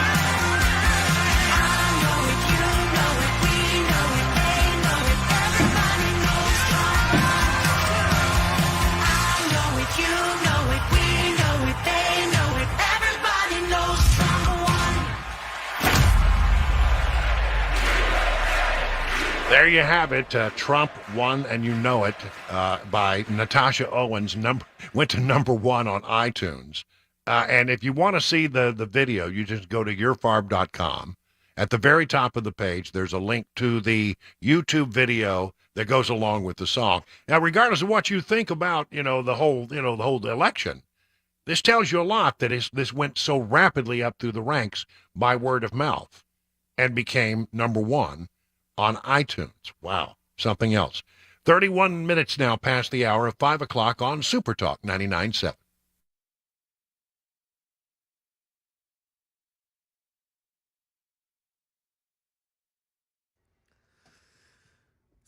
I know it, you know it, we know it, they know it. Everybody knows Trump won. I know it, you know it, we know it, they know it. Everybody knows Trump won. There you have it. Trump Won and You Know It by Natasha Owens. Went to number 1 on iTunes. And if you want to see the video, you just go to yourfarm.com. At the very top of the page, there's a link to the YouTube video that goes along with the song. Now, regardless of what you think about, the whole election, this tells you a lot that this went so rapidly up through the ranks by word of mouth and became number one on iTunes. Wow, something else. 31 minutes now past the hour of 5 o'clock on SuperTalk 99.7.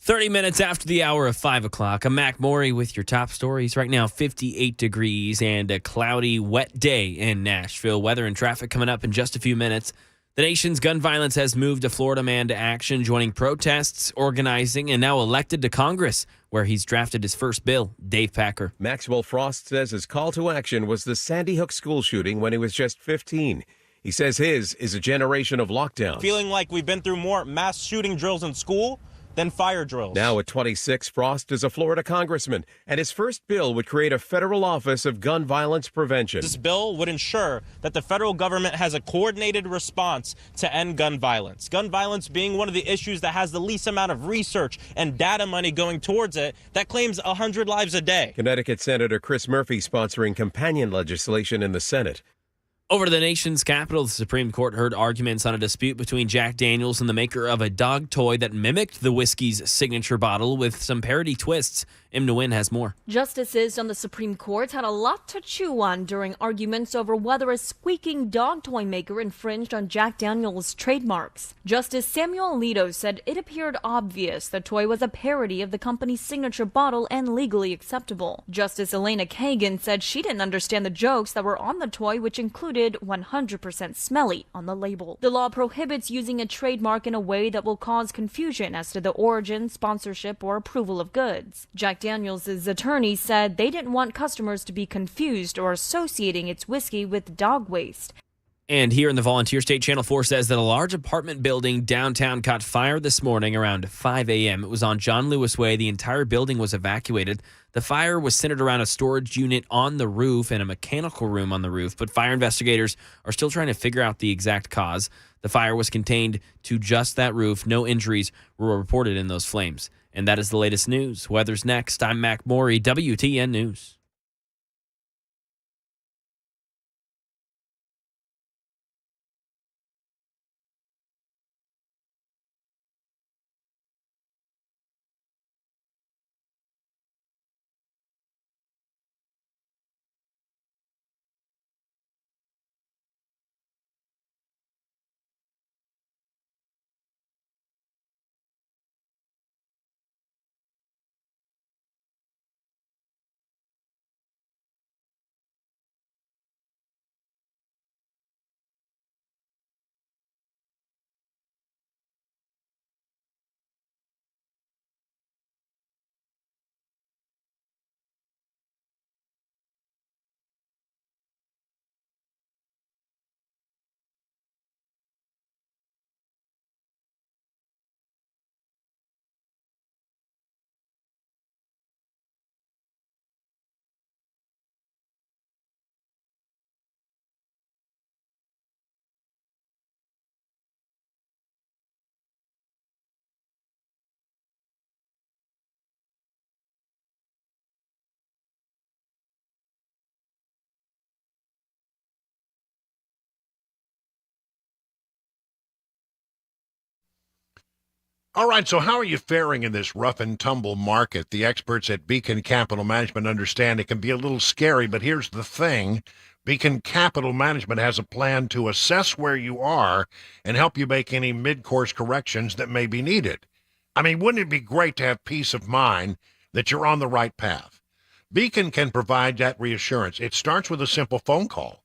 30 minutes after the hour of 5 o'clock, I'm Mac Morey with your top stories. Right now, 58 degrees and a cloudy, wet day in Nashville. Weather and traffic coming up in just a few minutes. The nation's gun violence has moved a Florida man to action, joining protests, organizing, and now elected to Congress, where he's drafted his first bill. Dave Packer. Maxwell Frost says his call to action was the Sandy Hook school shooting when he was just 15. He says his is a generation of lockdowns. Feeling like we've been through more mass shooting drills in school than fire drills. Now at 26, Frost is a Florida congressman, and his first bill would create a federal office of gun violence prevention. This bill would ensure that the federal government has a coordinated response to end gun violence. Gun violence being one of the issues that has the least amount of research and data money going towards it, that claims 100 lives a day. Connecticut Senator Chris Murphy sponsoring companion legislation in the Senate. Over to the nation's capital, the Supreme Court heard arguments on a dispute between Jack Daniels and the maker of a dog toy that mimicked the whiskey's signature bottle with some parody twists. Im Nguyen has more. Justices on the Supreme Court had a lot to chew on during arguments over whether a squeaking dog toy maker infringed on Jack Daniels' trademarks. Justice Samuel Alito said it appeared obvious the toy was a parody of the company's signature bottle and legally acceptable. Justice Elena Kagan said she didn't understand the jokes that were on the toy, which included 100% smelly on the label. The law prohibits using a trademark in a way that will cause confusion as to the origin, sponsorship, or approval of goods. Jack Daniels' attorney said they didn't want customers to be confused or associating its whiskey with dog waste. And here in the Volunteer State, Channel 4 says that a large apartment building downtown caught fire this morning around 5 a.m. It was on John Lewis Way. The entire building was evacuated. The fire was centered around a storage unit on the roof and a mechanical room on the roof, but fire investigators are still trying to figure out the exact cause. The fire was contained to just that roof. No injuries were reported in those flames. And that is the latest news. Weather's next. I'm Mac Morey, WTN News. All right, so how are you faring in this rough and tumble market? The experts at Beacon Capital Management understand it can be a little scary, but here's the thing. Beacon Capital Management has a plan to assess where you are and help you make any mid-course corrections that may be needed. I mean, wouldn't it be great to have peace of mind that you're on the right path? Beacon can provide that reassurance. It starts with a simple phone call.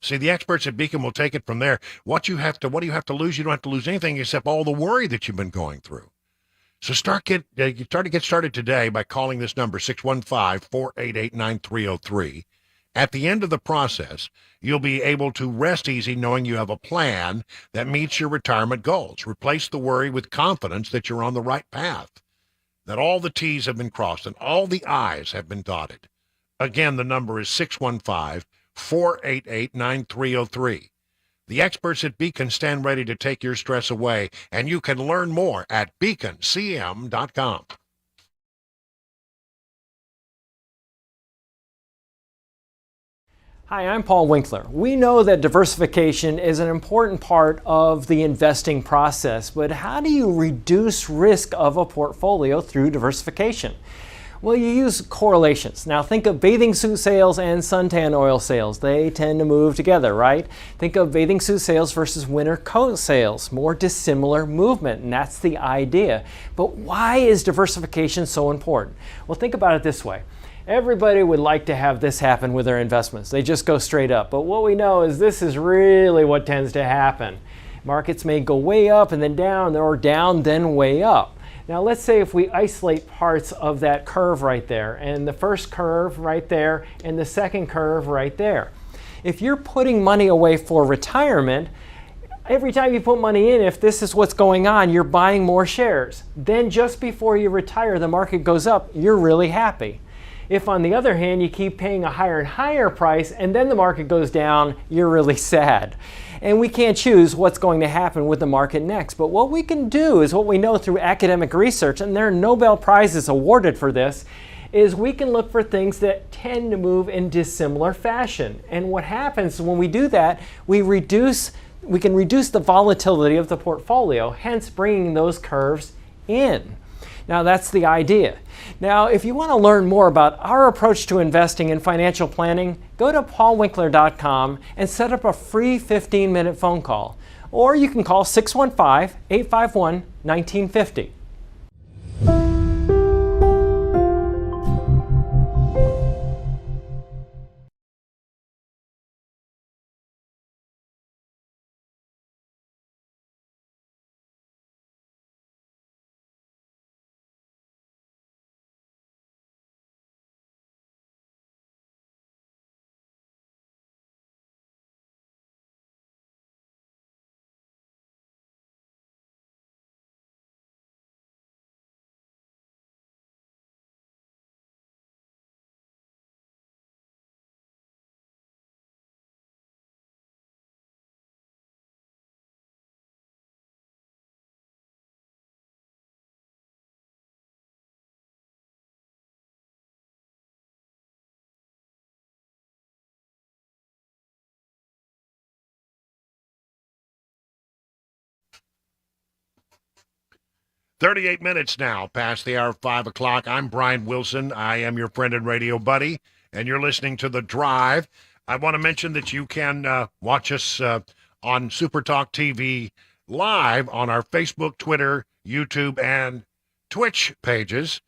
See, the experts at Beacon will take it from there. What do you have to lose? You don't have to lose anything except all the worry that you've been going through. So start to get started today by calling this number, 615-488-9303. At the end of the process, you'll be able to rest easy knowing you have a plan that meets your retirement goals. Replace the worry with confidence that you're on the right path, that all the T's have been crossed and all the I's have been dotted. Again, the number is 615 488-9303. The experts at Beacon stand ready to take your stress away, and you can learn more at beaconcm.com. Hi, I'm Paul Winkler. We know that diversification is an important part of the investing process, but how do you reduce risk of a portfolio through diversification? Well, you use correlations. Now think of bathing suit sales and suntan oil sales. They tend to move together, right? Think of bathing suit sales versus winter coat sales. More dissimilar movement, and that's the idea. But why is diversification so important? Well, think about it this way. Everybody would like to have this happen with their investments. They just go straight up. But what we know is this is really what tends to happen. Markets may go way up and then down, or down then way up. Now let's say if we isolate parts of that curve right there, and the first curve right there, and the second curve right there. If you're putting money away for retirement, every time you put money in, if this is what's going on, you're buying more shares. Then just before you retire, the market goes up, you're really happy. If, on the other hand, you keep paying a higher and higher price and then the market goes down, you're really sad. And we can't choose what's going to happen with the market next. But what we can do is what we know through academic research, and there are Nobel Prizes awarded for this, is we can look for things that tend to move in dissimilar fashion. And what happens when we do that, we can reduce the volatility of the portfolio, hence bringing those curves in. Now that's the idea. Now if you want to learn more about our approach to investing and financial planning, go to paulwinkler.com and set up a free 15-minute phone call. Or you can call 615-851-1950. "38 minutes now past the hour of 5 o'clock. I'm Brian Wilson. I am your friend and radio buddy, and you're listening to The Drive. I want to mention that you can watch us on SuperTalk TV live on our Facebook, Twitter, YouTube, and Twitch pages.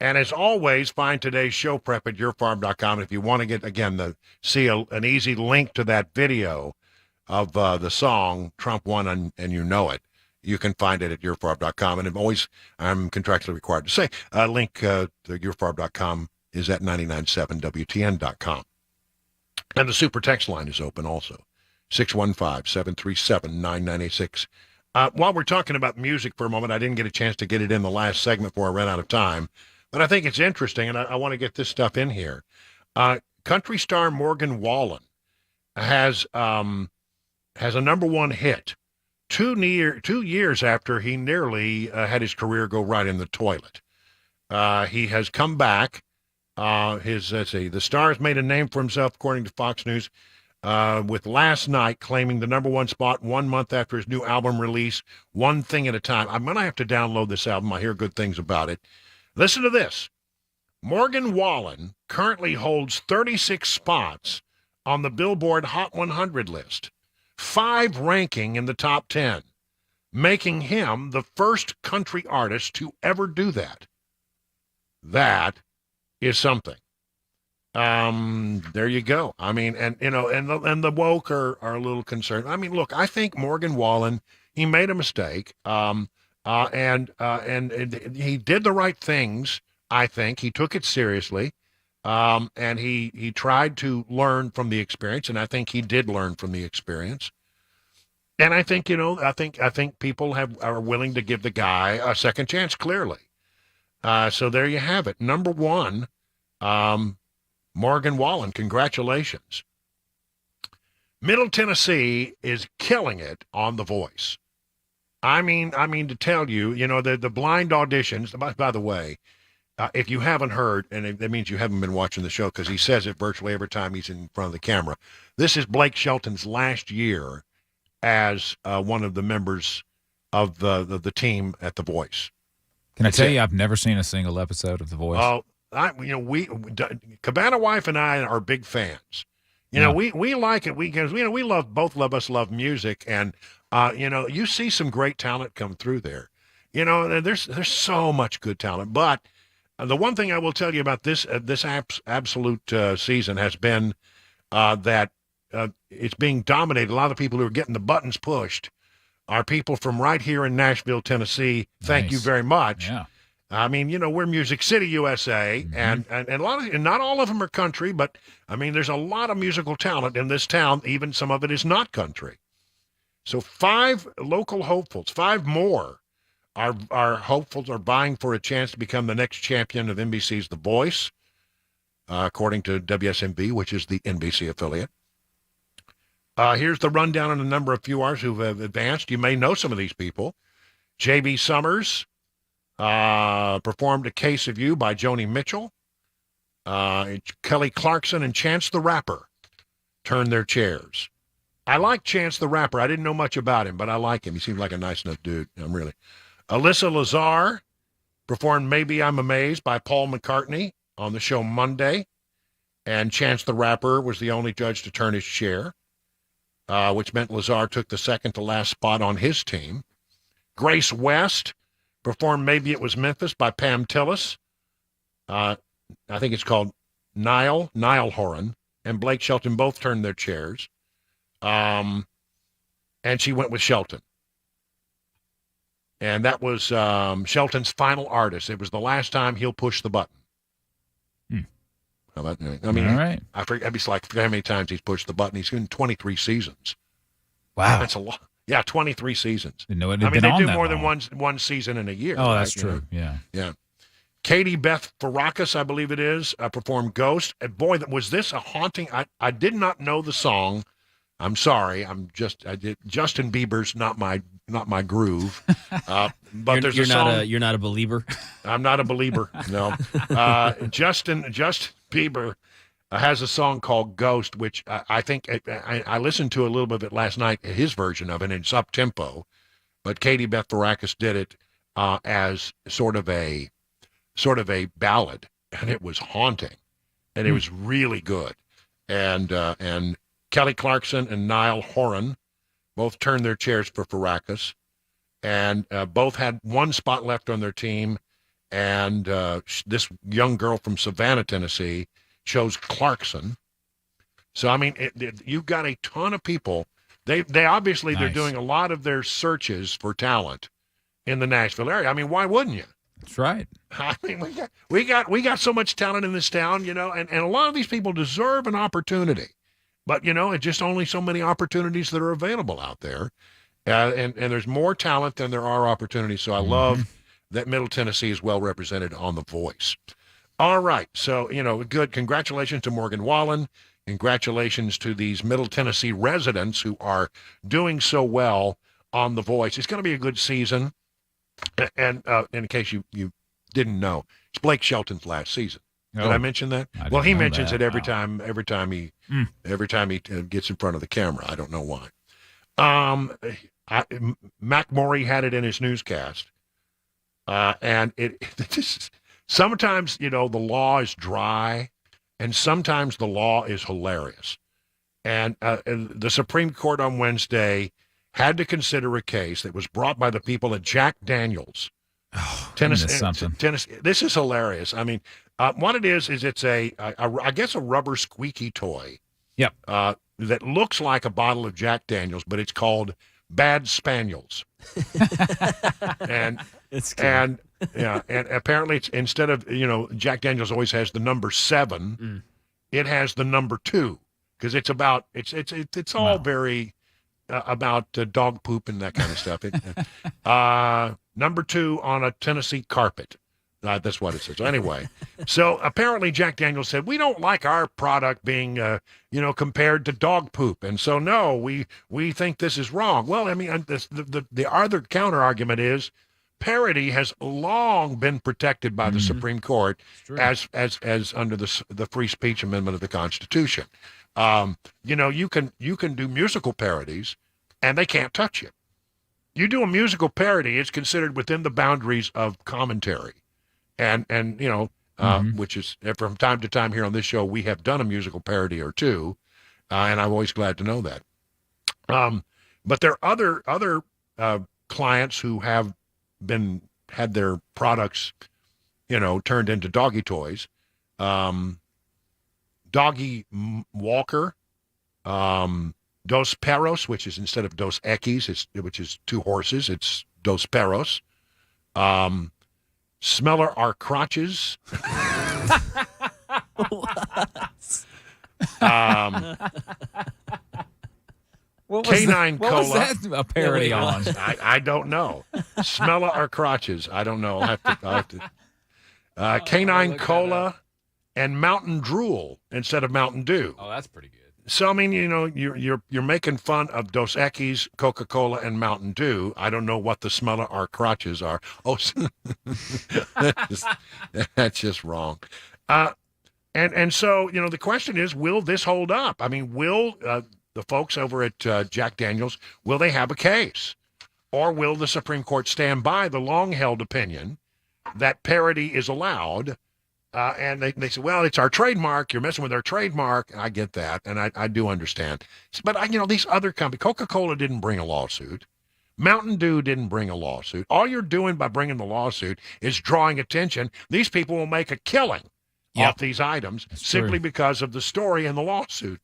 And as always, find today's show prep at yourfarm.com. If you want to get, again, see an easy link to that video of the song, Trump Won and You Know It, you can find it at yourfarm.com. And I'm contractually required to say, link to yourfarm.com is at 997wtn.com. And the super text line is open also, 615-737-9986. While we're talking about music for a moment, I didn't get a chance to get it in the last segment before I ran out of time, but I think it's interesting, and I want to get this stuff in here. Country star Morgan Wallen has a number one hit 2 years after he nearly had his career go right in the toilet. He has come back. The star has made a name for himself, according to Fox News, with Last Night claiming the number one spot 1 month after his new album release, One Thing at a Time. I'm going to have to download this album. I hear good things about it. Listen to this. Morgan Wallen currently holds 36 spots on the Billboard Hot 100 list, 5 ranking in the top 10, making him the first country artist to ever do that. That is something. There you go. I mean, and the woke are a little concerned. I mean, look, I think Morgan Wallen, he made a mistake, and he did the right things. I think he took it seriously, and he tried to learn from the experience, and I think he did learn from the experience. And I think I think people are willing to give the guy a second chance. Clearly, so there you have it. Number one. Morgan Wallen, congratulations. Middle Tennessee is killing it on The Voice. I mean to tell you, the blind auditions. By the way, if you haven't heard, and that means you haven't been watching the show because he says it virtually every time he's in front of the camera. This is Blake Shelton's last year as one of the members of the team at The Voice. Can I tell you, I've never seen a single episode of The Voice. Oh, Cabana Wife and I are big fans. We like it because we both of us love music, and you see some great talent come through there. There's so much good talent, but the one thing I will tell you about this absolute season has been that it's being dominated. A lot of the people who are getting the buttons pushed are people from right here in Nashville, Tennessee. Thank you very much. Yeah. I mean, we're Music City, USA, and a lot of, and not all of them are country, but I mean, there's a lot of musical talent in this town. Even some of it is not country. So 5 local hopefuls, 5 more are hopefuls are vying for a chance to become the next champion of NBC's The Voice, according to WSMV, which is the NBC affiliate. Here's the rundown on a number of viewers who have advanced. You may know some of these people. J.B. Summers performed A Case of You by Joni Mitchell. Kelly Clarkson and Chance the Rapper turned their chairs. I like Chance the Rapper. I didn't know much about him, but I like him. He seems like a nice enough dude. Really. Alyssa Lazar performed Maybe I'm Amazed by Paul McCartney on the show Monday. And Chance the Rapper was the only judge to turn his chair, which meant Lazar took the second to last spot on his team. Grace West performed Maybe It Was Memphis by Pam Tillis. I think it's called Niall Horan and Blake Shelton both turned their chairs. And she went with Shelton. And that was Shelton's final artist. It was the last time he'll push the button. How about, I mean, all right. I forget how many times he's pushed the button. He's in 23 seasons. Wow. That's a lot. Yeah, 23 seasons. Didn't know it I had mean, been they on do that more long. than one season in a year. Oh, right? that's true. Yeah. Yeah. Katie Beth Farakis, I believe it is, performed Ghost. And boy, was this a haunting. I did not know the song. I'm sorry. Justin Bieber's not my groove. But there's a song. You're not a believer. I'm not a believer. No. Justin Bieber has a song called Ghost, which I think I listened to a little bit of it last night, his version of it, and it's up tempo. But Katie Beth Farakis did it as sort of a ballad, and it was haunting, and it was really good. And Kelly Clarkson and Niall Horan both turned their chairs for Farakis, and both had one spot left on their team. And this young girl from Savannah, Tennessee, chose Clarkson. So, I mean, you've got a ton of people. They obviously, they're doing a lot of their searches for talent in the Nashville area. I mean, why wouldn't you? That's right. I mean, we got so much talent in this town, and a lot of these people deserve an opportunity. But, it's just only so many opportunities that are available out there. And there's more talent than there are opportunities. So I love that Middle Tennessee is well represented on The Voice. All right. So, good. Congratulations to Morgan Wallen. Congratulations to these Middle Tennessee residents who are doing so well on The Voice. It's going to be a good season. And in case you didn't know, it's Blake Shelton's last season. Did I mention that? Well, he mentions it every time he gets in front of the camera. I don't know why. Mac Morey had it in his newscast. And it just sometimes, the law is dry, and sometimes the law is hilarious. And the Supreme Court on Wednesday had to consider a case that was brought by the people at Jack Daniels, Tennessee. This is hilarious. I mean, what it is it's I guess a rubber squeaky toy. Yep. That looks like a bottle of Jack Daniels, but it's called Bad Spaniels. and apparently it's instead of Jack Daniels always has the number 7, it has the number 2 because it's all very about dog poop and that kind of stuff. Number 2 on a Tennessee carpet. That's what it says. Anyway, so apparently Jack Daniels said, we don't like our product being, compared to dog poop. And so, no, we think this is wrong. Well, I mean, the other counter argument is parody has long been protected by the Supreme Court as under the Free Speech Amendment of the Constitution. You can do musical parodies and they can't touch you. You do a musical parody, it's considered within the boundaries of commentary. And which is from time to time here on this show, we have done a musical parody or two, and I'm always glad to know that. But there are other clients who have had their products, turned into doggy toys. Doggy Walker, Dos Perros, which is instead of Dos Equis, which is 2 horses, it's Dos Perros. Smeller our crotches. Canine what Cola. was that a parody on? I don't know. Smeller our crotches. I don't know. I'll have to. Canine Cola and Mountain Drool instead of Mountain Dew. Oh, that's pretty good. So I mean, you're making fun of Dos Equis, Coca-Cola, and Mountain Dew. I don't know what the smell of our crotches are. Oh, that's just wrong. And so the question is, will this hold up? I mean, will the folks over at Jack Daniels, will they have a case, or will the Supreme Court stand by the long-held opinion that parody is allowed? And they say, well, it's our trademark. You're messing with our trademark. And I get that, and I do understand. But, these other companies, Coca-Cola didn't bring a lawsuit. Mountain Dew didn't bring a lawsuit. All you're doing by bringing the lawsuit is drawing attention. These people will make a killing off these items simply because of the story in the lawsuit.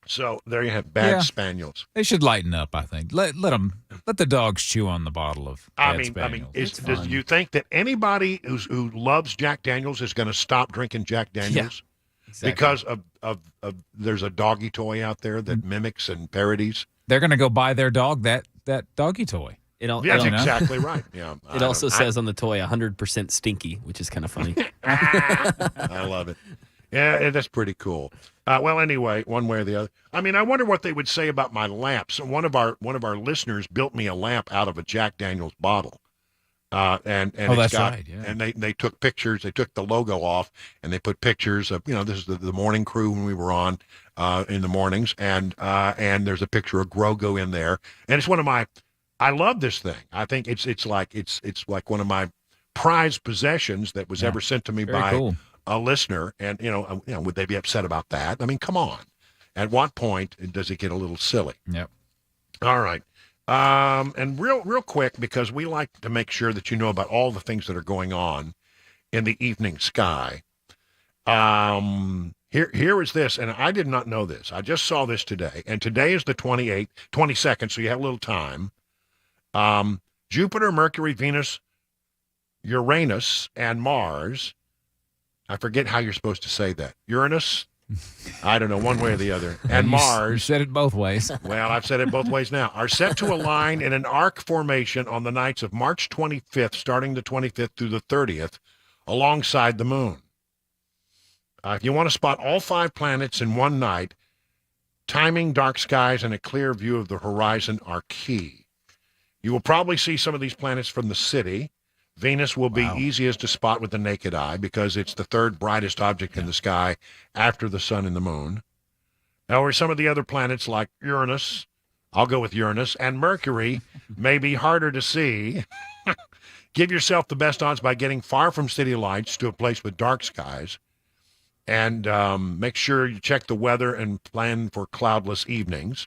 So there you have bad spaniels. They should lighten up, I think. Let the dogs chew on the bottle of bad spaniels. Do you think that anybody who loves Jack Daniels is going to stop drinking Jack Daniels because of there's a doggy toy out there that mimics and parodies? They're going to go buy their dog that doggy toy. That's exactly right. Yeah. It also says on the toy 100% stinky, which is kind of funny. I love it. Yeah, that's pretty cool. Well, anyway, one way or the other. I mean, I wonder what they would say about my lamps. One of our listeners built me a lamp out of a Jack Daniels bottle. And that's right. Yeah. And they took pictures. They took the logo off, and they put pictures of this is the morning crew when we were on in the mornings, and there's a picture of Grogu in there, and it's one of my. I love this thing. I think it's like one of my prized possessions that was ever sent to me by a listener, and would they be upset about that? I mean, come on. At what point does it get a little silly? Yep. All right. And real quick, because we like to make sure that you know about all the things that are going on in the evening sky. Here is this, and I did not know this. I just saw this today, and today is the 22nd, so you have a little time. Jupiter, Mercury, Venus, Uranus, and Mars. I forget how you're supposed to say that. Uranus? I don't know, one way or the other. And Mars. You said it both ways. Well, I've said it both ways now. Are set to align in an arc formation on the nights of March 25th, starting the 25th through the 30th, alongside the moon. If you want to spot all 5 planets in one night, timing, dark skies, and a clear view of the horizon are key. You will probably see some of these planets from the city. Venus will be easiest to spot with the naked eye because it's the third brightest object in the sky after the sun and the moon. However, some of the other planets like Uranus, I'll go with Uranus, and Mercury may be harder to see. Give yourself the best odds by getting far from city lights to a place with dark skies. And make sure you check the weather and plan for cloudless evenings.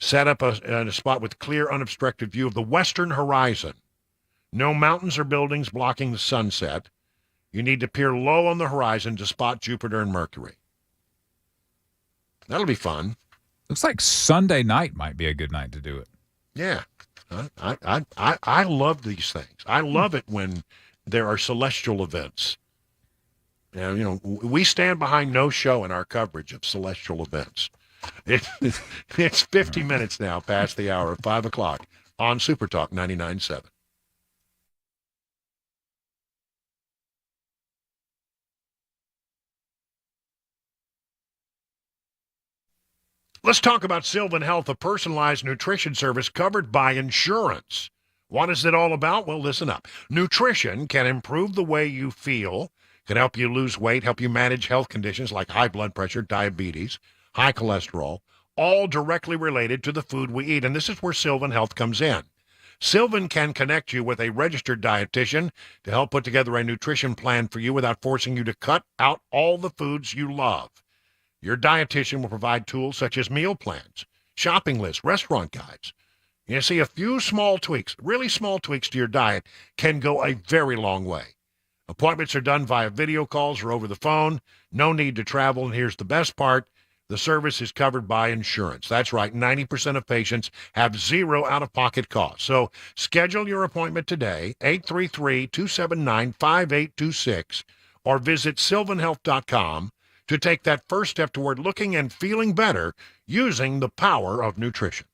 Set up a spot with clear, unobstructed view of the western horizon. No mountains or buildings blocking the sunset. You need to peer low on the horizon to spot Jupiter and Mercury. That'll be fun. Looks like Sunday night might be a good night to do it. Yeah. I love these things. I love it when there are celestial events. We stand behind no show in our coverage of celestial events. It's 50 minutes now past the hour of 5 o'clock on SuperTalk 99.7. Let's talk about Sylvan Health, a personalized nutrition service covered by insurance. What is it all about? Well, listen up. Nutrition can improve the way you feel, can help you lose weight, help you manage health conditions like high blood pressure, diabetes, high cholesterol, all directly related to the food we eat. And this is where Sylvan Health comes in. Sylvan can connect you with a registered dietitian to help put together a nutrition plan for you without forcing you to cut out all the foods you love. Your dietitian will provide tools such as meal plans, shopping lists, restaurant guides. You see, a few small tweaks, really small tweaks to your diet can go a very long way. Appointments are done via video calls or over the phone. No need to travel. And here's the best part. The service is covered by insurance. That's right. 90% of patients have zero out-of-pocket costs. So schedule your appointment today, 833-279-5826, or visit sylvanhealth.com to take that first step toward looking and feeling better using the power of nutrition.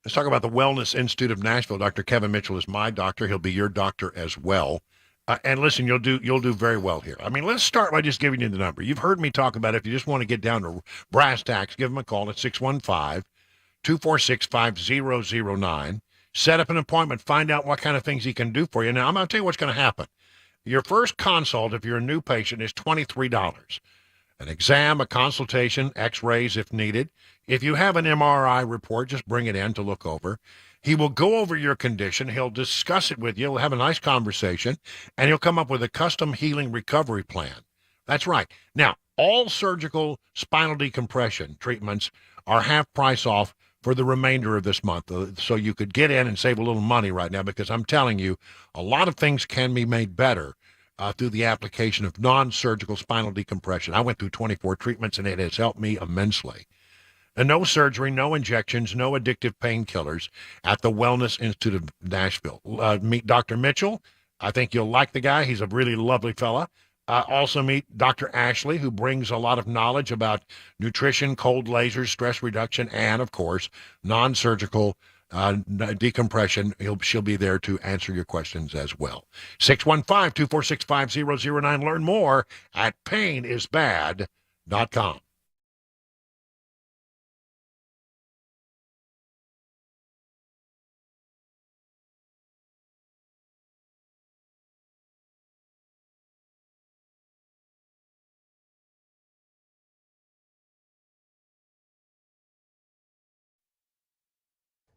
Let's talk about the Wellness Institute of Nashville. Dr. Kevin Mitchell is my doctor. He'll be your doctor as well. And listen, you'll do very well here. I mean, let's start by just giving you the number. You've heard me talk about it. If you just want to get down to brass tacks, give him a call at 615-246-5009. Set up an appointment. Find out what kind of things he can do for you. Now, I'm going to tell you what's going to happen. Your first consult, if you're a new patient, is $23. An exam, a consultation, x-rays if needed. If you have an MRI report, just bring it in to look over. He will go over your condition. He'll discuss it with you. He'll have a nice conversation, and he'll come up with a custom healing recovery plan. That's right. Now, all surgical spinal decompression treatments are half price off for the remainder of this month. So you could get in and save a little money right now, because I'm telling you, a lot of things can be made better through the application of non-surgical spinal decompression. I went through 24 treatments, and it has helped me immensely. And no surgery, no injections, no addictive painkillers at the Wellness Institute of Nashville. Meet Dr. Mitchell. I think you'll like the guy. He's a really lovely fella. Also meet Dr. Ashley, who brings a lot of knowledge about nutrition, cold lasers, stress reduction, and, of course, non-surgical decompression. She'll be there to answer your questions as well. 615-246-5009. Learn more at painisbad.com.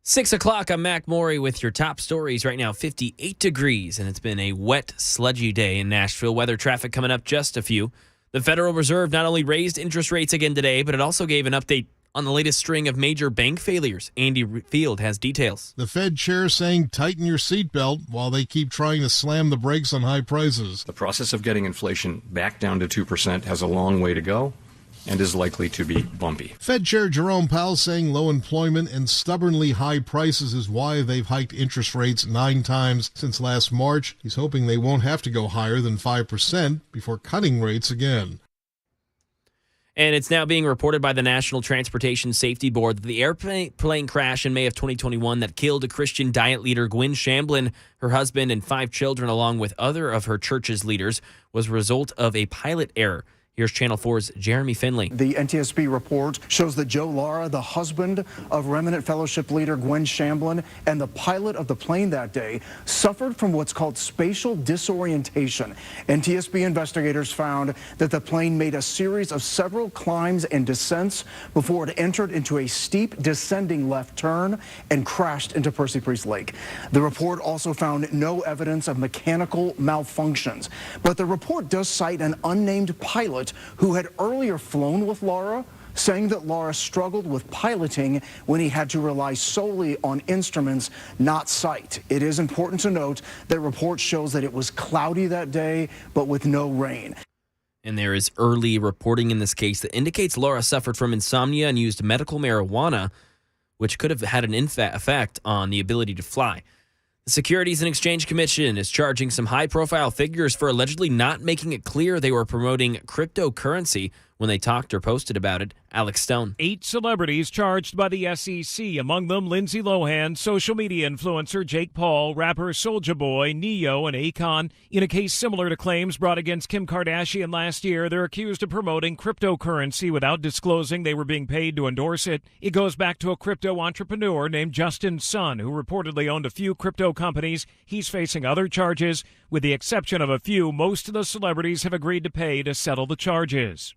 Six o'clock, I'm Mac Maury with your top stories. Right now, 58 degrees, and it's been a wet, sludgy day in Nashville. Weather traffic coming up, just a few. The Federal Reserve not only raised interest rates again today, but it also gave an update on the latest string of major bank failures. Andy Field has details. The Fed chair saying tighten your seatbelt while they keep trying to slam the brakes on high prices. The process of getting inflation back down to 2% has a long way to go and is likely to be bumpy. Fed Chair Jerome Powell saying low employment and stubbornly high prices is why they've hiked interest rates 9 times since last March. He's hoping they won't have to go higher than 5% before cutting rates again. And it's now being reported by the National Transportation Safety Board that the airplane crash in May of 2021 that killed a Christian Diet leader, Gwen Shamblin, her husband, and 5 children, along with other of her church's leaders, was a result of a pilot error. Here's Channel 4's Jeremy Finley. The NTSB report shows that Joe Lara, the husband of Remnant Fellowship leader Gwen Shamblin and the pilot of the plane that day, suffered from what's called spatial disorientation. NTSB investigators found that the plane made a series of several climbs and descents before it entered into a steep descending left turn and crashed into Percy Priest Lake. The report also found no evidence of mechanical malfunctions, but the report does cite an unnamed pilot who had earlier flown with Lara, saying that Lara struggled with piloting when he had to rely solely on instruments, not sight. It is important to note that report shows that it was cloudy that day, but with no rain. And there is early reporting in this case that indicates Lara suffered from insomnia and used medical marijuana, which could have had an effect on the ability to fly. The Securities and Exchange Commission is charging some high-profile figures for allegedly not making it clear they were promoting cryptocurrency when they talked or posted about it. Alex Stone. 8 celebrities charged by the SEC, among them Lindsay Lohan, social media influencer Jake Paul, rapper Soulja Boy, Neo, and Akon. In a case similar to claims brought against Kim Kardashian last year, they're accused of promoting cryptocurrency without disclosing they were being paid to endorse it. It goes back to a crypto entrepreneur named Justin Sun, who reportedly owned a few crypto companies. He's facing other charges. With the exception of a few, most of the celebrities have agreed to pay to settle the charges.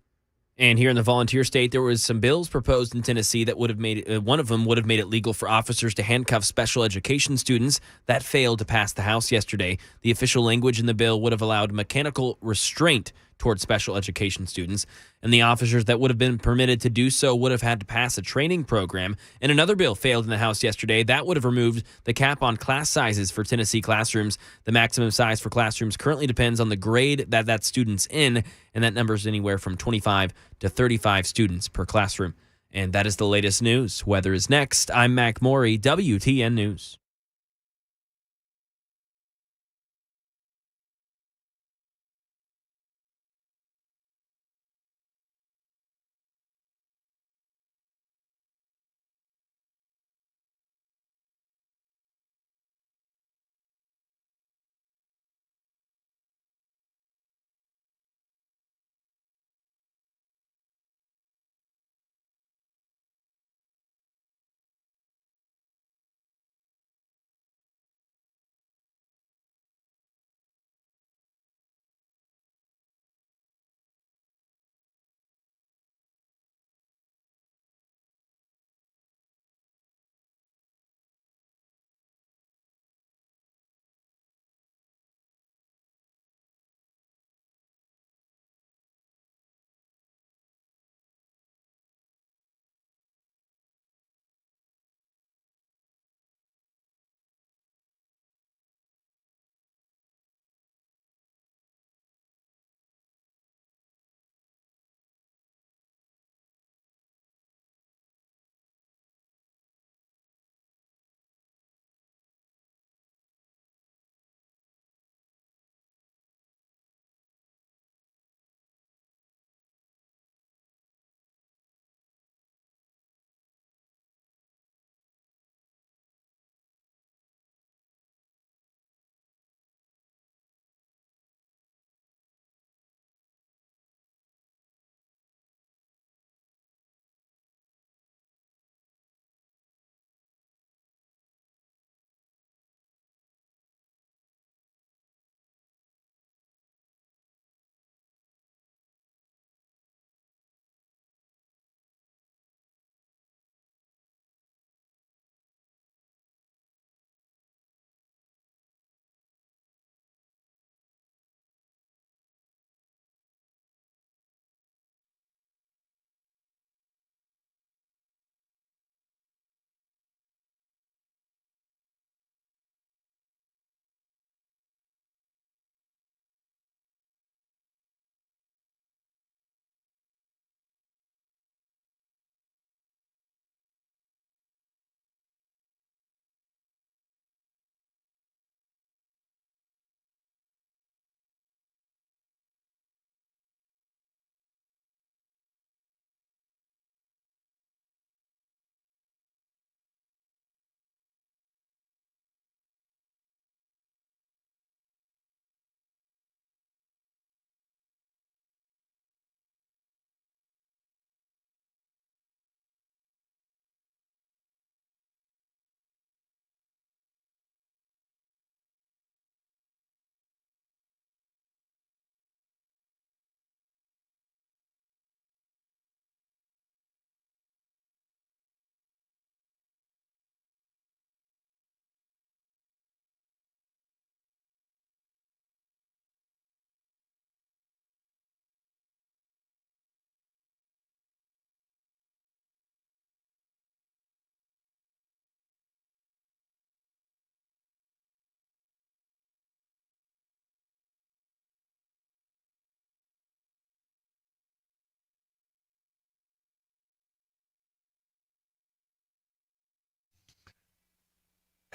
And here in the volunteer state, there was some bills proposed in Tennessee that would have made one of them would have made it legal for officers to handcuff special education students. That failed to pass the House yesterday. The official language in the bill would have allowed mechanical restraint towards special education students, and the officers that would have been permitted to do so would have had to pass a training program. And another bill failed in the House yesterday. That would have removed the cap on class sizes for Tennessee classrooms. The maximum size for classrooms currently depends on the grade that student's in, and that number is anywhere from 25 to 35 students per classroom. And that is the latest news. Weather is next. I'm Mac Maury, WTN News.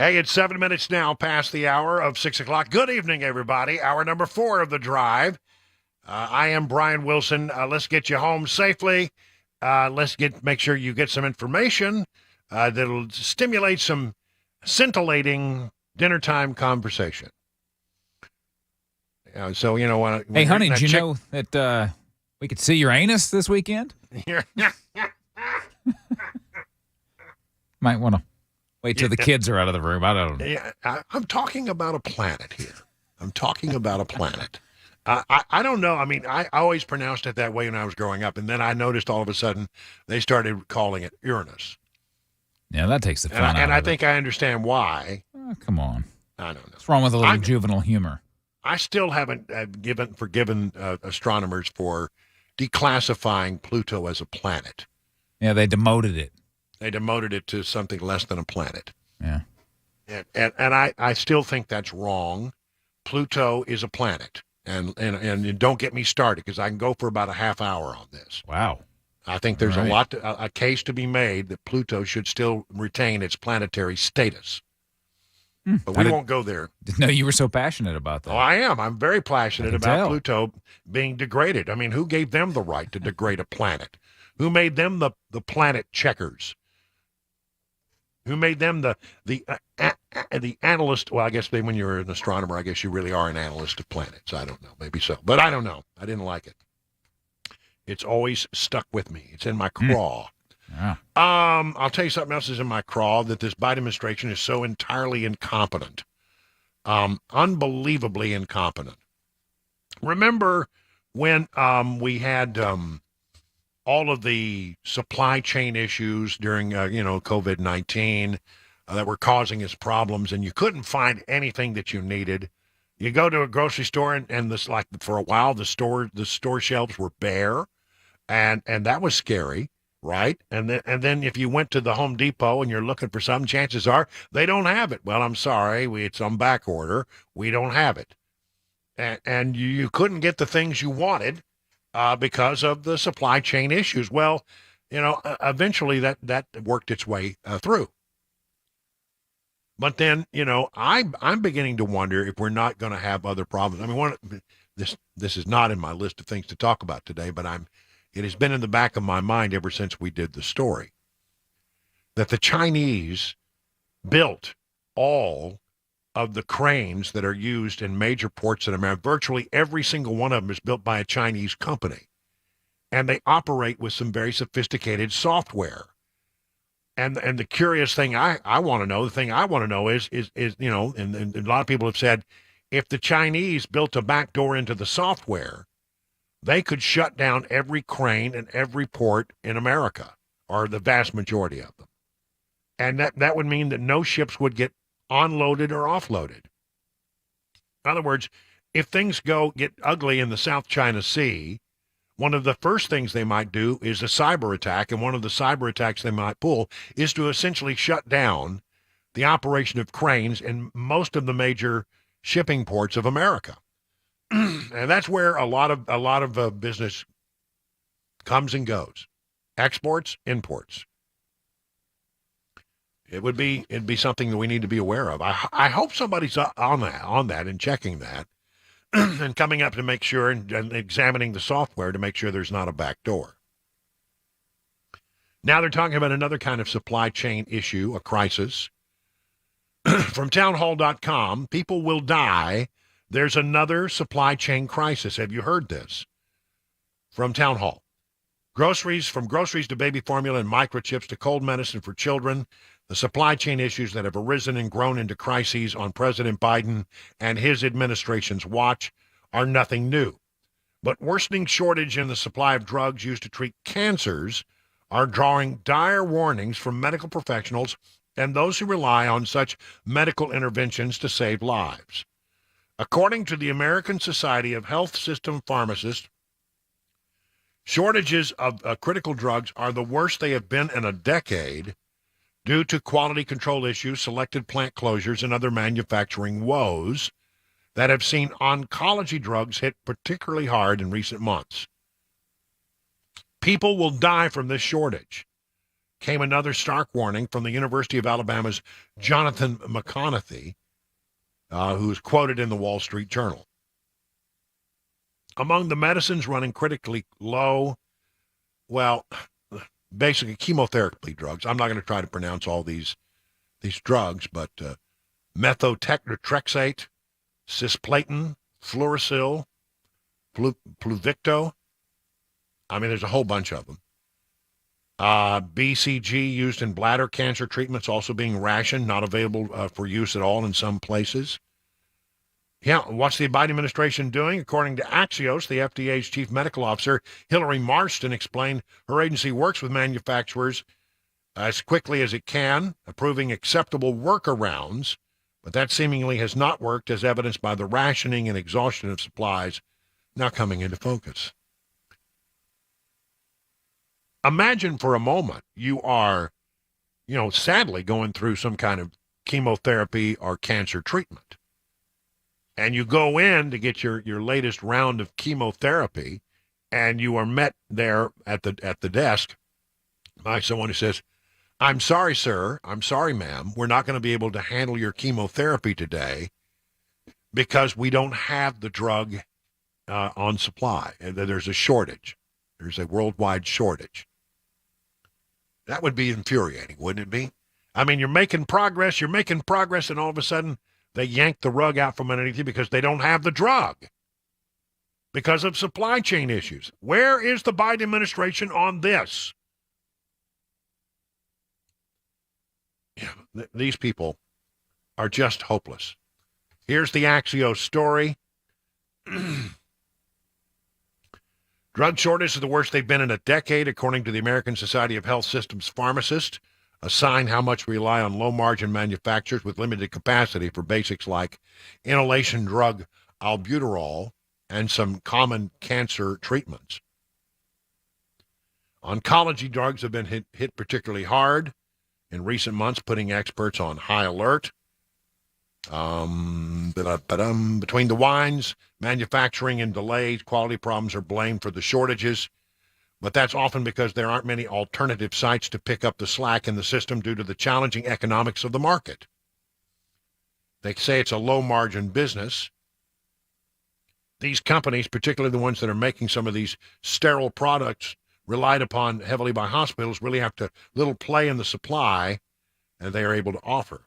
Hey, it's 7 minutes now past the hour of 6 o'clock. Good evening, everybody. Hour number 4 of the drive. I am Brian Wilson. Let's get you home safely. Make sure you get some information that'll stimulate some scintillating dinner time conversation. So, you know what? Hey, honey, did you know that we could see your anus this weekend? Might want to wait till the kids are out of the room. I don't know. Yeah, I'm talking about a planet here. I'm talking about a planet. I don't know. I mean, I always pronounced it that way when I was growing up, and then I noticed all of a sudden they started calling it Uranus. Yeah, that takes the fun out and of I think I understand why. Oh, come on. I don't know. What's wrong with a little juvenile humor? I still haven't forgiven astronomers for declassifying Pluto as a planet. Yeah, they demoted it. They demoted it to something less than a planet. Yeah. And I still think that's wrong. Pluto is a planet. And don't get me started, because I can go for about a half hour on this. Wow. I think there's a case to be made that Pluto should still retain its planetary status. But we won't go there. Didn't know you were so passionate about that. Oh, I am. I'm very passionate about tell. Pluto being degraded. I mean, who gave them the right to degrade a planet? Who made them the planet checkers? Who made them the analyst? Well, I guess when you're an astronomer, I guess you really are an analyst of planets. I don't know. Maybe so. But I don't know. I didn't like it. It's always stuck with me. It's in my craw. Yeah. I'll tell you something else is in my craw, that this Biden administration is so entirely incompetent. Unbelievably incompetent. Remember when we had all of the supply chain issues during COVID-19 that were causing us problems, and you couldn't find anything that you needed. You go to a grocery store and this, like, for a while the store shelves were bare, and that was scary. Right? And then if you went to the Home Depot and you're looking for something, chances are they don't have it. Well, I'm sorry, it's on back order. We don't have it. And you couldn't get the things you wanted because of the supply chain issues. Well, eventually that worked its way through. But then, I'm beginning to wonder if we're not going to have other problems. I mean, this is not in my list of things to talk about today, but it has been in the back of my mind ever since we did the story that the Chinese built all of the cranes that are used in major ports in America. Virtually every single one of them is built by a Chinese company, and they operate with some very sophisticated software. And the curious thing I want to know, is and a lot of people have said, if the Chinese built a backdoor into the software, they could shut down every crane and every port in America, or the vast majority of them. And that would mean that no ships would get unloaded or offloaded. In other words, if things get ugly in the South China Sea, one of the first things they might do is a cyber attack, and one of the cyber attacks they might pull is to essentially shut down the operation of cranes in most of the major shipping ports of America. And that's where a lot of business comes and goes. Exports, imports. It'd be something that we need to be aware of. I hope somebody's on that and checking that and coming up to make sure and examining the software to make sure there's not a back door. Now they're talking about another kind of supply chain issue, a crisis. From townhall.com, people will die. There's another supply chain crisis. Have you heard this? From Town Hall. From groceries to baby formula and microchips to cold medicine for children, the supply chain issues that have arisen and grown into crises on President Biden and his administration's watch are nothing new. But worsening shortage in the supply of drugs used to treat cancers are drawing dire warnings from medical professionals and those who rely on such medical interventions to save lives. According to the American Society of Health System Pharmacists, shortages of critical drugs are the worst they have been in a decade due to quality control issues, selected plant closures, and other manufacturing woes that have seen oncology drugs hit particularly hard in recent months. People will die from this shortage. came another stark warning from the University of Alabama's Jonathan McConaughey, who is quoted in the Wall Street Journal. Among the medicines running critically low, well, basically chemotherapy drugs. I'm not going to try to pronounce all these drugs, but methotrexate, cisplatin, fluorosil, Pluvicto. I mean, there's a whole bunch of them. BCG used in bladder cancer treatments also being rationed, not available for use at all in some places. Yeah, what's the Biden administration doing? According to Axios, the FDA's chief medical officer, Hillary Marston, explained her agency works with manufacturers as quickly as it can, approving acceptable workarounds, but that seemingly has not worked, as evidenced by the rationing and exhaustion of supplies now coming into focus. Imagine for a moment you are, sadly going through some kind of chemotherapy or cancer treatment. And you go in to get your latest round of chemotherapy, and you are met there at the desk by someone who says, "I'm sorry, sir. I'm sorry, ma'am. We're not going to be able to handle your chemotherapy today because we don't have the drug on supply. And there's a shortage. There's a worldwide shortage." That would be infuriating, wouldn't it be? I mean, you're making progress, and all of a sudden they yank the rug out from underneath you because they don't have the drug because of supply chain issues. Where is the Biden administration on this? Yeah, these people are just hopeless. Here's the Axios story. Drug shortage is the worst they've been in a decade, according to the American Society of Health Systems pharmacists, a sign how much we rely on low-margin manufacturers with limited capacity for basics like inhalation drug albuterol and some common cancer treatments. Oncology drugs have been hit particularly hard in recent months, putting experts on high alert. Between the wines, manufacturing, and delays, quality problems are blamed for the shortages. But that's often because there aren't many alternative sites to pick up the slack in the system due to the challenging economics of the market. They say it's a low-margin business. These companies, particularly the ones that are making some of these sterile products relied upon heavily by hospitals, really have to little play in the supply, and they are able to offer.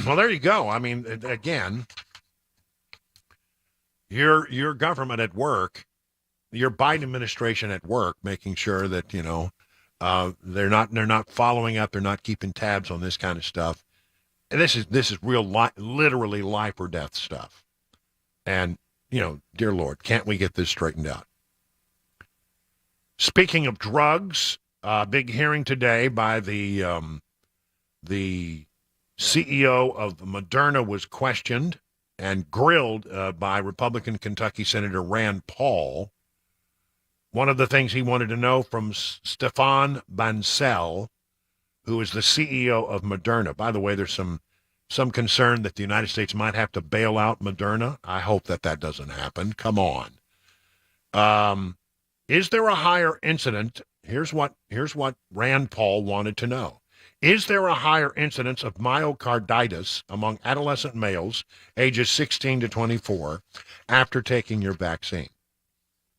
Well, there you go. I mean, again, your government at work, your Biden administration at work, making sure that they're not following up, they're not keeping tabs on this kind of stuff. And this is real, literally life or death stuff. And dear Lord, can't we get this straightened out? Speaking of drugs, big hearing today by the CEO of Moderna was questioned and grilled by Republican Kentucky Senator Rand Paul. One of the things he wanted to know from Stefan Bancel, who is the CEO of Moderna. By the way, there's some concern that the United States might have to bail out Moderna. I hope that doesn't happen. Come on. Is there a higher incidence? Here's what Rand Paul wanted to know. Is there a higher incidence of myocarditis among adolescent males ages 16 to 24 after taking your vaccine?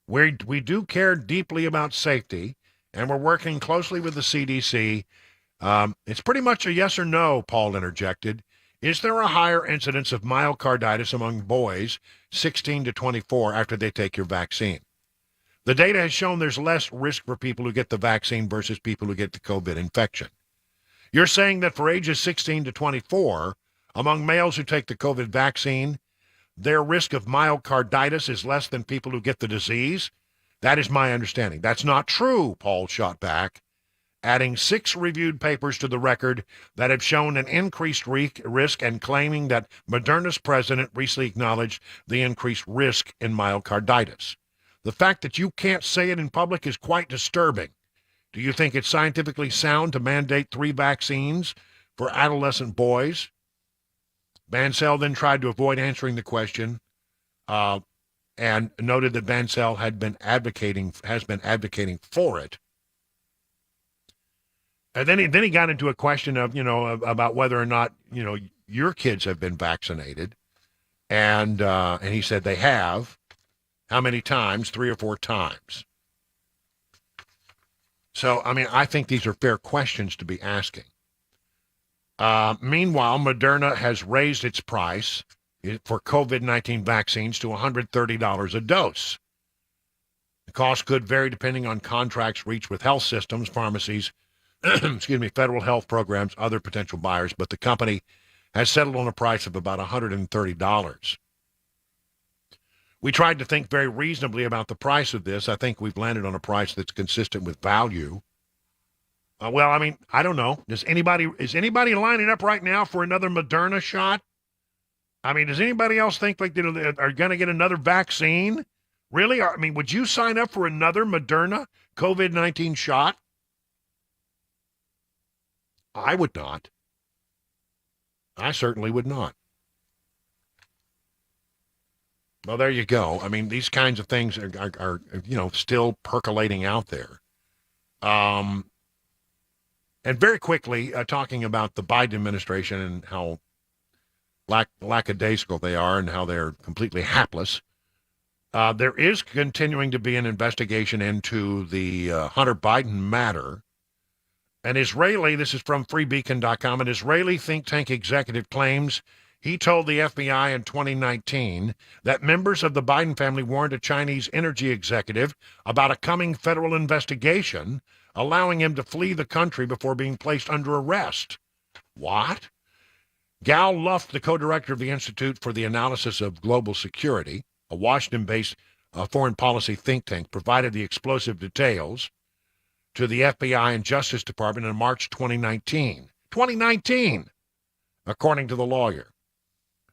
We do care deeply about safety, and we're working closely with the CDC. It's pretty much a yes or no, Paul interjected. Is there a higher incidence of myocarditis among boys 16 to 24 after they take your vaccine? The data has shown there's less risk for people who get the vaccine versus people who get the COVID infection. You're saying that for ages 16 to 24, among males who take the COVID vaccine, their risk of myocarditis is less than people who get the disease? That is my understanding. That's not true, Paul shot back, adding 6 reviewed papers to the record that have shown an increased risk and claiming that Moderna's president recently acknowledged the increased risk in myocarditis. The fact that you can't say it in public is quite disturbing. Do you think it's scientifically sound to mandate 3 vaccines for adolescent boys? Bancel then tried to avoid answering the question and noted that Bancel has been advocating for it. And then he got into a question of, about whether or not, your kids have been vaccinated. And he said they have. How many times? 3 or 4 times. So, I mean, I think these are fair questions to be asking. Meanwhile, Moderna has raised its price for COVID-19 vaccines to $130 a dose. The cost could vary depending on contracts reached with health systems, pharmacies, federal health programs, other potential buyers, but the company has settled on a price of about $130. We tried to think very reasonably about the price of this. I think we've landed on a price that's consistent with value. Well, I mean, I don't know. Is anybody lining up right now for another Moderna shot? I mean, does anybody else think like they are going to get another vaccine? Really? I mean, would you sign up for another Moderna COVID-19 shot? I would not. I certainly would not. Well, there you go. I mean, these kinds of things are still percolating out there. And very quickly, talking about the Biden administration and how lackadaisical they are and how they're completely hapless. There is continuing to be an investigation into the Hunter Biden matter. This is from freebeacon.com, an Israeli think tank executive claims he told the FBI in 2019 that members of the Biden family warned a Chinese energy executive about a coming federal investigation, allowing him to flee the country before being placed under arrest. What? Gal Luft, the co-director of the Institute for the Analysis of Global Security, a Washington-based foreign policy think tank, provided the explosive details to the FBI and Justice Department in March 2019. 2019, according to the lawyer.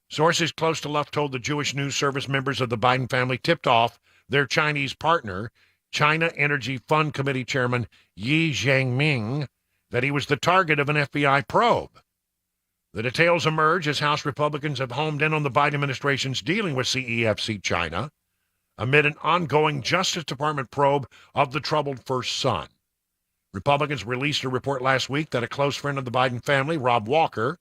Sources close to Luft told the Jewish News Service members of the Biden family tipped off their Chinese partner, China Energy Fund Committee Chairman Yi Jianming, that he was the target of an FBI probe. The details emerge as House Republicans have homed in on the Biden administration's dealing with CEFC China amid an ongoing Justice Department probe of the troubled first son. Republicans released a report last week that a close friend of the Biden family, Rob Walker,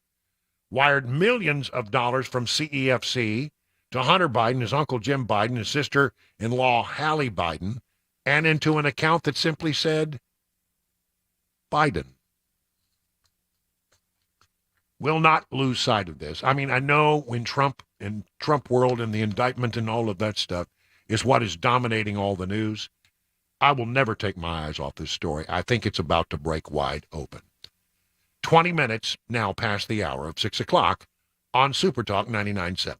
wired millions of dollars from CEFC to Hunter Biden, his uncle Jim Biden, his sister-in-law Hallie Biden, and into an account that simply said, Biden. Will not lose sight of this. I mean, I know when Trump world and the indictment and all of that stuff is what is dominating all the news, I will never take my eyes off this story. I think it's about to break wide open. 20 minutes now past the hour of 6 o'clock on SuperTalk 99.7.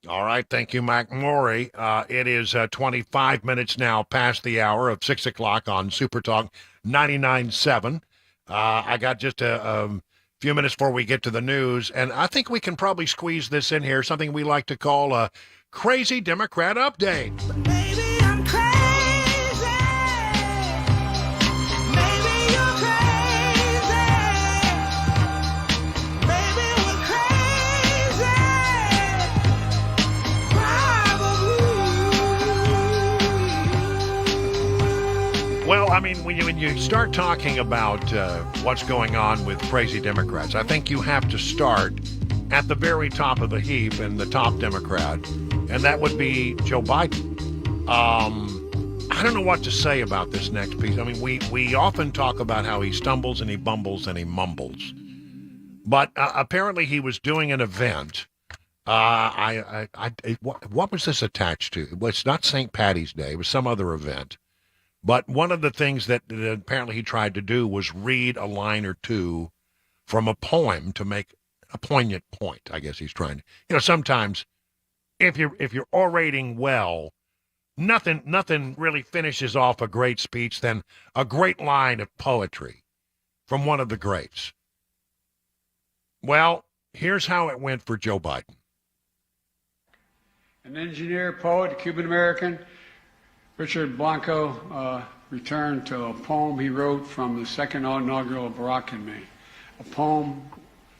All right. Thank you, Mac Maury. It is 25 minutes now past the hour of 6 o'clock on Super Talk 99.7. I got just a few minutes before we get to the news, and I think we can probably squeeze this in here, something we like to call a Crazy Democrat Update. Baby, I'm crazy. Maybe you're crazy. Maybe we're crazy. Well, I mean, when you start talking about what's going on with crazy Democrats, I think you have to start at the very top of the heap and the top Democrat, and that would be Joe Biden. I don't know what to say about this next piece. I mean, we often talk about how he stumbles and he bumbles and he mumbles, but apparently he was doing an event. What was this attached to? Well, it's not St. Patty's Day. It was some other event. But one of the things that apparently he tried to do was read a line or two from a poem to make a poignant point. I guess he's trying to. You know, sometimes if you're orating well, nothing really finishes off a great speech than a great line of poetry from one of the greats. Well, here's how it went for Joe Biden. An engineer, poet, Cuban-American, Richard Blanco returned to a poem he wrote from the second inaugural Barack and me. A poem,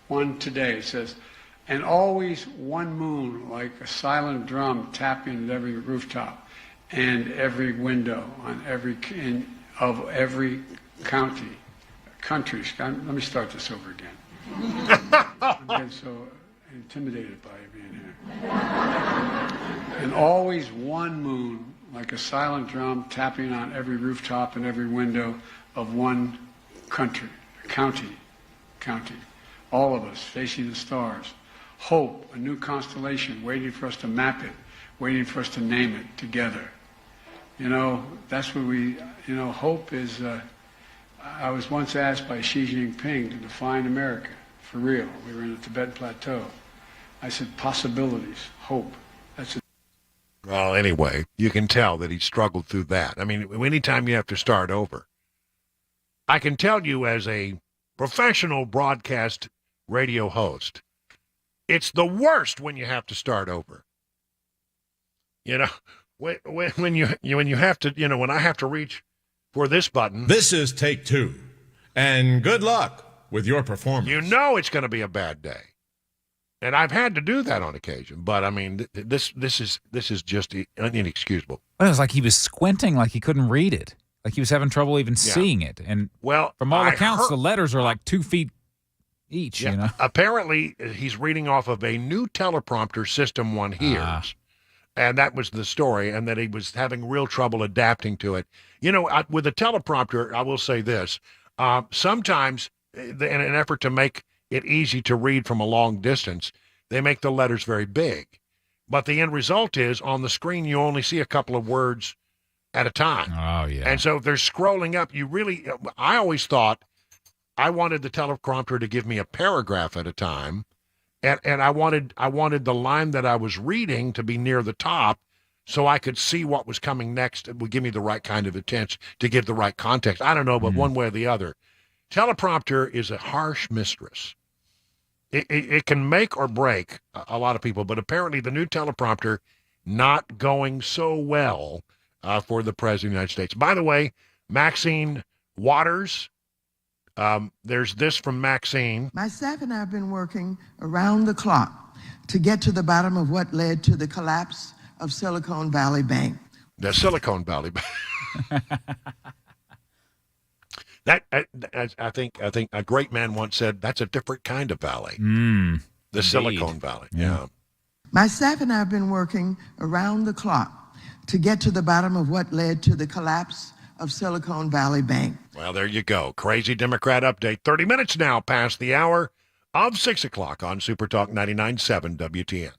one today. It says, and always one moon like a silent drum tapping at every rooftop and every window on every of every country. Let me start this over again. I'm getting so intimidated by you being here. And always one moon like a silent drum tapping on every rooftop and every window of one county. All of us facing the stars. Hope, a new constellation waiting for us to map it, waiting for us to name it together. You know, that's what hope is. I was once asked by Xi Jinping to define America, for real. We were in the Tibetan Plateau. I said, possibilities, hope. That's it. Well, anyway, you can tell that he struggled through that. I mean, anytime you have to start over. I can tell you as a professional broadcast radio host, it's the worst when you have to start over. You know, when you have to, you know, when I have to reach for this button. This is take two, and good luck with your performance. You know it's going to be a bad day. And I've had to do that on occasion, but I mean, this is just inexcusable. Well, it was like he was squinting, like he couldn't read it, like he was having trouble even seeing it. And well, from all accounts, the letters are like 2 feet each. Yeah, you know, apparently he's reading off of a new teleprompter system one hears, and that was the story, and that he was having real trouble adapting to it. You know, with a teleprompter, I will say this: sometimes, in an effort to make it easy to read from a long distance, they make the letters very big. But the end result is, on the screen, you only see a couple of words at a time. Oh, yeah. And so if they're scrolling up, I always thought I wanted the teleprompter to give me a paragraph at a time, and I wanted the line that I was reading to be near the top so I could see what was coming next. It would give me the right kind of attention to give the right context. I don't know, but one way or the other. Teleprompter is a harsh mistress. It can make or break a lot of people, but apparently the new teleprompter not going so well for the President of the United States. By the way, Maxine Waters, there's this from Maxine. My staff and I have been working around the clock to get to the bottom of what led to the collapse of Silicon Valley Bank. The Silicon Valley Bank. That I think a great man once said that's a different kind of valley. The Silicon Valley. Yeah. My staff and I have been working around the clock to get to the bottom of what led to the collapse of Silicon Valley Bank. Well, there you go. Crazy Democrat update. 30 minutes now past the hour of 6 o'clock on Super Talk 99.7 WTN.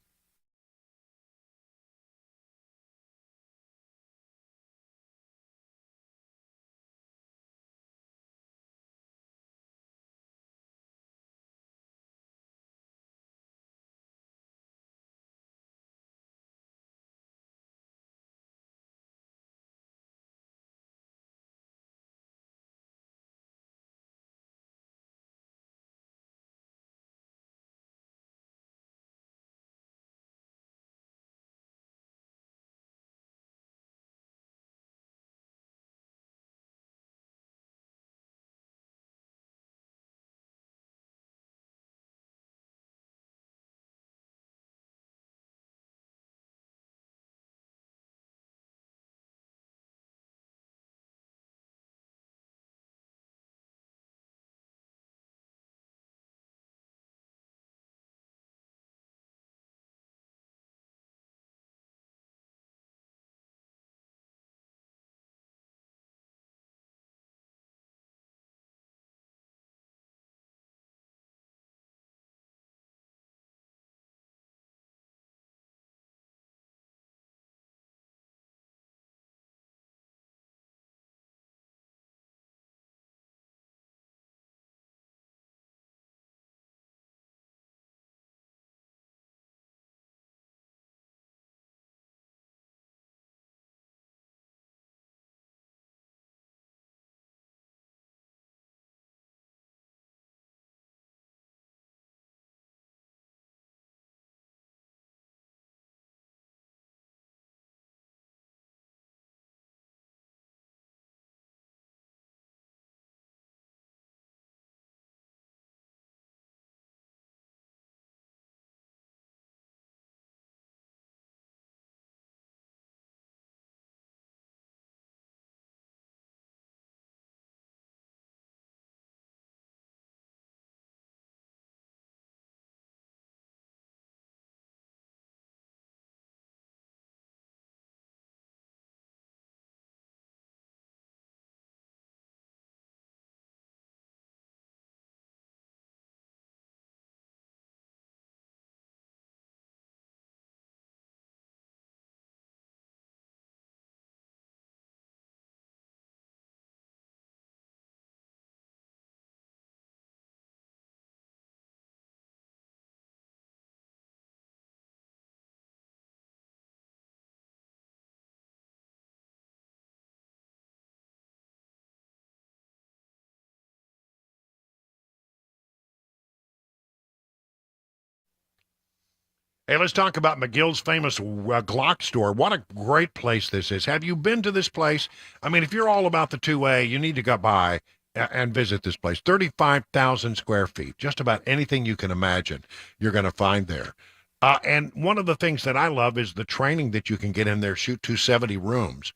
Hey, let's talk about McGill's famous Glock store. What a great place this is. Have you been to this place? I mean, if you're all about the 2A, you need to go by and visit this place. 35,000 square feet. Just about anything you can imagine you're going to find there. And one of the things that I love is the training that you can get in there, shoot 270 rooms.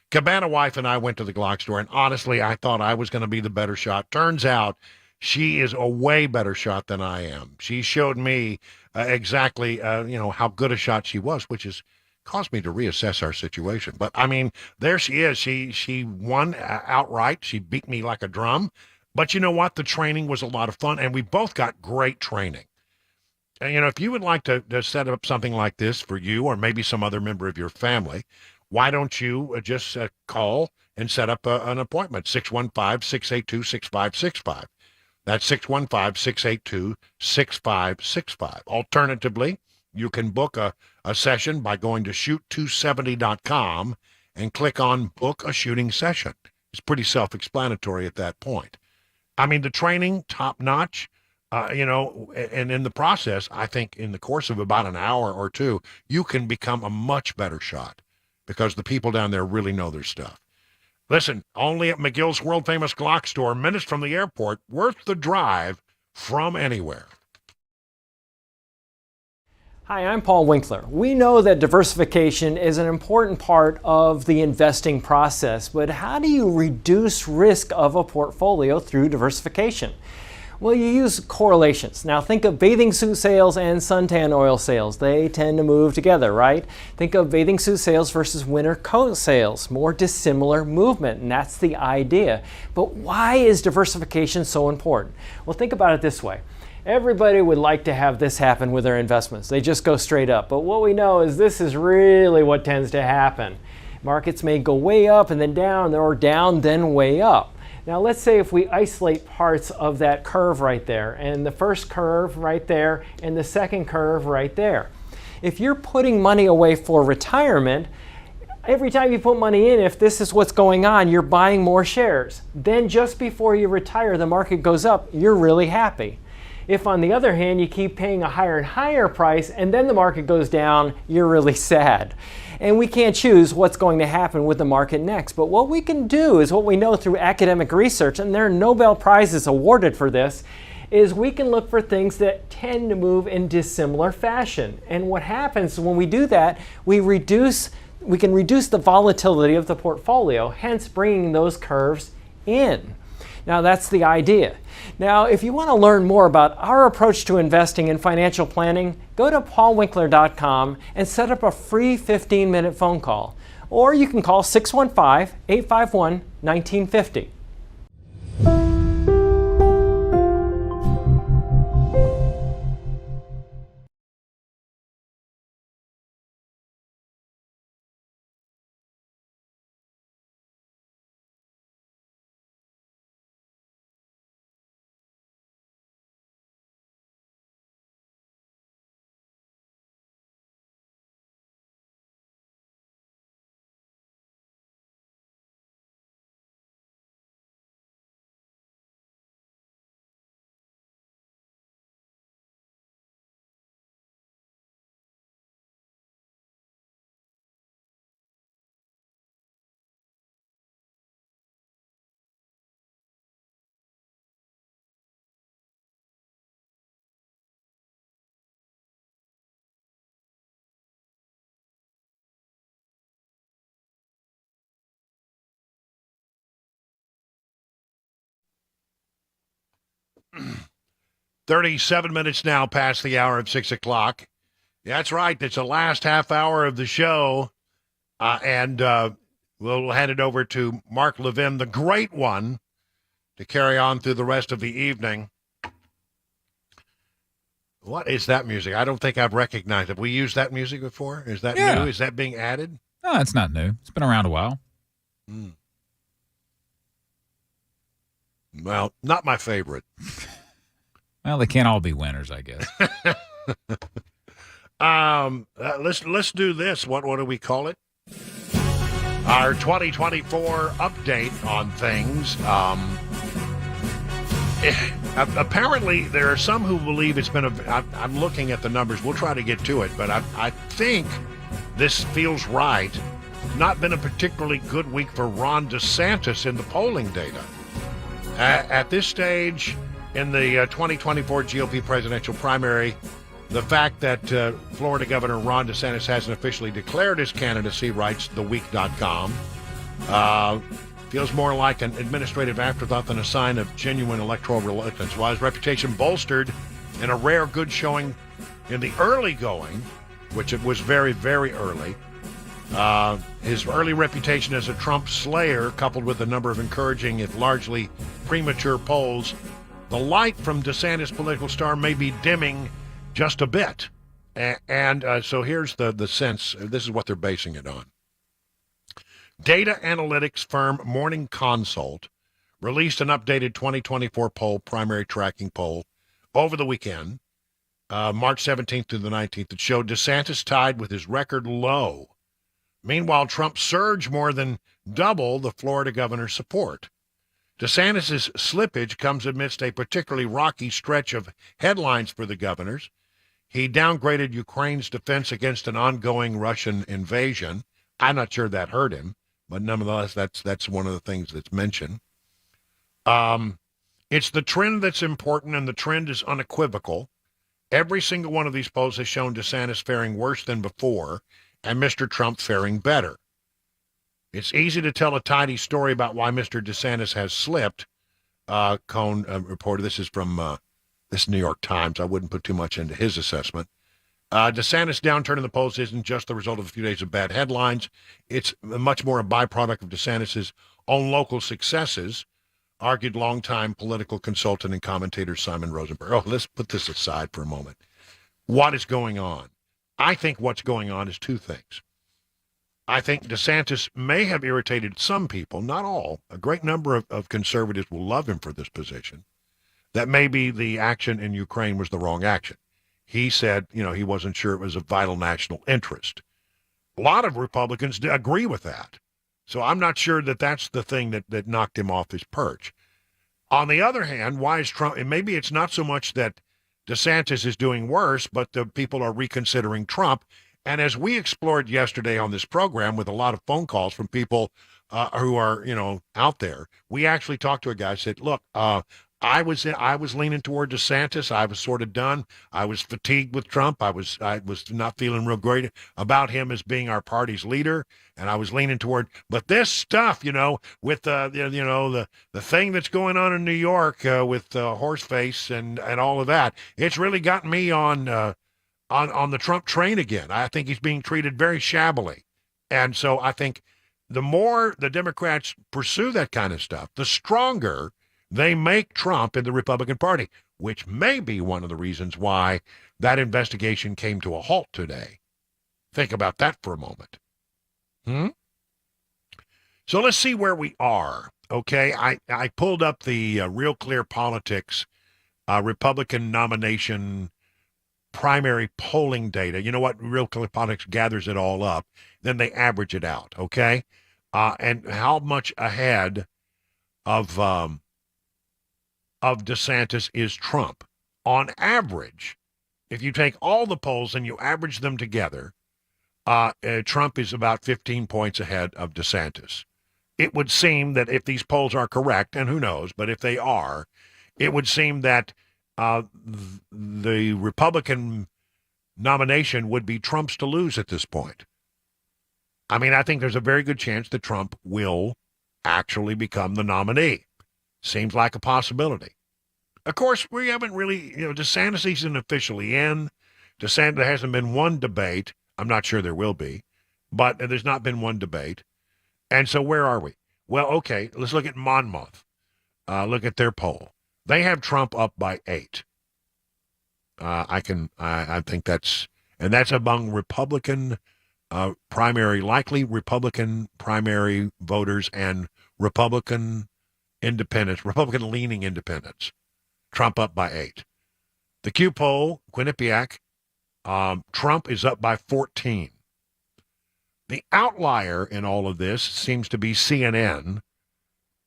Cabana wife and I went to the Glock store, and honestly, I thought I was going to be the better shot. Turns out she is a way better shot than I am. She showed me exactly, how good a shot she was, which has caused me to reassess our situation. But, I mean, there she is. She won outright. She beat me like a drum. But you know what? The training was a lot of fun, and we both got great training. And, if you would like to set up something like this for you or maybe some other member of your family, why don't you just call and set up an appointment? 615-682-6565. That's 615-682-6565. Alternatively, you can book a session by going to shoot270.com and click on book a shooting session. It's pretty self-explanatory at that point. I mean, the training, top notch, and in the process, I think in the course of about an hour or two, you can become a much better shot because the people down there really know their stuff. Listen, only at McGill's world-famous Glock store, minutes from the airport, worth the drive from anywhere. Hi, I'm Paul Winkler. We know that diversification is an important part of the investing process, but how do you reduce risk of a portfolio through diversification? Well, you use correlations. Now think of bathing suit sales and suntan oil sales. They tend to move together, right? Think of bathing suit sales versus winter coat sales. More dissimilar movement, and that's the idea. But why is diversification so important? Well, think about it this way. Everybody would like to have this happen with their investments. They just go straight up. But what we know is this is really what tends to happen. Markets may go way up and then down, or down then way up. Now let's say if we isolate parts of that curve right there, and the first curve right there, and the second curve right there. If you're putting money away for retirement, every time you put money in, if this is what's going on, you're buying more shares. Then just before you retire, the market goes up, you're really happy. If on the other hand, you keep paying a higher and higher price, and then the market goes down, you're really sad. And we can't choose what's going to happen with the market next. But what we can do is what we know through academic research, and there are Nobel Prizes awarded for this, is we can look for things that tend to move in dissimilar fashion. And what happens when we do that, we can reduce the volatility of the portfolio, hence bringing those curves in. Now that's the idea. Now if you want to learn more about our approach to investing and financial planning, go to paulwinkler.com and set up a free 15-minute phone call. Or you can call 615-851-1950. $37 now past the hour of 6 o'clock. That's right. It's the last half hour of the show. And we'll hand it over to Mark Levin, the great one, to carry on through the rest of the evening. What is that music? I don't think I've recognized it. Have we used that music before? Is that new? Is that being added? No, it's not new. It's been around a while. Well, not my favorite. Well, they can't all be winners, I guess. Let's do this. What do we call it? Our 2024 update on things. Apparently, there are some who believe it's been I'm looking at the numbers. We'll try to get to it, but I think this feels right. Not been a particularly good week for Ron DeSantis in the polling data. At this stage in the 2024 GOP presidential primary, the fact that Florida Governor Ron DeSantis hasn't officially declared his candidacy, writes theweek.com, feels more like an administrative afterthought than a sign of genuine electoral reluctance. While his reputation bolstered in a rare good showing in the early going, which it was very, very early, his early reputation as a Trump slayer, coupled with a number of encouraging, if largely premature polls, the light from DeSantis' political star may be dimming just a bit. And so here's the sense. This is what they're basing it on. Data analytics firm Morning Consult released an updated 2024 poll, primary tracking poll, over the weekend, March 17th through the 19th, that showed DeSantis tied with his record low. Meanwhile, Trump surged more than double the Florida governor's support. DeSantis' slippage comes amidst a particularly rocky stretch of headlines for the governors. He downgraded Ukraine's defense against an ongoing Russian invasion. I'm not sure that hurt him, but nonetheless, that's one of the things that's mentioned. It's the trend that's important, and the trend is unequivocal. Every single one of these polls has shown DeSantis faring worse than before, and Mr. Trump faring better. It's easy to tell a tidy story about why Mr. DeSantis has slipped, Cohn reported. This is from this New York Times. I wouldn't put too much into his assessment. DeSantis' downturn in the polls isn't just the result of a few days of bad headlines. It's much more a byproduct of DeSantis' own local successes, argued longtime political consultant and commentator Simon Rosenberg. Oh, let's put this aside for a moment. What is going on? I think what's going on is two things. I think DeSantis may have irritated some people, not all. A great number of conservatives will love him for this position, that maybe the action in Ukraine was the wrong action. He said, he wasn't sure it was of vital national interest. A lot of Republicans agree with that. So I'm not sure that that's the thing that knocked him off his perch. On the other hand, why is Trump, and maybe it's not so much that DeSantis is doing worse, but the people are reconsidering Trump. And as we explored yesterday on this program with a lot of phone calls from people who are, out there, we actually talked to a guy who said, look, I was leaning toward DeSantis. I was sort of done. I was fatigued with Trump. I was not feeling real great about him as being our party's leader, and I was leaning toward. But this stuff, with the thing that's going on in New York with Horseface and all of that, it's really gotten me on the Trump train again. I think he's being treated very shabbily, and so I think the more the Democrats pursue that kind of stuff, the stronger they make Trump in the Republican Party, which may be one of the reasons why that investigation came to a halt today. Think about that for a moment. So let's see where we are, okay? I pulled up the Real Clear Politics Republican nomination primary polling data. You know what? Real Clear Politics gathers it all up. Then they average it out, okay? And how much ahead of DeSantis is Trump. On average, if you take all the polls and you average them together, Trump is about 15 points ahead of DeSantis. It would seem that if these polls are correct, and who knows, but if they are, it would seem that the Republican nomination would be Trump's to lose at this point. I mean, I think there's a very good chance that Trump will actually become the nominee. Seems like a possibility. Of course, we haven't really, DeSantis isn't officially in. DeSantis, there hasn't been one debate. I'm not sure there will be, but there's not been one debate. And so where are we? Well, okay, let's look at Monmouth. Look at their poll. They have Trump up by 8. I think that's among Republican likely Republican primary voters and Republican independents, Republican-leaning independents. Trump up by 8. The Q poll, Quinnipiac, Trump is up by 14. The outlier in all of this seems to be CNN,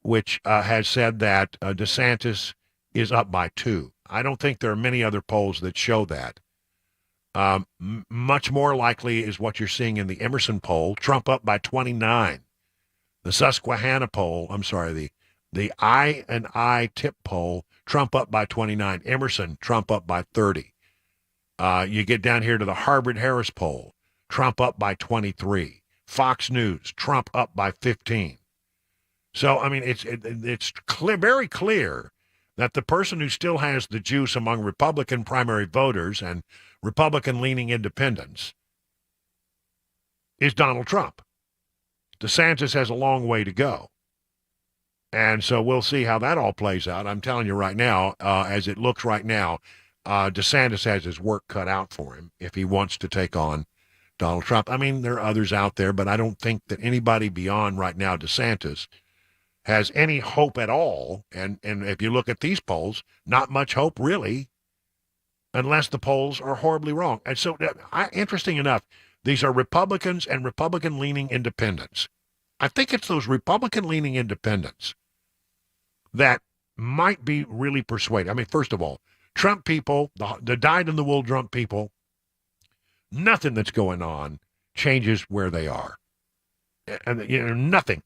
which has said that DeSantis is up by 2. I don't think there are many other polls that show that. Much more likely is what you're seeing in the Emerson poll, Trump up by 29. The Susquehanna poll, the I tip poll, Trump up by 29. Emerson, Trump up by 30. You get down here to the Harvard-Harris poll, Trump up by 23. Fox News, Trump up by 15. So, I mean, it's clear, very clear that the person who still has the juice among Republican primary voters and Republican-leaning independents is Donald Trump. DeSantis has a long way to go. And so we'll see how that all plays out. I'm telling you right now, as it looks right now, DeSantis has his work cut out for him if he wants to take on Donald Trump. I mean, there are others out there, but I don't think that anybody beyond right now DeSantis has any hope at all. And if you look at these polls, not much hope really, unless the polls are horribly wrong. And so, interesting enough, these are Republicans and Republican-leaning independents. I think it's those Republican-leaning independents that might be really persuaded. I mean, first of all, Trump people, the dyed-in-the-wool Trump people, nothing that's going on changes where they are. And, nothing.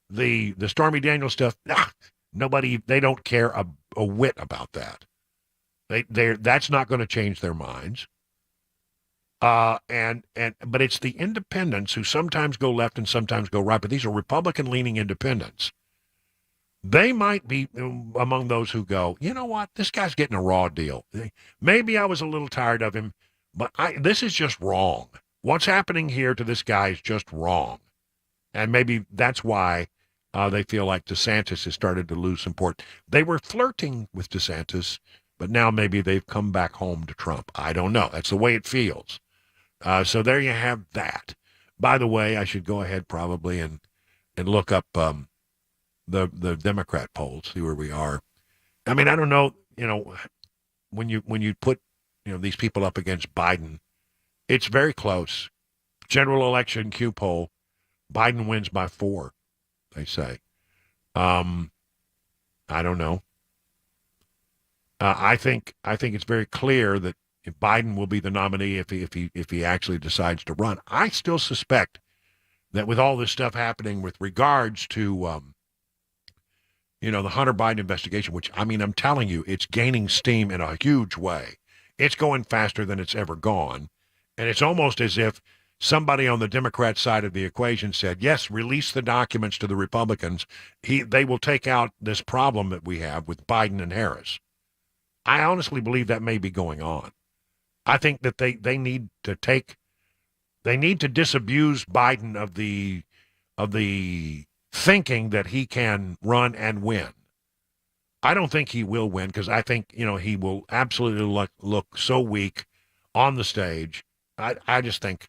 The Stormy Daniels stuff, they don't care a whit about that. That's not going to change their minds. But it's the independents who sometimes go left and sometimes go right, but these are Republican-leaning independents. They might be among those who go, you know what, this guy's getting a raw deal. Maybe I was a little tired of him, but this is just wrong. What's happening here to this guy is just wrong. And maybe that's why they feel like DeSantis has started to lose support. They were flirting with DeSantis, but now maybe they've come back home to Trump. I don't know. That's the way it feels. So there you have that. By the way, I should go ahead probably and look up the Democrat polls, see where we are. I mean, I don't know, when you put these people up against Biden, it's very close. General election Q poll, Biden wins by 4, they say. I don't know. I think it's very clear that if Biden will be the nominee if he actually decides to run. I still suspect that with all this stuff happening with regards to the Hunter Biden investigation, which, I mean, I'm telling you, it's gaining steam in a huge way. It's going faster than it's ever gone. And it's almost as if somebody on the Democrat side of the equation said, yes, release the documents to the Republicans. They will take out this problem that we have with Biden and Harris. I honestly believe that may be going on. I think that they need to disabuse Biden of the thinking that he can run and win. I don't think he will win because I think, he will absolutely look so weak on the stage. I just think,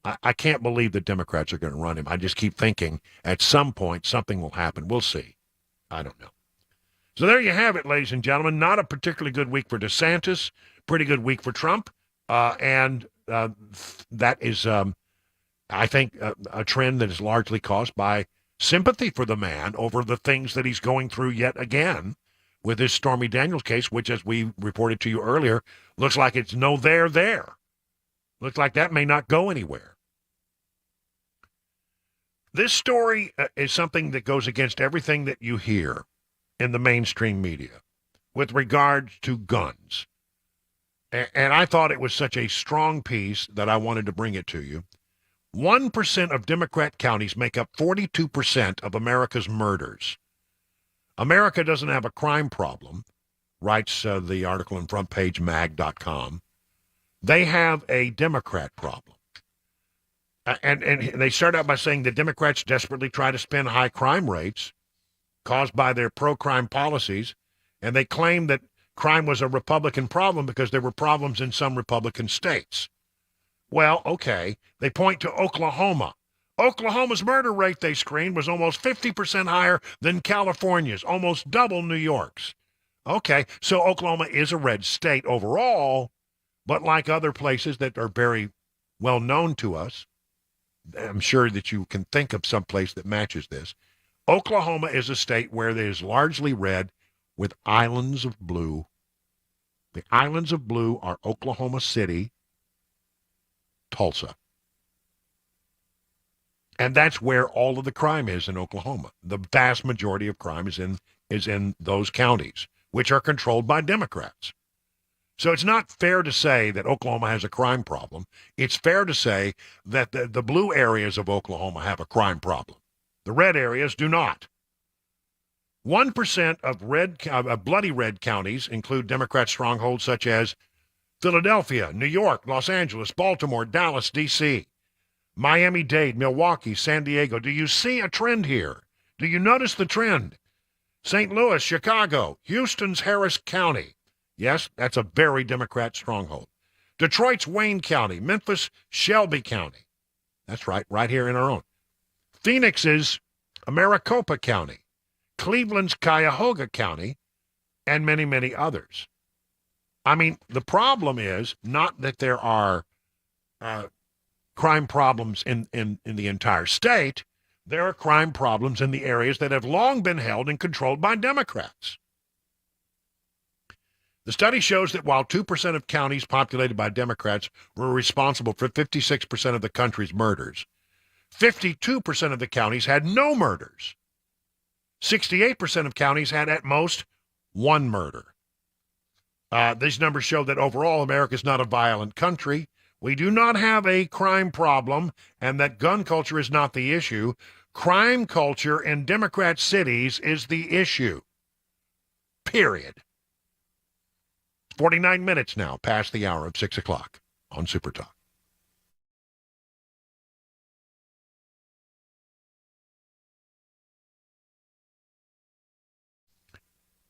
I can't believe the Democrats are going to run him. I just keep thinking at some point something will happen. We'll see. I don't know. So there you have it, ladies and gentlemen. Not a particularly good week for DeSantis. Pretty good week for Trump. And that is, I think, a trend that is largely caused by sympathy for the man over the things that he's going through yet again with this Stormy Daniels case, which, as we reported to you earlier, looks like it's no there. Looks like that may not go anywhere. This story is something that goes against everything that you hear in the mainstream media with regards to guns. And I thought it was such a strong piece that I wanted to bring it to you. 1% of Democrat counties make up 42% of America's murders. America doesn't have a crime problem, writes the article in frontpagemag.com. They have a Democrat problem. And they start out by saying the Democrats desperately try to spin high crime rates caused by their pro-crime policies, and they claim that crime was a Republican problem because there were problems in some Republican states. Well, okay, they point to Oklahoma. Oklahoma's murder rate, they screened, was almost 50% higher than California's, almost double New York's. Okay, so Oklahoma is a red state overall, but like other places that are very well known to us, I'm sure that you can think of some place that matches this. Oklahoma is a state where it is largely red with islands of blue. The islands of blue are Oklahoma City, Tulsa. And that's where all of the crime is in Oklahoma. The vast majority of crime is in those counties, which are controlled by Democrats. So it's not fair to say that Oklahoma has a crime problem. It's fair to say that the blue areas of Oklahoma have a crime problem. The red areas do not. 1% of bloody red counties include Democrat strongholds such as Philadelphia, New York, Los Angeles, Baltimore, Dallas, D.C., Miami-Dade, Milwaukee, San Diego. Do you see a trend here? Do you notice the trend? St. Louis, Chicago, Houston's Harris County. Yes, that's a very Democrat stronghold. Detroit's Wayne County, Memphis, Shelby County. That's right here in our own. Phoenix's Maricopa County, Cleveland's Cuyahoga County, and many, many others. I mean, the problem is not that there are crime problems in the entire state. There are crime problems in the areas that have long been held and controlled by Democrats. The study shows that while 2% of counties populated by Democrats were responsible for 56% of the country's murders, 52% of the counties had no murders. 68% of counties had at most one murder. These numbers show that overall America is not a violent country. We do not have a crime problem, and that gun culture is not the issue. Crime culture in Democrat cities is the issue. Period. 49 minutes now past the hour of 6 o'clock on SuperTalk.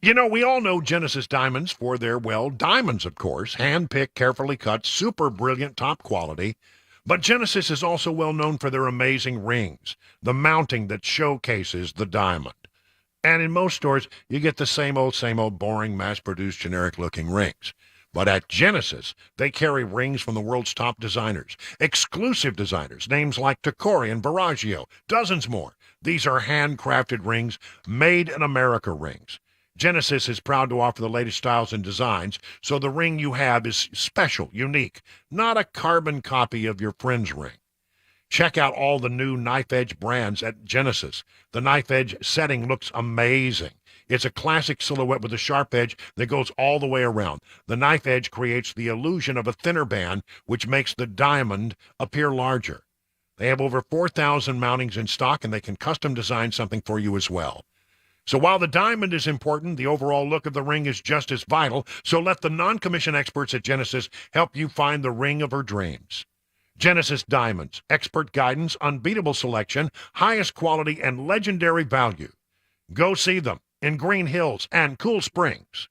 You know, we all know Genesis diamonds for their, well, diamonds, of course, hand-picked, carefully cut, super brilliant, top quality. But Genesis is also well known for their amazing rings, the mounting that showcases the diamond. And in most stores, you get the same old, boring, mass-produced, generic-looking rings. But at Genesis, they carry rings from the world's top designers, exclusive designers, names like Tacori and Verragio, dozens more. These are handcrafted rings, made in America rings. Genesis is proud to offer the latest styles and designs, so the ring you have is special, unique, not a carbon copy of your friend's ring. Check out all the new knife edge brands at Genesis. The knife edge setting looks amazing. It's a classic silhouette with a sharp edge that goes all the way around. The knife edge creates the illusion of a thinner band, which makes the diamond appear larger. They have over 4,000 mountings in stock, and they can custom design something for you as well. So while the diamond is important, the overall look of the ring is just as vital, so let the non-commissioned experts at Genesis help you find the ring of her dreams. Genesis Diamonds, expert guidance, unbeatable selection, highest quality, and legendary value. Go see them in Green Hills and Cool Springs.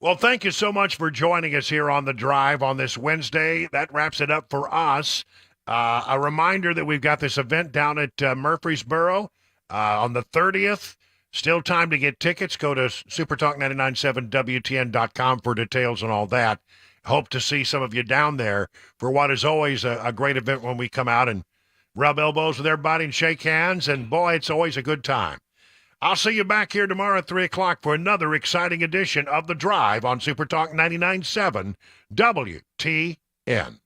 Well, thank you so much for joining us here on The Drive on this Wednesday. That wraps it up for us. A reminder that we've got this event down at Murfreesboro on the 30th. Still time to get tickets. Go to supertalk997wtn.com for details and all that. Hope to see some of you down there for what is always a great event when we come out and rub elbows with everybody and shake hands. And, boy, it's always a good time. I'll see you back here tomorrow at 3 o'clock for another exciting edition of The Drive on SuperTalk 99.7 WTN.